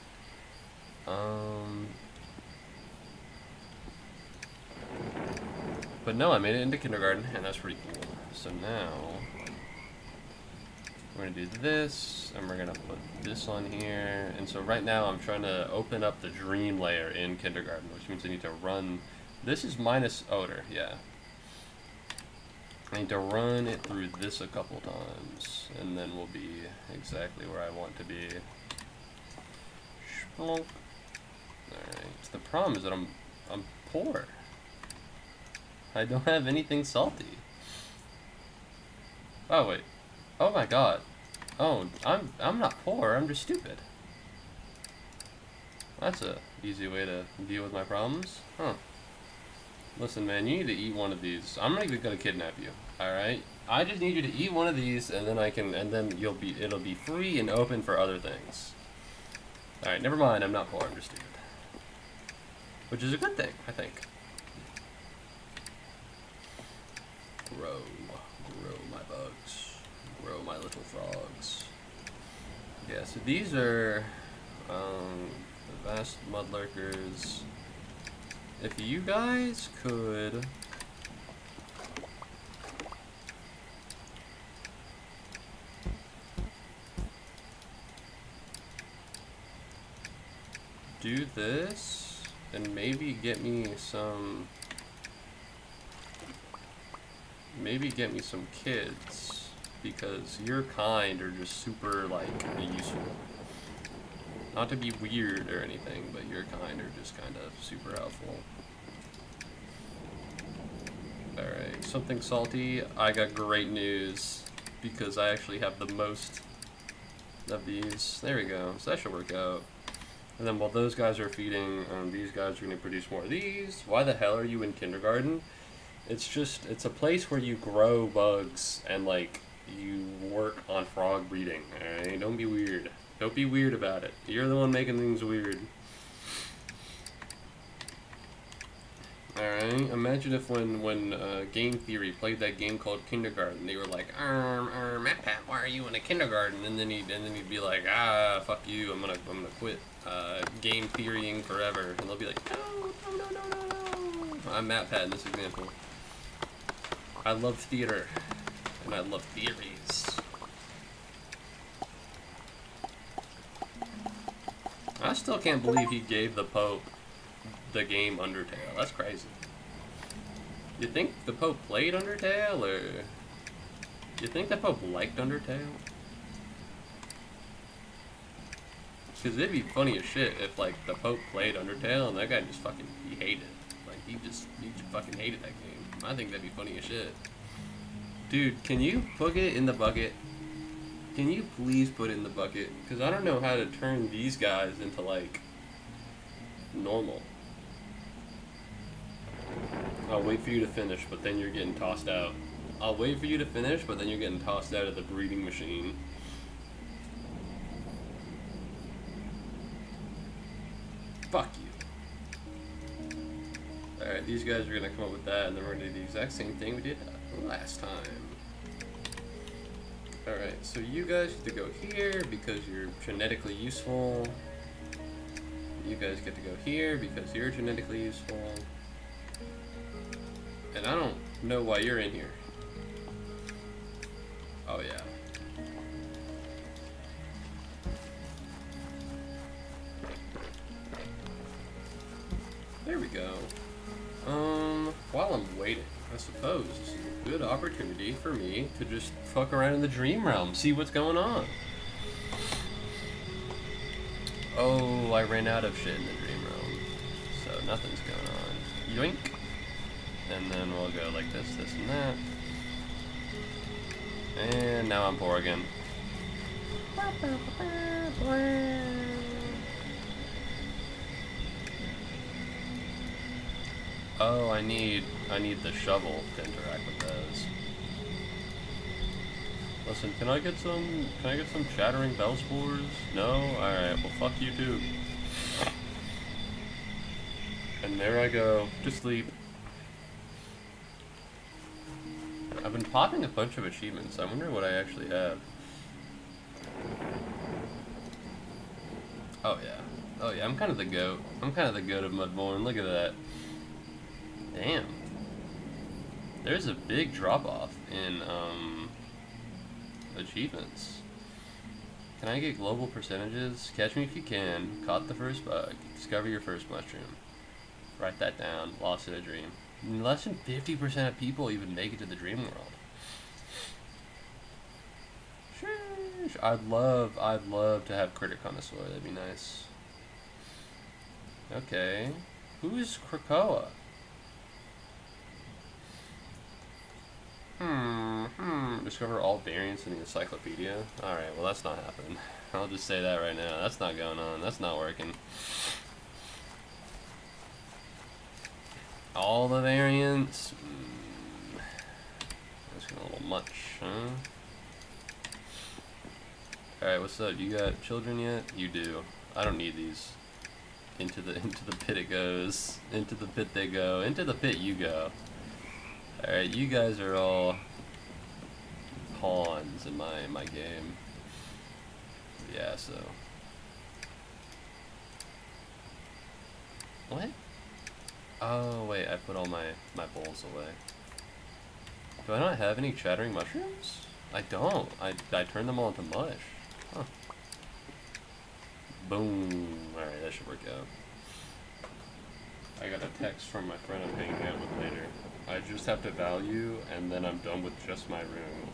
But no, I made it into kindergarten, and that's pretty cool. So now, we're gonna do this, and we're gonna put this on here. And so right now, I'm trying to open up the dream layer in kindergarten, which means I need to run. This is minus odor, yeah. I need to run it through this a couple times, and then we'll be exactly where I want to be. Alright, so the problem is that I'm poor. I don't have anything salty. Oh wait. Oh my god. Oh, I'm not poor, I'm just stupid. That's a easy way to deal with my problems. Huh. Listen, man, you need to eat one of these. I'm not even gonna kidnap you. Alright? I just need you to eat one of these, and then it'll be free and open for other things. Alright, never mind, I'm not poor, I'm just stupid. Which is a good thing, I think. Grow my bugs. Grow my little frogs. Yeah, so these are the vast mudlurkers. If you guys could do this and maybe get me some kids, because your kind are just super like useful. Not to be weird or anything, but your kind are just kind of super helpful. Alright, something salty. I got great news, because I actually have the most of these. There we go, so that should work out. And then while those guys are feeding, these guys are going to produce more of these. Why the hell are you in kindergarten? It's a place where you grow bugs and, like, you work on frog breeding, alright? Don't be weird. Don't be weird about it. You're the one making things weird. Alright? Imagine if when Game Theory played that game called Kindergarten, they were like, Matt Pat, why are you in a kindergarten? And then he'd be like, fuck you, I'm gonna quit game theorying forever. And they'll be like, no. I'm Matt Pat in this example. I love theater, and I love theories. I still can't believe he gave the Pope the game Undertale. That's crazy. You think the Pope played Undertale, or you think the Pope liked Undertale? Because it'd be funny as shit if, like, the Pope played Undertale and that guy just fucking, he hated it. Like, he just fucking hated that game. I think that'd be funny as shit. Dude, can you put it in the bucket? Can you please put it in the bucket? Because I don't know how to turn these guys into, like, normal. I'll wait for you to finish, but then you're getting tossed out. I'll wait for you to finish, but then you're getting tossed out of the breeding machine. Fuck you. Alright, these guys are gonna come up with that, and then we're gonna do the exact same thing we did last time. Alright, so you guys get to go here because you're genetically useful. You guys get to go here because you're genetically useful. And I don't know why you're in here. Oh, yeah. There we go. While I'm waiting, I suppose this is a good opportunity for me to just fuck around in the dream realm, see what's going on. Oh, I ran out of shit in the dream realm, so nothing's going on. Yoink! And then we'll go like this, this, and that. And now I'm poor again. Oh, I need the shovel to interact with those. Listen, can I get some shattering bell spores? No? Alright, well fuck you too. And there I go, to sleep. I've been popping a bunch of achievements. I wonder what I actually have. Oh yeah. Oh yeah, I'm kind of the goat. I'm kind of the goat of Mudborne. Look at that. Damn. There's a big drop-off in, achievements. Can I get global percentages? Catch me if you can. Caught the first bug. Discover your first mushroom. Write that down. Lost in a dream. Less than 50% of people even make it to the dream world. Sheesh. I'd love to have Critter Connoisseur. That'd be nice. Okay. Who's Krakoa? Discover all variants in the encyclopedia. Alright, well that's not happening. I'll just say that right now. That's not going on. That's not working. All the variants? That's getting a little much, huh? Alright, what's up? You got children yet? You do. I don't need these. Into the pit it goes. Into the pit they go. Into the pit you go. Alright, you guys are all pawns in my game. Yeah, so. What? Oh, wait, I put all my bowls away. Do I not have any chattering mushrooms? I don't. I turned them all into mush. Huh. Boom. Alright, that should work out. I got a text from my friend I'm hanging out with later. I just have to value, and then I'm done with just my room.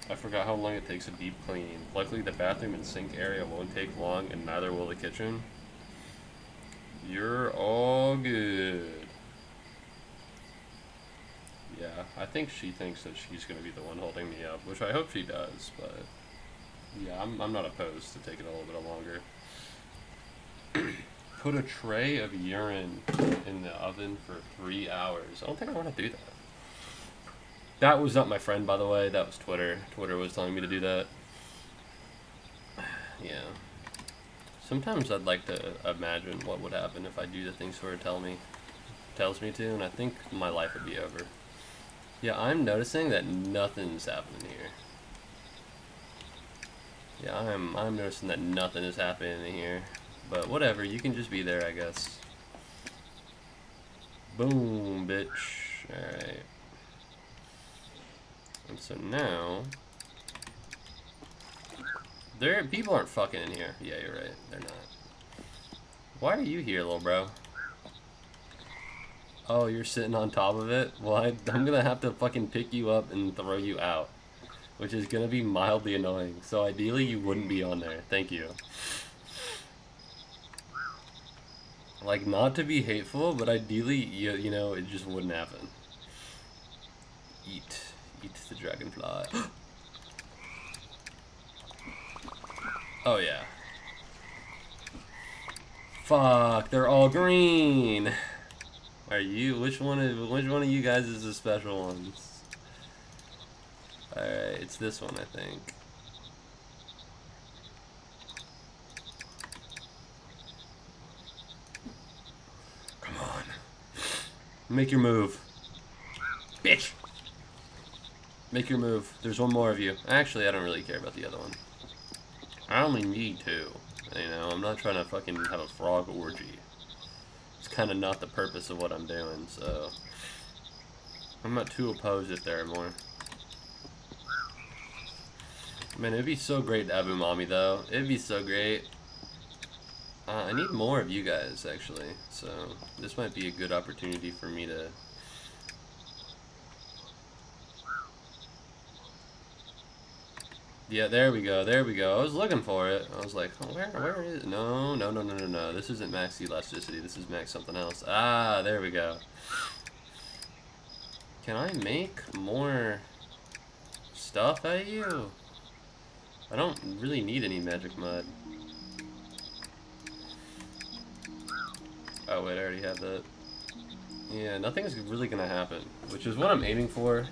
I forgot how long it takes a deep clean. Luckily, the bathroom and sink area won't take long, and neither will the kitchen. You're all good. Yeah, I think she thinks that she's going to be the one holding me up, which I hope she does, but yeah, I'm not opposed to taking a little bit longer. Put a tray of urine in the oven for 3 hours. I don't think I want to do that. That was not my friend, by the way. That was Twitter. Twitter was telling me to do that. Yeah. Sometimes I'd like to imagine what would happen if I do the things Twitter tells me to, and I think my life would be over. Yeah, I'm noticing that nothing's happening here. Yeah, I'm noticing that nothing is happening in here. But whatever, you can just be there, I guess. Boom, bitch. Alright. And so now... people aren't fucking in here. Yeah, you're right. They're not. Why are you here, little bro? Oh, you're sitting on top of it? Well, I'm gonna have to fucking pick you up and throw you out. Which is gonna be mildly annoying. So ideally, you wouldn't be on there. Thank you. Like, not to be hateful, but ideally, you know, it just wouldn't happen. Eat the dragonfly. Oh yeah. Fuck, they're all green. Are you? Which one of you guys is the special ones? Alright, it's this one, I think. Come on. Make your move. Bitch! Make your move. There's one more of you. Actually, I don't really care about the other one. I only need 2. You know, I'm not trying to fucking have a frog orgy. It's kind of not the purpose of what I'm doing, so... I'm not too opposed if there are more. Man, it'd be so great to have Umami, though. It'd be so great. I need more of you guys, actually. So, this might be a good opportunity for me to... Yeah, there we go, there we go. I was looking for it. I was like, oh, where is it? No. This isn't max elasticity. This is max something else. Ah, there we go. Can I make more stuff out of you? I don't really need any magic mud. Oh wait, I already have that. Yeah, nothing is really gonna happen, which is what I'm aiming for.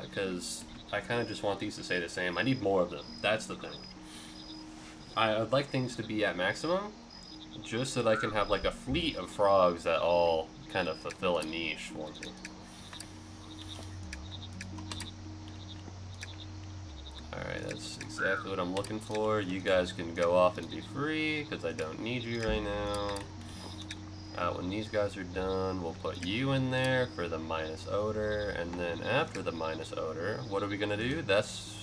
Because I kind of just want these to stay the same. I need more of them. That's the thing. I'd like things to be at maximum, just so that I can have like a fleet of frogs that all kind of fulfill a niche for me. Alright, that's exactly what I'm looking for. You guys can go off and be free, because I don't need you right now. When these guys are done, we'll put you in there for the minus odor, and then after the minus odor, what are we going to do? That's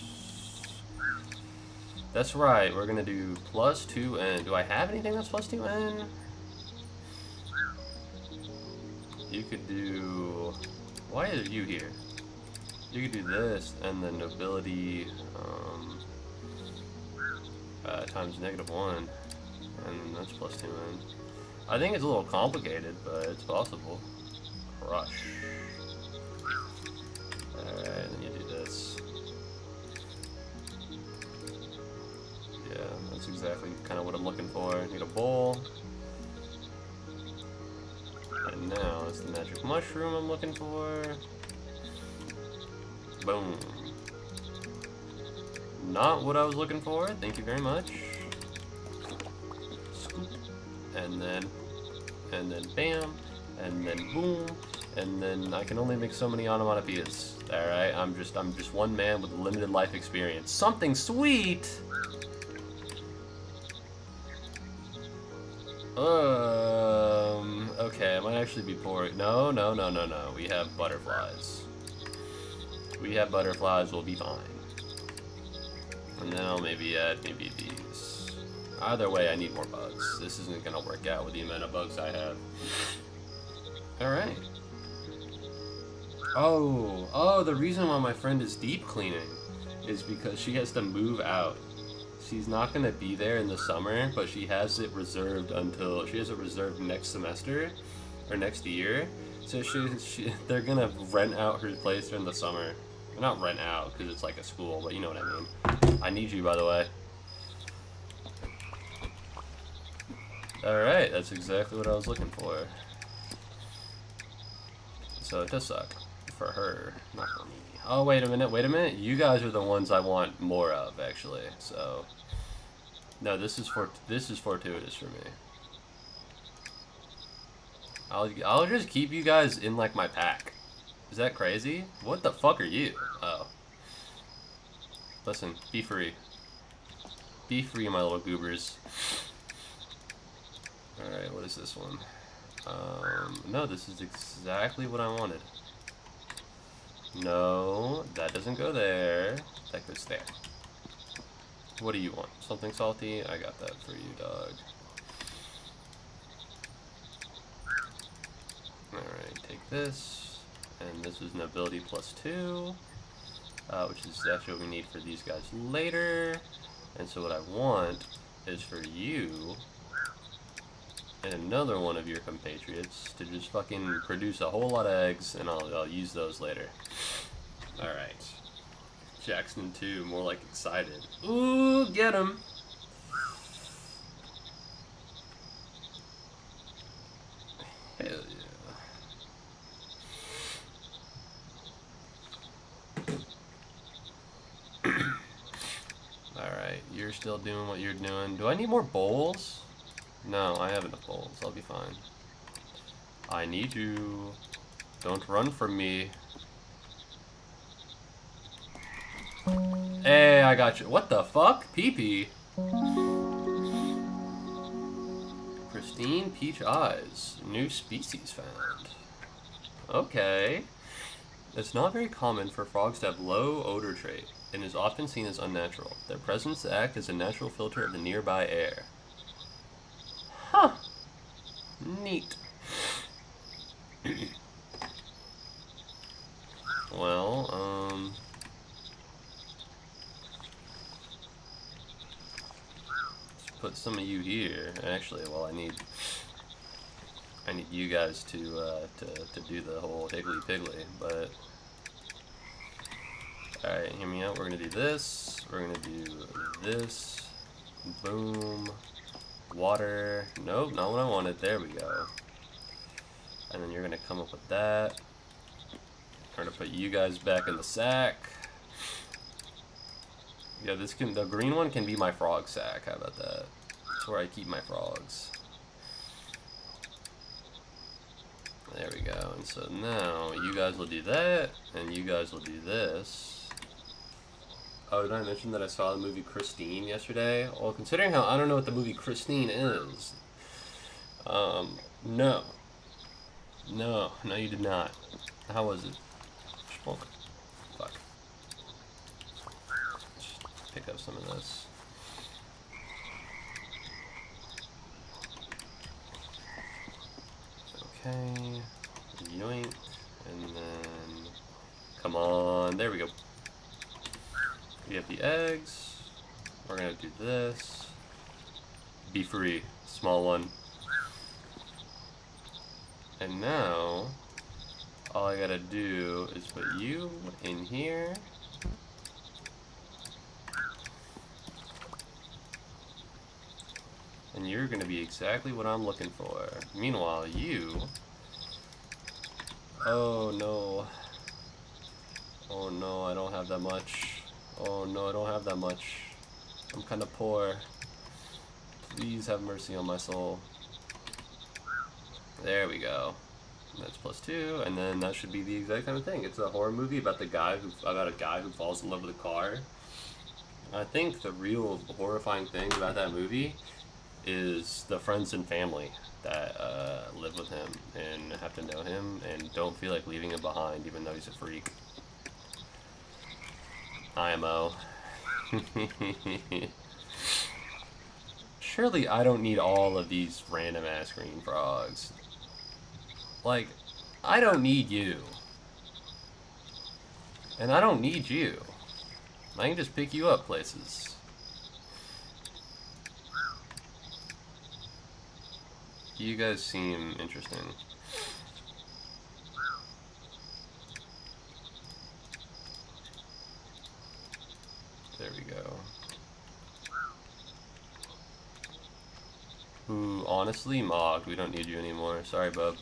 right, we're going to do plus 2N. Do I have anything that's plus 2N? You could do... Why are you here? You could do this, and then nobility times -1, and that's plus 2N. I think it's a little complicated, but it's possible. Crush. Alright, then you do this. Yeah, that's exactly kind of what I'm looking for. Need a bowl. And now it's the magic mushroom I'm looking for. Boom. Not what I was looking for. Thank you very much. Scoop. And then bam, and then boom, and then I can only make so many onomatopoeias. Alright, I'm just one man with limited life experience. Something sweet! Okay, I might actually be poor. No. We have butterflies. We have butterflies, we'll be fine. And then I'll maybe add these. Either way, I need more bugs. This isn't gonna work out with the amount of bugs I have. Alright. Oh, the reason why my friend is deep cleaning is because she has to move out. She's not gonna be there in the summer, but she has it reserved next semester, or next year. So they're gonna rent out her place during the summer. Well, not rent out, because it's like a school, but you know what I mean. I need you, by the way. Alright, that's exactly what I was looking for. So it does suck. For her, not for me. Oh, wait a minute. You guys are the ones I want more of, actually. So, no, this is fortuitous for me. I'll just keep you guys in, like, my pack. Is that crazy? What the fuck are you? Oh. Listen, be free. Be free, my little goobers. Alright, what is this one? No, this is exactly what I wanted. No, that doesn't go there. That goes there. What do you want? Something salty? I got that for you, dog. Alright, take this. And this is nobility +2. Which is actually what we need for these guys later. And so what I want is for you and another one of your compatriots to just fucking produce a whole lot of eggs, and I'll use those later. Alright. Jackson 2, more like excited. Ooh, get him! Hell yeah. Alright, you're still doing what you're doing. Do I need more bowls? No, I have enough bowls. I'll be fine. I need you. Don't run from me. Hey, I got you. What the fuck? Pee-pee. Pristine peach eyes. New species found. Okay. It's not very common for frogs to have low odor trait and is often seen as unnatural. Their presence acts as a natural filter of the nearby air. Huh. Neat. Well, let's put some of you here. Actually, well, I need you guys to do the whole higgly piggly, but alright, hear me out. We're gonna do this, we're gonna do this, boom, water, nope, not what I wanted, there we go. And then you're gonna come up with that. We're gonna put you guys back in the sack. Yeah, the green one can be my frog sack, how about that? That's where I keep my frogs. There we go, and so now you guys will do that, and you guys will do this. Oh, did I mention that I saw the movie Christine yesterday? Well, considering how I don't know what the movie Christine is, no. No, you did not. How was it? Fuck. Just pick up some of this. Okay, yoink, and then, come on, there we go. We have the eggs, we're gonna do this, be free, small one. And now, all I gotta do is put you in here. And you're gonna be exactly what I'm looking for. Meanwhile, you... Oh no. Oh no, I don't have that much. Oh no, I don't have that much. I'm kinda poor. Please have mercy on my soul. There we go. That's +2, and then that should be the exact kind of thing. It's a horror movie about a guy who falls in love with a car. I think the real horrifying thing about that movie is the friends and family that live with him and have to know him and don't feel like leaving him behind even though he's a freak. IMO. Surely I don't need all of these random ass green frogs. Like, I don't need you. And I don't need you. I can just pick you up places. You guys seem interesting. There we go. Ooh, honestly, Mog, we don't need you anymore. Sorry, bub.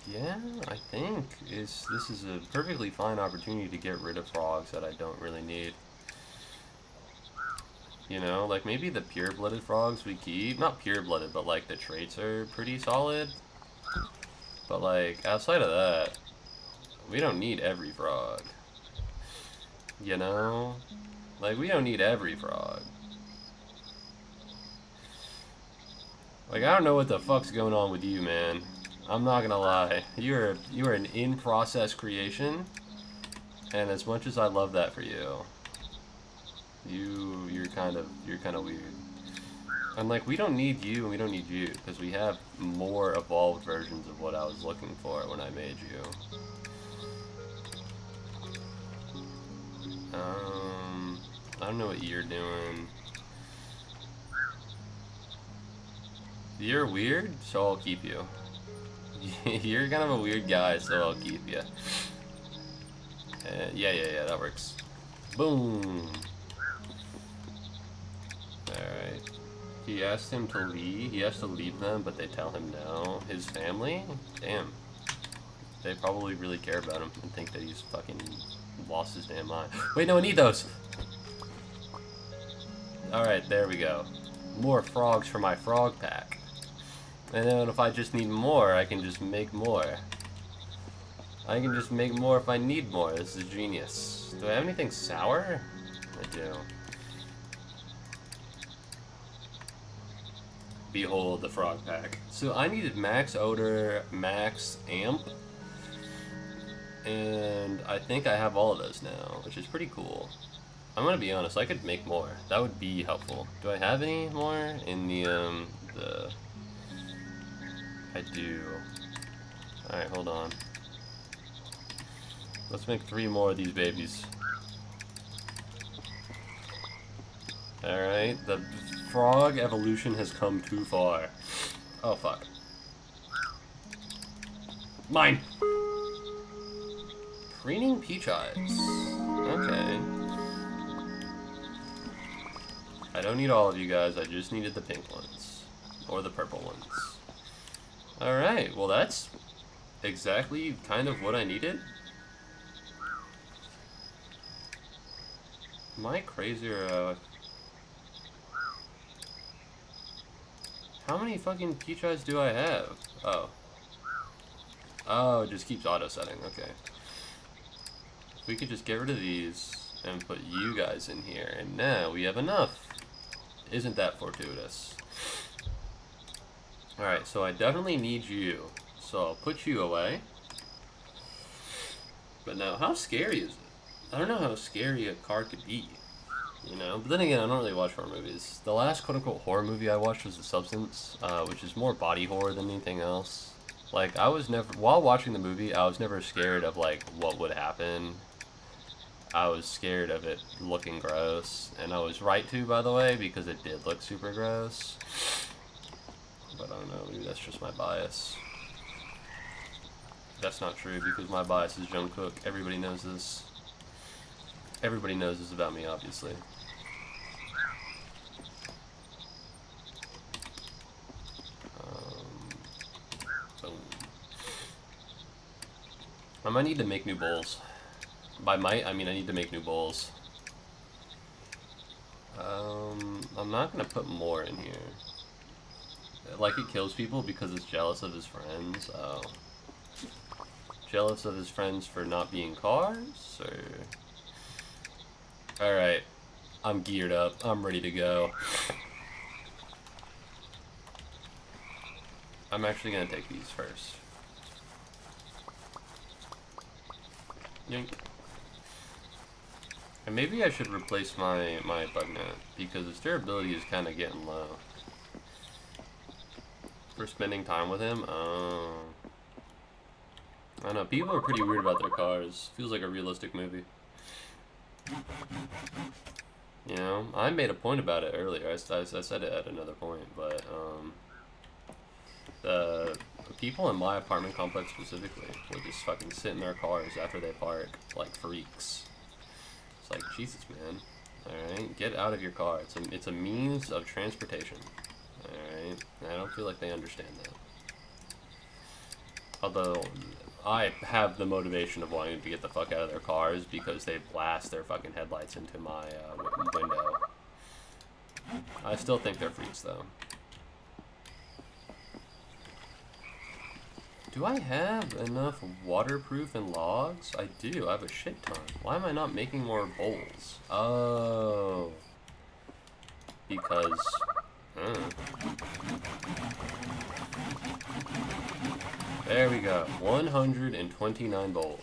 Yeah, I think this is a perfectly fine opportunity to get rid of frogs that I don't really need. You know, like maybe the pure-blooded frogs we keep, not pure-blooded, but like the traits are pretty solid. But like, outside of that, we don't need every frog. You know? Like, we don't need every frog. Like, I don't know what the fuck's going on with you, man. I'm not gonna lie. You're an in-process creation, and as much as I love that for you, you're kind of weird. And like, we don't need you and we don't need you because we have more evolved versions of what I was looking for when I made you. I don't know what you're doing. You're weird, so I'll keep you. You're kind of a weird guy, so I'll keep you. Yeah, that works. Boom. Alright. He asked him to leave. He has to leave them, but they tell him no. His family? Damn. They probably really care about him and think that he's fucking lost his damn mind. Wait, no, I need those! Alright, there we go. More frogs for my frog pack. And then if I just need more, I can just make more. I can just make more if I need more. This is genius. Do I have anything sour? I do. Behold the frog pack. So I needed max odor, max amp, and I think I have all of those now, which is pretty cool. I'm gonna be honest, I could make more. That would be helpful. Do I have any more in the I do. Alright, hold on. Let's make 3 more of these babies. Alright, the frog evolution has come too far. Oh, fuck. Mine! Preening peach eyes. Okay. I don't need all of you guys, I just needed the pink ones. Or the purple ones. Alright, well that's exactly kind of what I needed. Am I crazy or how many fucking peach eyes do I have? Oh. Oh, it just keeps auto-setting, okay. We could just get rid of these and put you guys in here, and now we have enough. Isn't that fortuitous? Alright, so I definitely need you. So I'll put you away. But now, how scary is it? I don't know how scary a card could be. You know? But then again, I don't really watch horror movies. The last quote-unquote horror movie I watched was The Substance, which is more body horror than anything else. Like, I was never... While watching the movie, I was never scared of, like, what would happen. I was scared of it looking gross. And I was right to, by the way, because it did look super gross. But I don't know, maybe that's just my bias. That's not true, because my bias is Jungkook. Everybody knows this. Everybody knows this about me, obviously. Boom. I might need to make new bowls. By might, I mean I need to make new bowls. I'm not gonna put more in here. Like it kills people because it's jealous of his friends. Oh. Jealous of his friends for not being cars? Or... Alright. I'm geared up. I'm ready to go. I'm actually gonna take these first. Yoink. And maybe I should replace my bug net, because its durability is kind of getting low. For spending time with him? Oh. I don't know, people are pretty weird about their cars. Feels like a realistic movie. You know, I made a point about it earlier. I said it at another point, but the people in my apartment complex specifically will just fucking sit in their cars after they park like freaks. It's like, Jesus, man. Alright, get out of your car. It's a means of transportation. Alright, I don't feel like they understand that. Although, I have the motivation of wanting to get the fuck out of their cars because they blast their fucking headlights into my window. I still think they're freaks, though. Do I have enough waterproof and logs? I do. I have a shit ton. Why am I not making more bowls? Oh. Because... There we go. 129 bowls.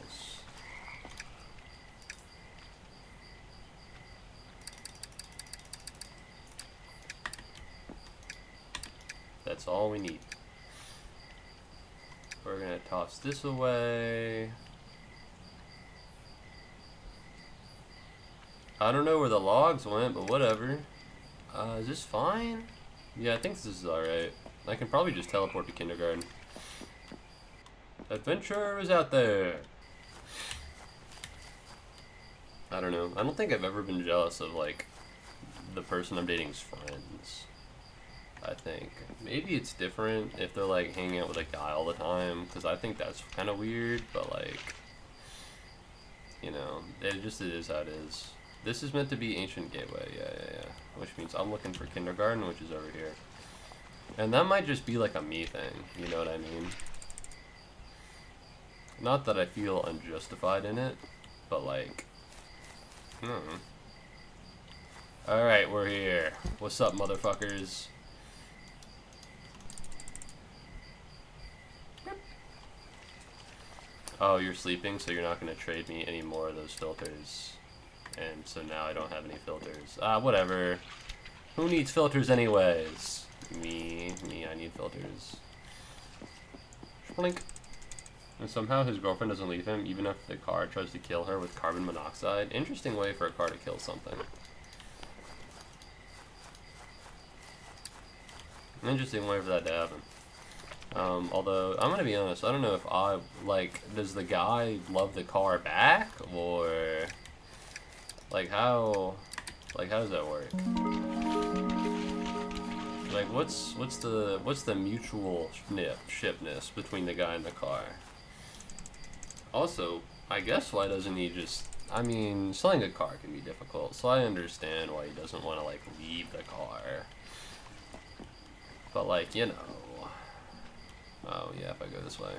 That's all we need. We're gonna toss this away. I don't know where the logs went, but whatever. Is this fine? Yeah, I think this is alright. I can probably just teleport to kindergarten. Adventure is out there! I don't know. I don't think I've ever been jealous of, like, the person I'm dating's friends. I think. Maybe it's different if they're, like, hanging out with a guy all the time, because I think that's kind of weird, but, like, you know, it is how it is. This is meant to be Ancient Gateway, yeah. Which means I'm looking for kindergarten, which is over here. And that might just be, like, a me thing, you know what I mean? Not that I feel unjustified in it, but, like, Alright, we're here. What's up, motherfuckers? Oh, you're sleeping, so you're not going to trade me any more of those filters. And so now I don't have any filters. Whatever. Who needs filters anyways? Me, I need filters. Blink. And somehow his girlfriend doesn't leave him, even if the car tries to kill her with carbon monoxide. Interesting way for a car to kill something. An interesting way for that to happen. Although, I'm gonna be honest, I don't know if does the guy love the car back, or, how does that work? Like, what's the mutual shipness between the guy and the car? Also, I guess why doesn't he just, I mean, selling a car can be difficult, so I understand why he doesn't want to, leave the car. But, you know. Oh, yeah, if I go this way.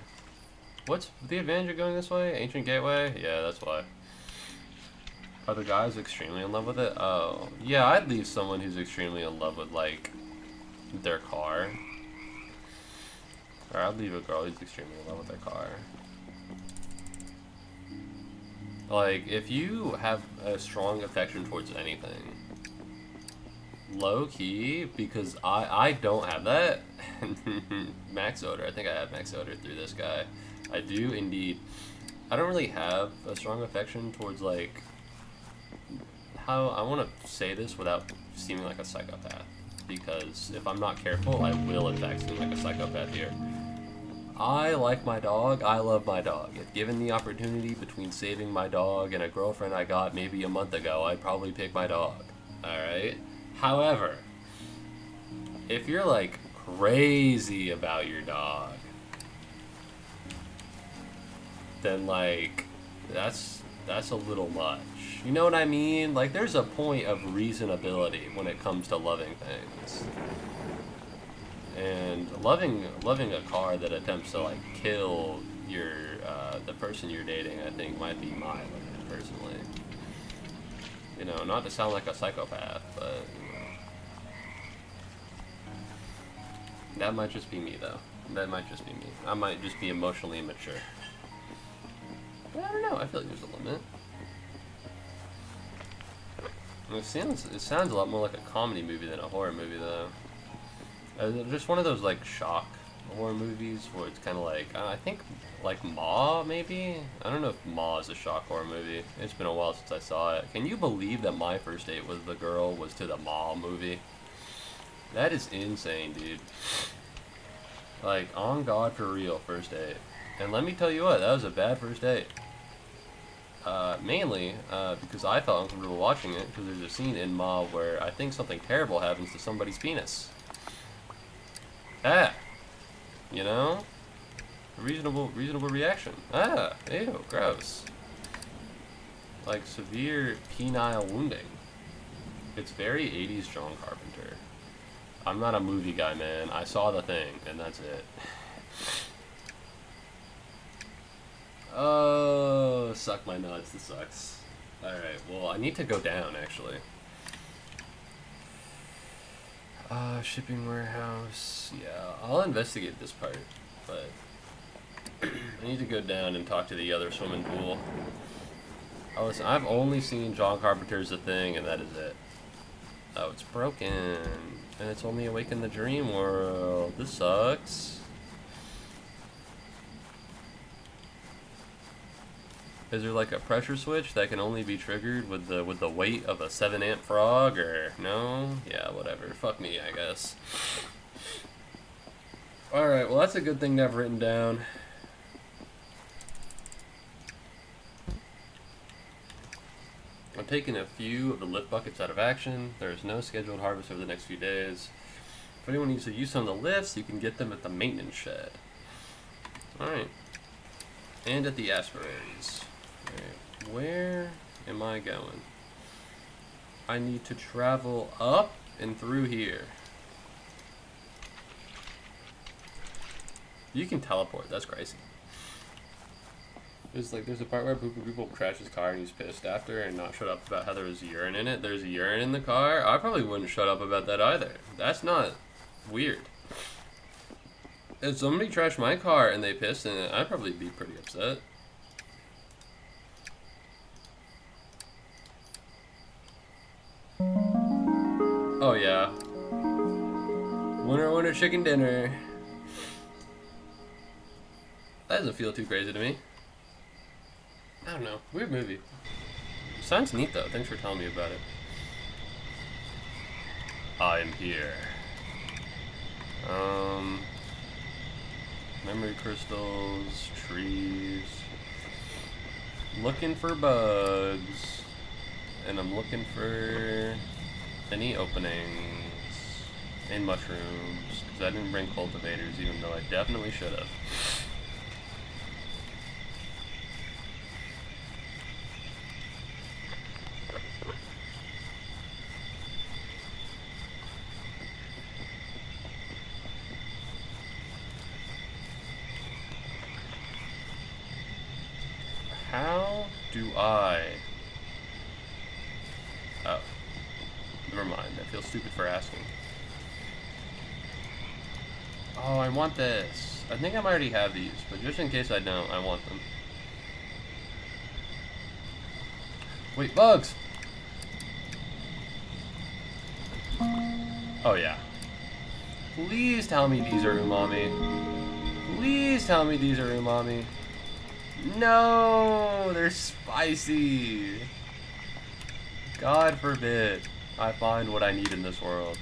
What's the advantage of going this way? Ancient Gateway? Yeah, that's why. Are the guys extremely in love with it? Oh, yeah, I'd leave someone who's extremely in love with, their car. Or I'd leave a girl who's extremely in love with their car. If you have a strong affection towards anything, low-key, because I don't have that. Max odor. I think I have max odor through this guy. I do indeed. I don't really have a strong affection towards, how I want to say this without seeming like a psychopath, because if I'm not careful, I will in fact seem like a psychopath here. I like my dog. I love my dog. If given the opportunity between saving my dog and a girlfriend I got maybe a month ago, I'd probably pick my dog. Alright? However, if you're crazy about your dog, then that's a little much. You know what I mean? There's a point of reasonability when it comes to loving things. And loving a car that attempts to kill your the person you're dating, I think might be my limit personally. You know, not to sound like a psychopath, but that might just be me, though. That might just be me. I might just be emotionally immature. But I don't know. I feel like there's a limit. It sounds a lot more like a comedy movie than a horror movie, though. Just one of those shock horror movies where it's kind of I think Ma, maybe? I don't know if Ma is a shock horror movie. It's been a while since I saw it. Can you believe that my first date with the girl was to the Ma movie? That is insane, dude. On God, for real, first date. And let me tell you what, that was a bad first date. Mainly because I felt uncomfortable watching it, because there's a scene in Ma where I think something terrible happens to somebody's penis. You know? Reasonable reaction. Ew, gross. Severe penile wounding. It's very 80s John Carpenter. I'm not a movie guy, man. I saw The Thing, and that's it. Oh, suck my nuts. This sucks. Alright, well, I need to go down, actually. Shipping warehouse. Yeah, I'll investigate this part, but I need to go down and talk to the other swimming pool. Oh, listen, I've only seen John Carpenter's The Thing, and that is it. Oh, it's broken, and it's only awake in the dream world. This sucks. Is there a pressure switch that can only be triggered with the weight of a 7-amp frog, or no? Yeah, whatever. Fuck me, I guess. Alright, well that's a good thing to have written down. I'm taking a few of the lift buckets out of action. There is no scheduled harvest over the next few days. If anyone needs to use some of the lifts, you can get them at the maintenance shed. Alright. And at the aspiraries. Alright, where am I going? I need to travel up and through here. You can teleport, that's crazy. There's a part where people crash his car and he's pissed after and not shut up about how there was urine in it. There's urine in the car. I probably wouldn't shut up about that either. That's not weird. If somebody trashed my car and they pissed in it, I'd probably be pretty upset. Oh yeah. Winner, winner, chicken dinner. That doesn't feel too crazy to me. I don't know. Weird movie. Sounds neat though. Thanks for telling me about it. I'm here. Memory crystals, trees. Looking for bugs. And I'm looking for any openings in mushrooms. Because I didn't bring cultivators, even though I definitely should have. How do I... Oh. Never mind. I feel stupid for asking. Oh, I want this. I think I might already have these, but just in case I don't, I want them. Wait, bugs! Oh, yeah. Please tell me these are umami. Please tell me these are umami. No, they're spicy. God forbid I find what I need in this world.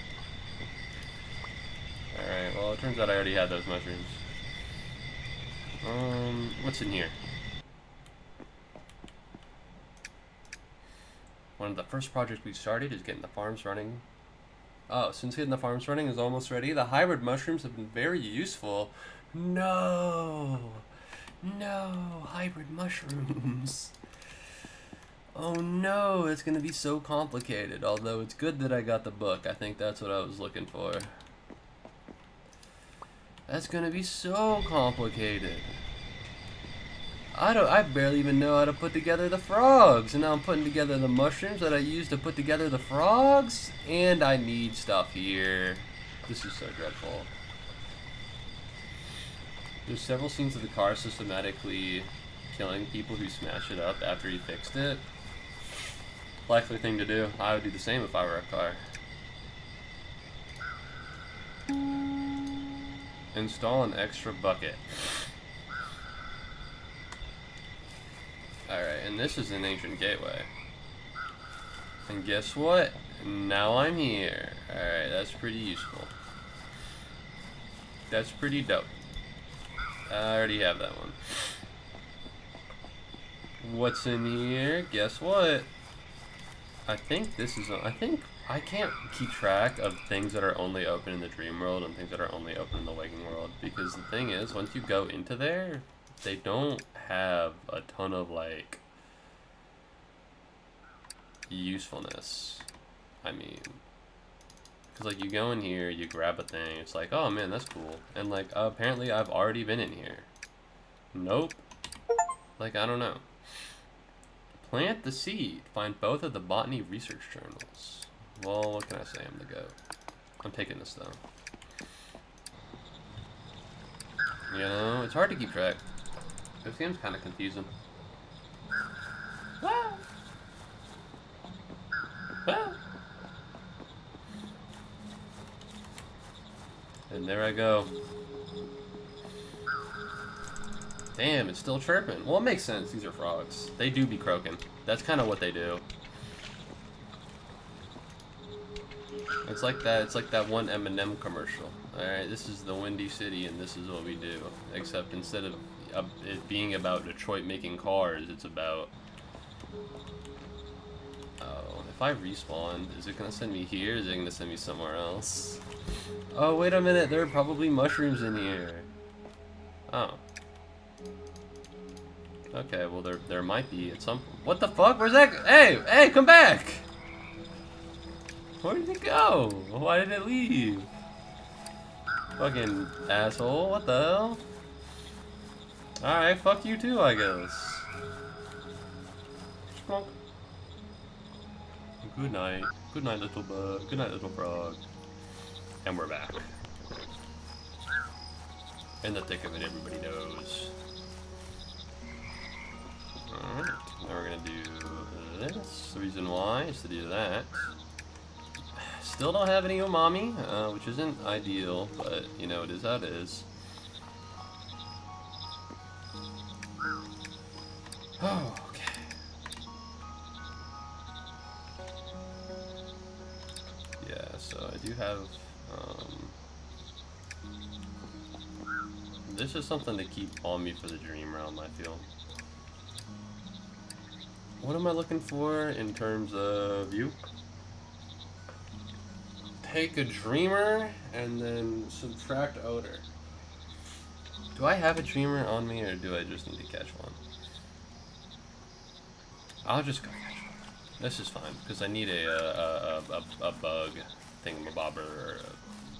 Alright, well, it turns out I already had those mushrooms. What's in here? One of the first projects we started is getting the farms running. Oh, since getting the farms running is almost ready, the hybrid mushrooms have been very useful. No! No, hybrid mushrooms. Oh no, it's gonna be so complicated. Although it's good that I got the book. I think that's what I was looking for. That's gonna be so complicated. I barely even know how to put together the frogs. And now I'm putting together the mushrooms that I used to put together the frogs. And I need stuff here. This is so dreadful. There's several scenes of the car systematically killing people who smash it up after he fixed it. Likely thing to do. I would do the same if I were a car. Install an extra bucket. Alright, and this is an ancient gateway. And guess what? Now I'm here. Alright, that's pretty useful. That's pretty dope. I already have that one. What's in here? Guess what? I think this is... I can't keep track of things that are only open in the dream world and things that are only open in the waking world. Because the thing is, once you go into there, they don't have a ton of, like, usefulness. I mean... Because, like, you go in here, you grab a thing, it's like, oh, man, that's cool. And, like, apparently I've already been in here. Nope. Like, I don't know. Plant the seed. Find both of the botany research journals. Well, what can I say? I'm the goat. I'm taking this, though. You know, it's hard to keep track. This game's kind of confusing. Ah! Ah! And there I go. Damn, it's still chirping. Well, it makes sense. These are frogs. They do be croaking. That's kind of what they do. It's like that. It's like that one M&M commercial. All right, this is the Windy City, and this is what we do. Except instead of it being about Detroit making cars, it's about. Oh, if I respawn, is it gonna send me here? Or is it gonna send me somewhere else? Oh, wait a minute. There are probably mushrooms in here. Oh. Okay, well there might be at some. What the fuck? Where's that? Hey, come back! Where did it go? Why did it leave? Fucking asshole! What the hell? All right, fuck you too, I guess. Smoke. Good night. Good night, little bug. Good night, little frog. And we're back. In the thick of it, everybody knows. Alright, now we're gonna do this. The reason why is to do that. still don't have any umami, which isn't ideal, but you know, it is how it is. Oh, okay. Yeah, so I do have, this is something to keep on me for the dream realm, I feel. What am I looking for in terms of you? Take a dreamer and then subtract odor. Do I have a dreamer on me or do I just need to catch one? I'll just go catch one. This is fine because I need a bug thingamabobber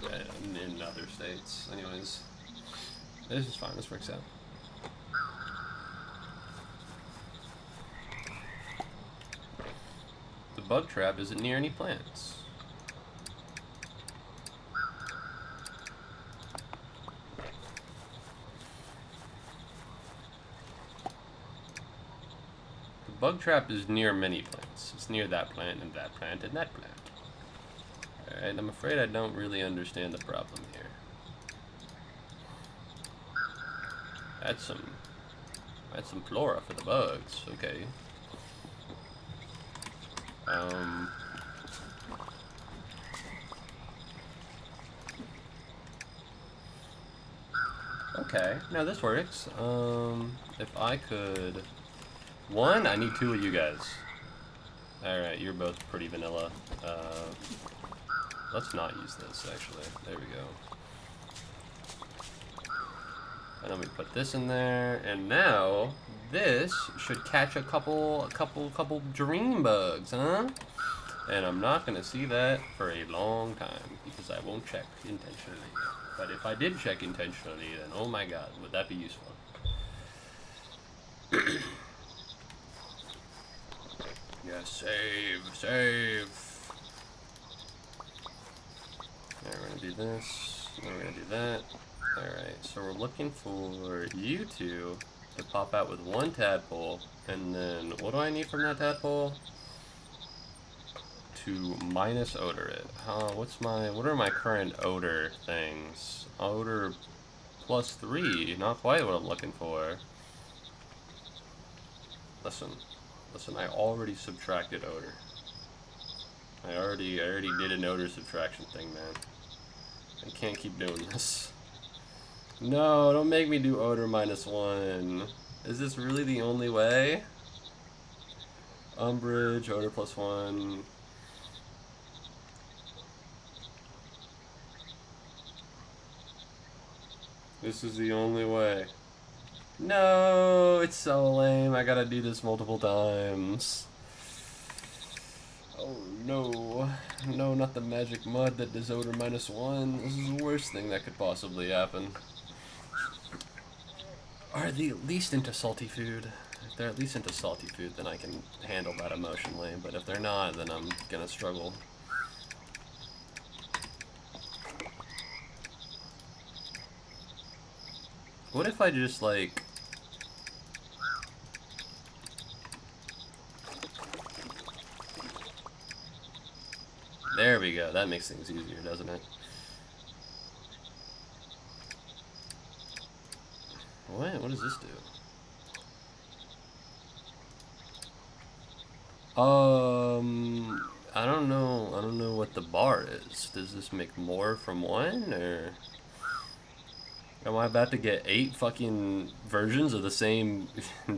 in other states. Anyways, this is fine. This works out. The bug trap isn't near any plants. The bug trap is near many plants. It's near that plant and that plant and that plant. Alright, I'm afraid I don't really understand the problem here. That's some flora for the bugs. Okay. Okay, now this works. If I could... One, I need two of you guys. Alright, you're both pretty vanilla. Let's not use this, actually. There we go. And then we put this in there, and now this should catch a couple dream bugs, huh? And I'm not gonna see that for a long time because I won't check intentionally. But if I did check intentionally, then oh my god, would that be useful? Yeah, save. Alright, we're gonna do this, and we're gonna do that. Alright, so we're looking for you two to pop out with one tadpole, and then what do I need from that tadpole? To minus odor it. What are my current odor things? Odor +3, not quite what I'm looking for. Listen, I already subtracted odor. I already did an odor subtraction thing, man. I can't keep doing this. No, don't make me do odor -1. Is this really the only way? Umbrage, odor +1. This is the only way. No, it's so lame. I gotta do this multiple times. Oh no. No, not the magic mud that does odor -1. This is the worst thing that could possibly happen. Are they at least into salty food? If they're at least into salty food, then I can handle that emotionally. But if they're not, then I'm gonna struggle. What if I just, like... There we go. That makes things easier, doesn't it? What does this do? I don't know what the bar is. Does this make more from one, or am I about to get 8 fucking versions of the same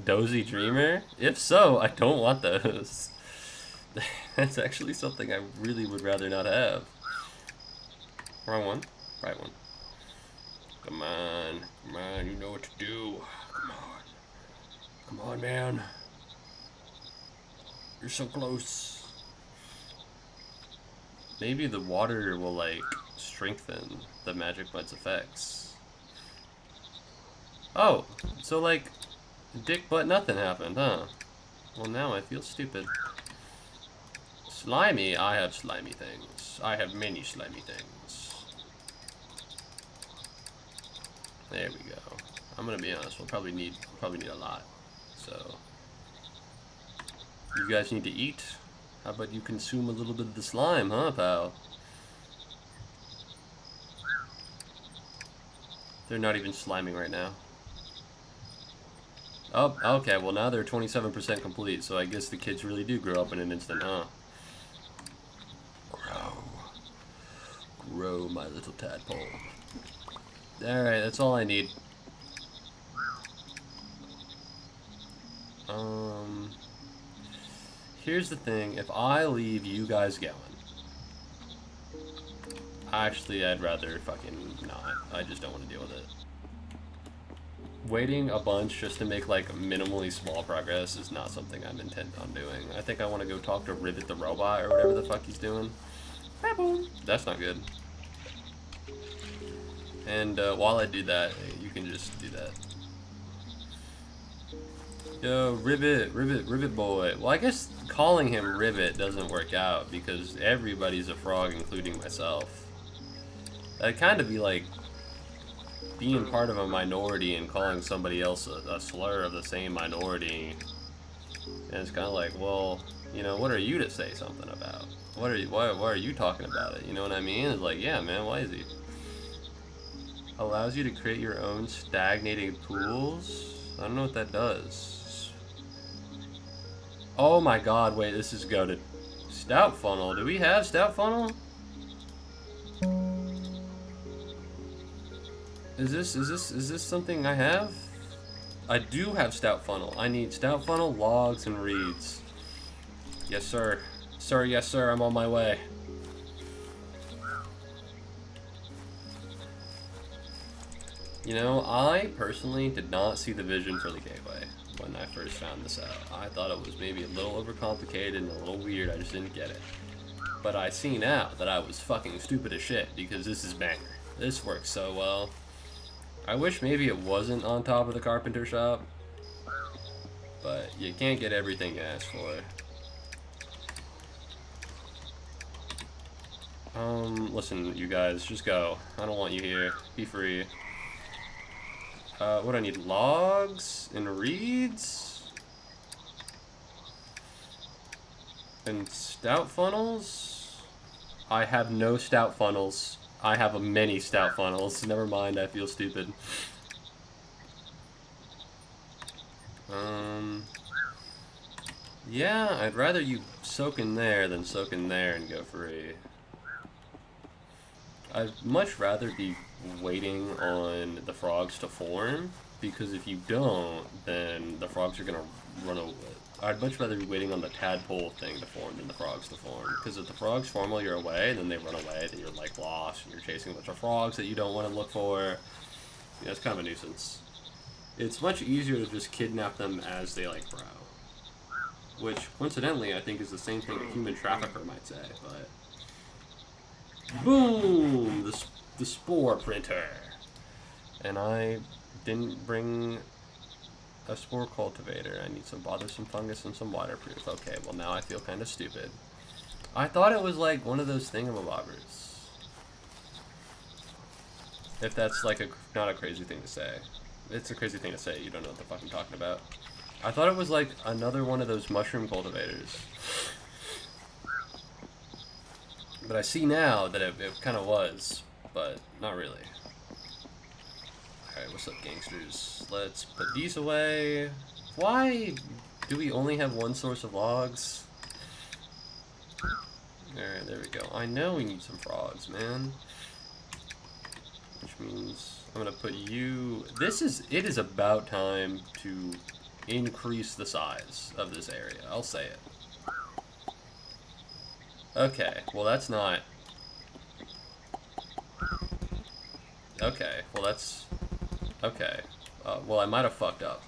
dozy dreamer? If so, I don't want those. That's actually something I really would rather not have. Wrong one. Right one. Come on, you know what to do. Come on, man. You're so close. Maybe the water will, like, strengthen the magic mud's effects. Oh, so, like, dick butt nothing happened, huh? Well, now I feel stupid. Slimy, I have slimy things. I have many slimy things. There we go. I'm gonna be honest, we'll probably need a lot. So you guys need to eat. How about you consume a little bit of the slime, huh, pal? They're not even sliming right now. Oh, okay, well now they're 27% complete, so I guess the kids really do grow up in an instant, huh? Grow, my little tadpole. Alright, that's all I need. Here's the thing, if I leave you guys going, actually I'd rather fucking not. I just don't want to deal with it. Waiting a bunch just to make like minimally small progress is not something I'm intent on doing. I think I want to go talk to Ribbit the robot or whatever the fuck he's doing. That's not good. And while I do that, you can just do that. Yo, Ribbit boy. Well, I guess calling him Ribbit doesn't work out because everybody's a frog, including myself. That'd kind of be like being part of a minority and calling somebody else a slur of the same minority. And it's kind of like, well, you know, what are you to say something about? Why are you talking about it? You know what I mean? It's like, yeah, man, why is he? Allows you to create your own stagnating pools? I don't know what that does. Oh my god, wait, this is goated. Stout funnel. Do we have stout funnel? Is this something I have? I do have stout funnel. I need stout funnel, logs, and reeds. Yes, sir. Sir, yes, sir, I'm on my way. You know, I personally did not see the vision for the gateway when I first found this out. I thought it was maybe a little overcomplicated and a little weird, I just didn't get it. But I see now that I was fucking stupid as shit because this is banger. This works so well. I wish maybe it wasn't on top of the carpenter shop, but you can't get everything you ask for. Listen, you guys, just go. I don't want you here. Be free. What do I need? Logs and reeds? And stout funnels? I have no stout funnels. I have many stout funnels. Never mind, I feel stupid. Yeah, I'd rather you soak in there than soak in there and go free. I'd much rather be waiting on the frogs to form, because if you don't, then the frogs are gonna run away. I'd much rather be waiting on the tadpole thing to form than the frogs to form, because if the frogs form while you're away, then they run away, then you're like lost, and you're chasing a bunch of frogs that you don't want to look for. You know, it's kind of a nuisance. It's much easier to just kidnap them as they like grow, which coincidentally I think is the same thing a human trafficker might say, but boom! The spore printer. And I didn't bring a spore cultivator. I need some bothersome fungus and some waterproof. Okay, well now I feel kind of stupid. I thought it was like one of those thingamabobbers. If that's like not a crazy thing to say. It's a crazy thing to say, you don't know what the fuck I'm talking about. I thought it was like another one of those mushroom cultivators. But I see now that it kind of was, but not really. Alright, what's up, gangsters? Let's put these away. Why do we only have one source of logs? Alright, there we go. I know we need some frogs, man. Which means I'm gonna put you... It is about time to increase the size of this area. I'll say it. Okay, well that's not... Okay, well that's... Okay. Well, I might have fucked up.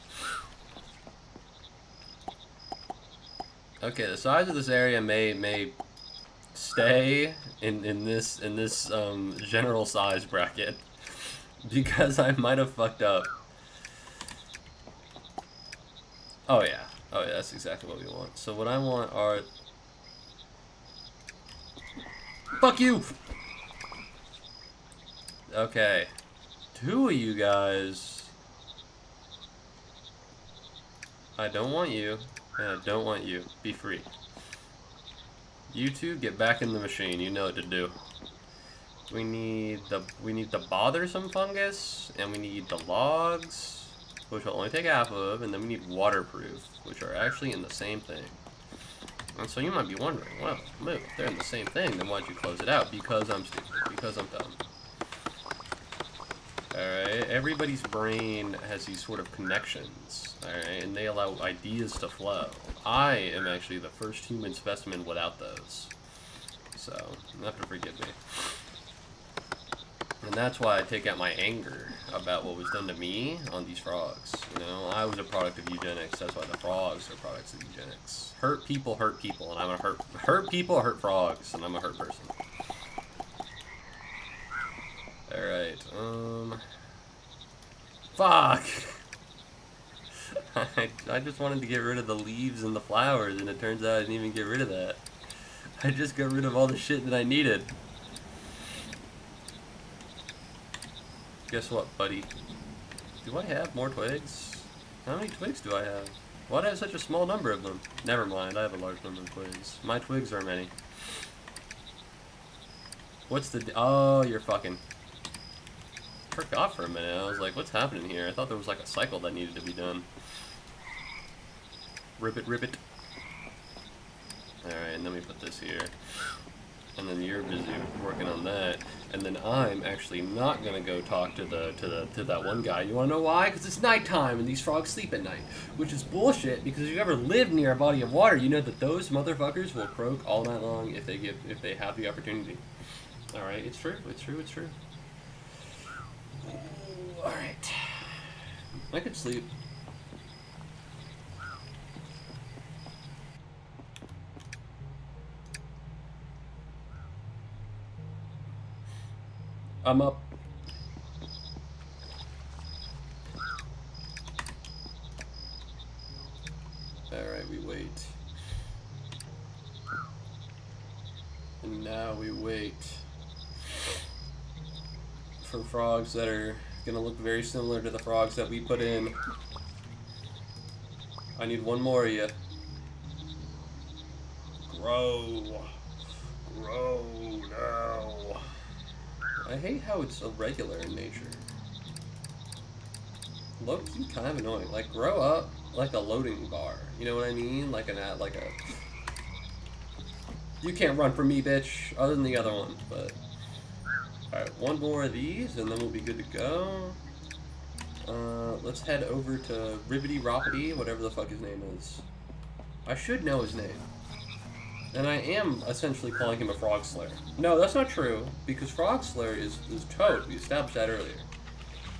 Okay, the size of this area may stay in this general size bracket because I might have fucked up. Oh yeah, that's exactly what we want. So what I want are... Fuck you! Okay. 2 of you guys. I don't want you, and I don't want you. Be free. You two, get back in the machine. You know what to do. We need the bothersome fungus, and we need the logs, which will only take half of, and then we need waterproof, which are actually in the same thing. And so you might be wondering, well, Moo, if they're in the same thing, then why'd you close it out? Because I'm stupid. Because I'm dumb. Alright, everybody's brain has these sort of connections, alright, and they allow ideas to flow. I am actually the first human specimen without those. So, you have to forgive me. And that's why I take out my anger about what was done to me on these frogs. You know, I was a product of eugenics, that's why the frogs are products of eugenics. Hurt people, and I'm a hurt people, hurt frogs, and I'm a hurt person. Alright, fuck! I just wanted to get rid of the leaves and the flowers, and it turns out I didn't even get rid of that. I just got rid of all the shit that I needed. Guess what, buddy? Do I have more twigs? How many twigs do I have? Why do I have such a small number of them? Never mind, I have a large number of twigs. My twigs are many. What's the... Oh, you're fucking... Forgot for a minute. I was like, what's happening here? I thought there was like a cycle that needed to be done. Rip it, rip it. Alright, and then we put this here. And then you're busy working on that. And then I'm actually not gonna go talk to that one guy. You wanna know why? Because it's nighttime and these frogs sleep at night. Which is bullshit, because if you ever lived near a body of water, you know that those motherfuckers will croak all night long if they have the opportunity. Alright, it's true, it's true, it's true. Alright. I could sleep. I'm up. Alright, we wait. And now we wait for frogs that are gonna look very similar to the frogs that we put in. I need one more of you. Grow. Grow now. I hate how it's irregular in nature. Low-key kind of annoying. Like, grow up like a loading bar. You know what I mean? Like a... You can't run from me, bitch. Other than the other one, but... Alright, one more of these, and then we'll be good to go. Let's head over to Ribbity Roppity, whatever the fuck his name is. I should know his name. And I am essentially calling him a frog slayer. No, that's not true, because frog slayer is toad. We established that earlier.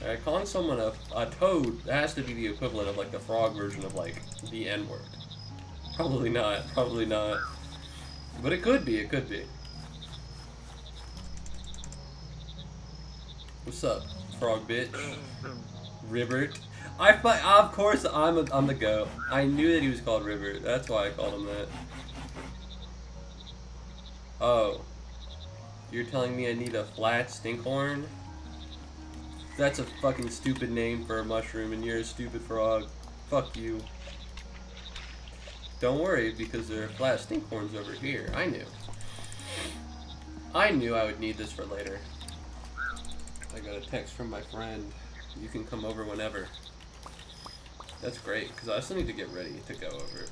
Alright, calling someone a toad has to be the equivalent of like the frog version of like the N-word. Probably not, probably not. But it could be, it could be. What's up, frog bitch? Ribbert. Of course I'm the goat. I knew that he was called Ribbert. That's why I called him that. Oh. You're telling me I need a flat stinkhorn? That's a fucking stupid name for a mushroom, and you're a stupid frog. Fuck you. Don't worry, because there are flat stinkhorns over here. I knew. I knew I would need this for later. I got a text from my friend. You can come over whenever. That's great, because I still need to get ready to go over.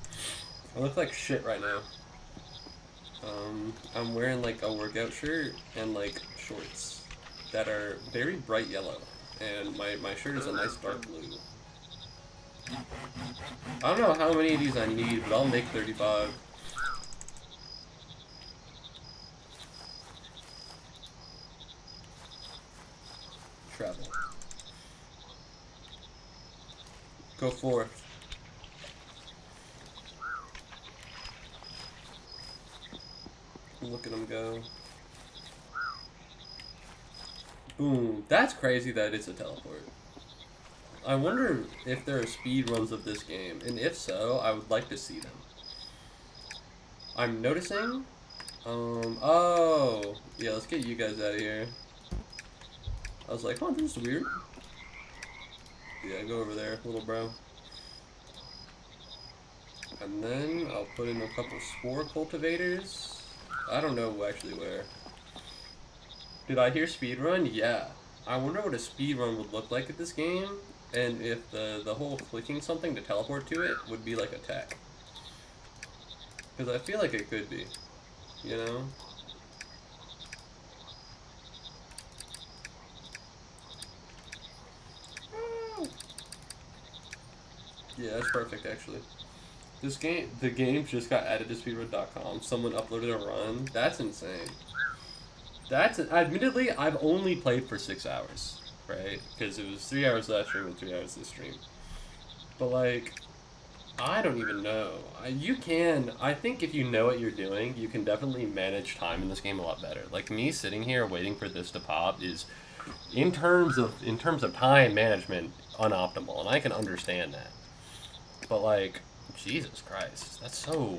I look like shit right now. I'm wearing like a workout shirt and like shorts that are very bright yellow. And my shirt is a nice dark blue. I don't know how many of these I need, but I'll make 35. Travel. Go forth. Look at him go. Boom. That's crazy that it's a teleport. I wonder if there are speed runs of this game, and if so, I would like to see them. I'm noticing... oh! Yeah, let's get you guys out of here. I was like, oh, this is weird. Yeah, go over there, little bro. And then I'll put in a couple spore cultivators. I don't know actually where. Did I hear speedrun? Yeah. I wonder what a speedrun would look like at this game, and if the whole clicking something to teleport to it would be like a tech. Because I feel like it could be, you know? Yeah, that's perfect actually. This game, the game just got added to speedrun.com. Someone uploaded a run. That's insane. Admittedly, I've only played for 6 hours, right? Because it was 3 hours last stream and 3 hours this stream. But like, I don't even know. I think if you know what you're doing, you can definitely manage time in this game a lot better. Like me sitting here waiting for this to pop is, in terms of time management, unoptimal, and I can understand that. But like, Jesus Christ, that's so.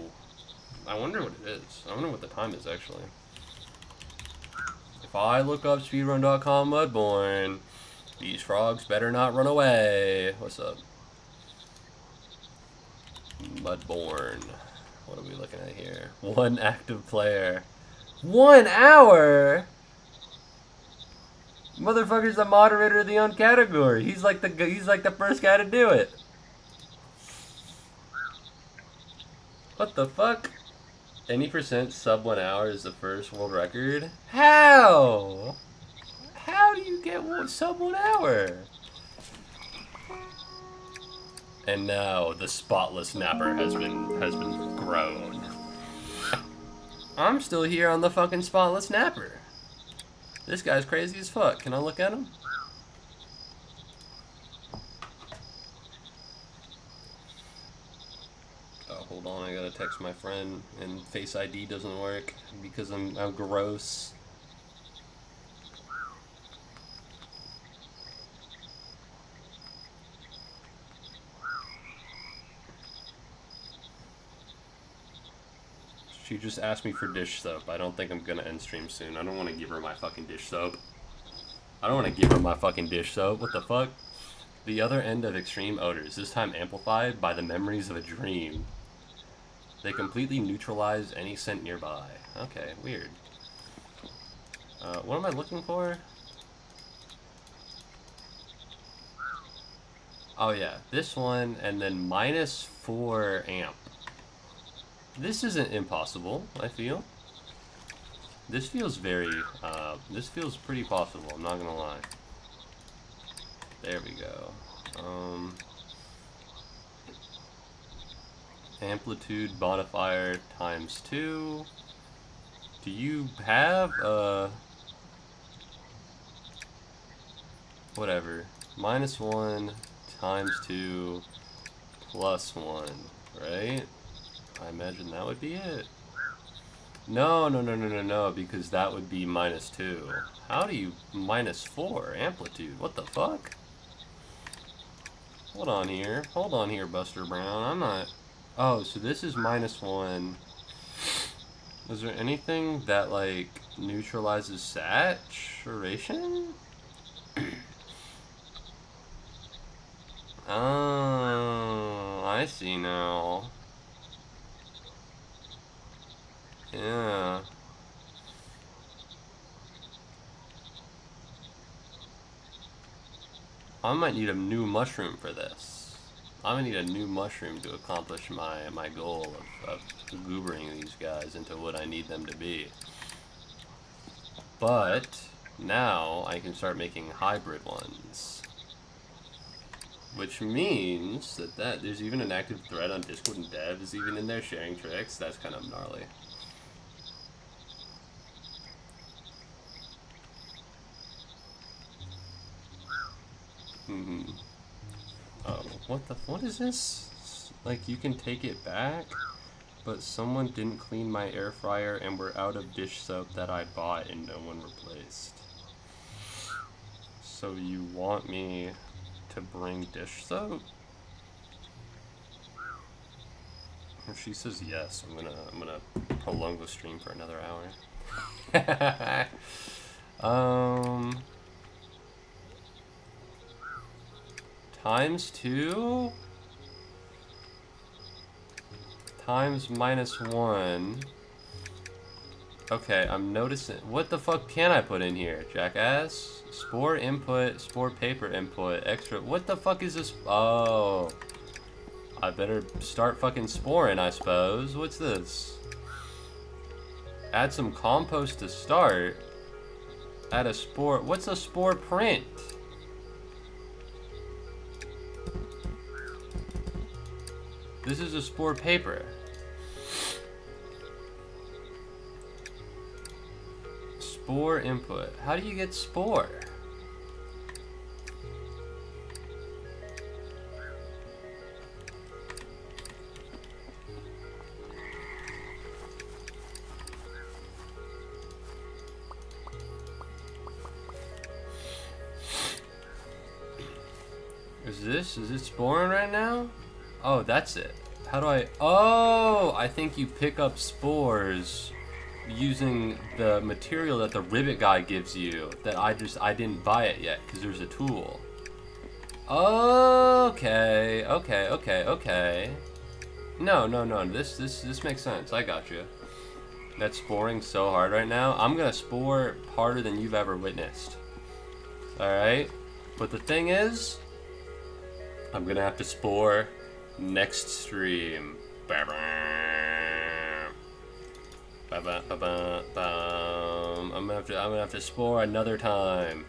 I wonder what it is. I wonder what the time is actually. If I look up speedrun.com Mudborne, these frogs better not run away. What's up? Mudborne. What are we looking at here? 1 active player. 1 hour? Motherfucker's the moderator of the own category. He's like the first guy to do it. What the fuck? Any percent sub 1 hour is the first world record? How? How do you get sub 1 hour? And now the spotless napper has been grown. I'm still here on the fucking spotless napper. This guy's crazy as fuck. Can I look at him? Oh, hold on. I gotta text my friend, and Face ID doesn't work because I'm gross. She just asked me for dish soap. I don't think I'm gonna end stream soon. I don't want to give her my fucking dish soap. I don't want to give her my fucking dish soap. What the fuck? The other end of extreme odors, this time amplified by the memories of a dream. They completely neutralize any scent nearby. Okay, weird. What am I looking for? Oh yeah, this one, and then -4 amp. This isn't impossible, I feel. This feels this feels pretty possible, I'm not gonna lie. There we go. Amplitude modifier ×2. Do you have, whatever. -1 ×2 +1, right? I imagine that would be it. No, because that would be -2. How do you -4 amplitude? What the fuck? Hold on here, Buster Brown. I'm not. Oh, so this is -1. Is there anything that like neutralizes saturation? Oh, I see now. Yeah. I might need a new mushroom for this. I'm gonna need a new mushroom to accomplish my goal of goobering these guys into what I need them to be. But now I can start making hybrid ones. Which means that there's even an active thread on Discord, and Dev is even in there sharing tricks. That's kind of gnarly. Oh, what is this? Like, you can take it back, but someone didn't clean my air fryer and we're out of dish soap that I bought and no one replaced. So you want me to bring dish soap? If she says yes, I'm gonna prolong the stream for another hour. ×2 times -1 Okay, I'm noticing. What the fuck can I put in here, jackass? Spore input, spore paper input, extra. What the fuck is this? Oh. I better start fucking sporing, I suppose. What's this? Add some compost to start. Add a spore. What's a spore print? This is a spore paper. Spore input. How do you get spore? Is it sporing right now? Oh, that's it. How do I... Oh, I think you pick up spores using the material that the ribbit guy gives you that I didn't buy it yet because there's a tool. Okay. No. This makes sense. I got you. That's sporing so hard right now. I'm gonna spore harder than you've ever witnessed. Alright? But the thing is, I'm gonna have to spore next stream. I'm gonna have to spore another time.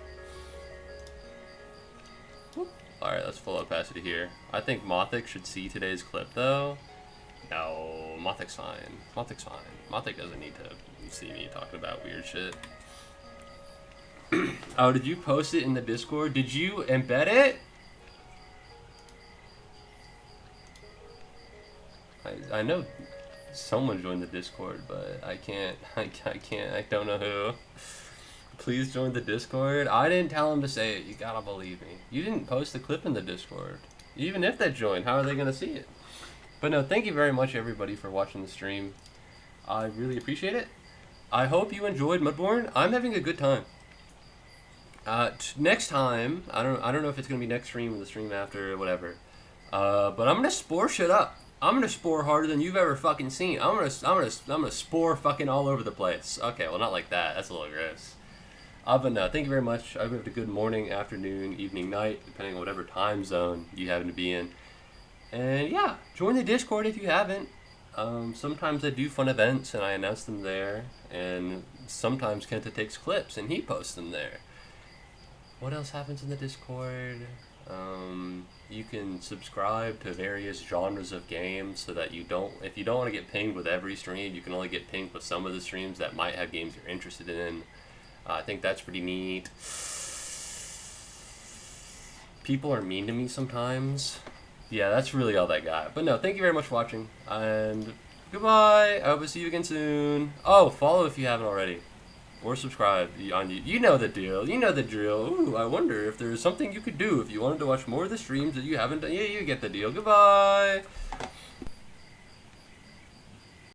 Alright, let's full opacity here. I think Mothic should see today's clip though. No, Mothic's fine. Mothic's fine. Mothic doesn't need to see me talking about weird shit. Oh, did you post it in the Discord? Did you embed it? I know someone joined the Discord, but I don't know who. Please join the Discord. I didn't tell him to say it. You gotta believe me. You didn't post the clip in the Discord. Even if they joined, how are they gonna see it? But no, thank you very much everybody for watching the stream. I really appreciate it. I hope you enjoyed Mudborne. I'm having a good time. Next time, I don't know if it's gonna be next stream or the stream after or whatever. But I'm gonna spore shit up. I'm gonna spore harder than you've ever fucking seen. I'm gonna spore fucking all over the place. Okay, well not like that. That's a little gross. But no, thank you very much. I hope you have a good morning, afternoon, evening, night, depending on whatever time zone you happen to be in. And yeah, join the Discord if you haven't. Sometimes I do fun events and I announce them there. And sometimes Kenta takes clips and he posts them there. What else happens in the Discord? You can subscribe to various genres of games so that if you don't want to get pinged with every stream, you can only get pinged with some of the streams that might have games you're interested in. I think that's pretty neat. People are mean to me sometimes. Yeah, that's really all I got. But no, thank you very much for watching, and goodbye. I hope to see you again soon. Oh, follow if you haven't already. Or subscribe on YouTube. You know the deal. You know the drill. Ooh, I wonder if there's something you could do if you wanted to watch more of the streams that you haven't done. Yeah, you get the deal. Goodbye.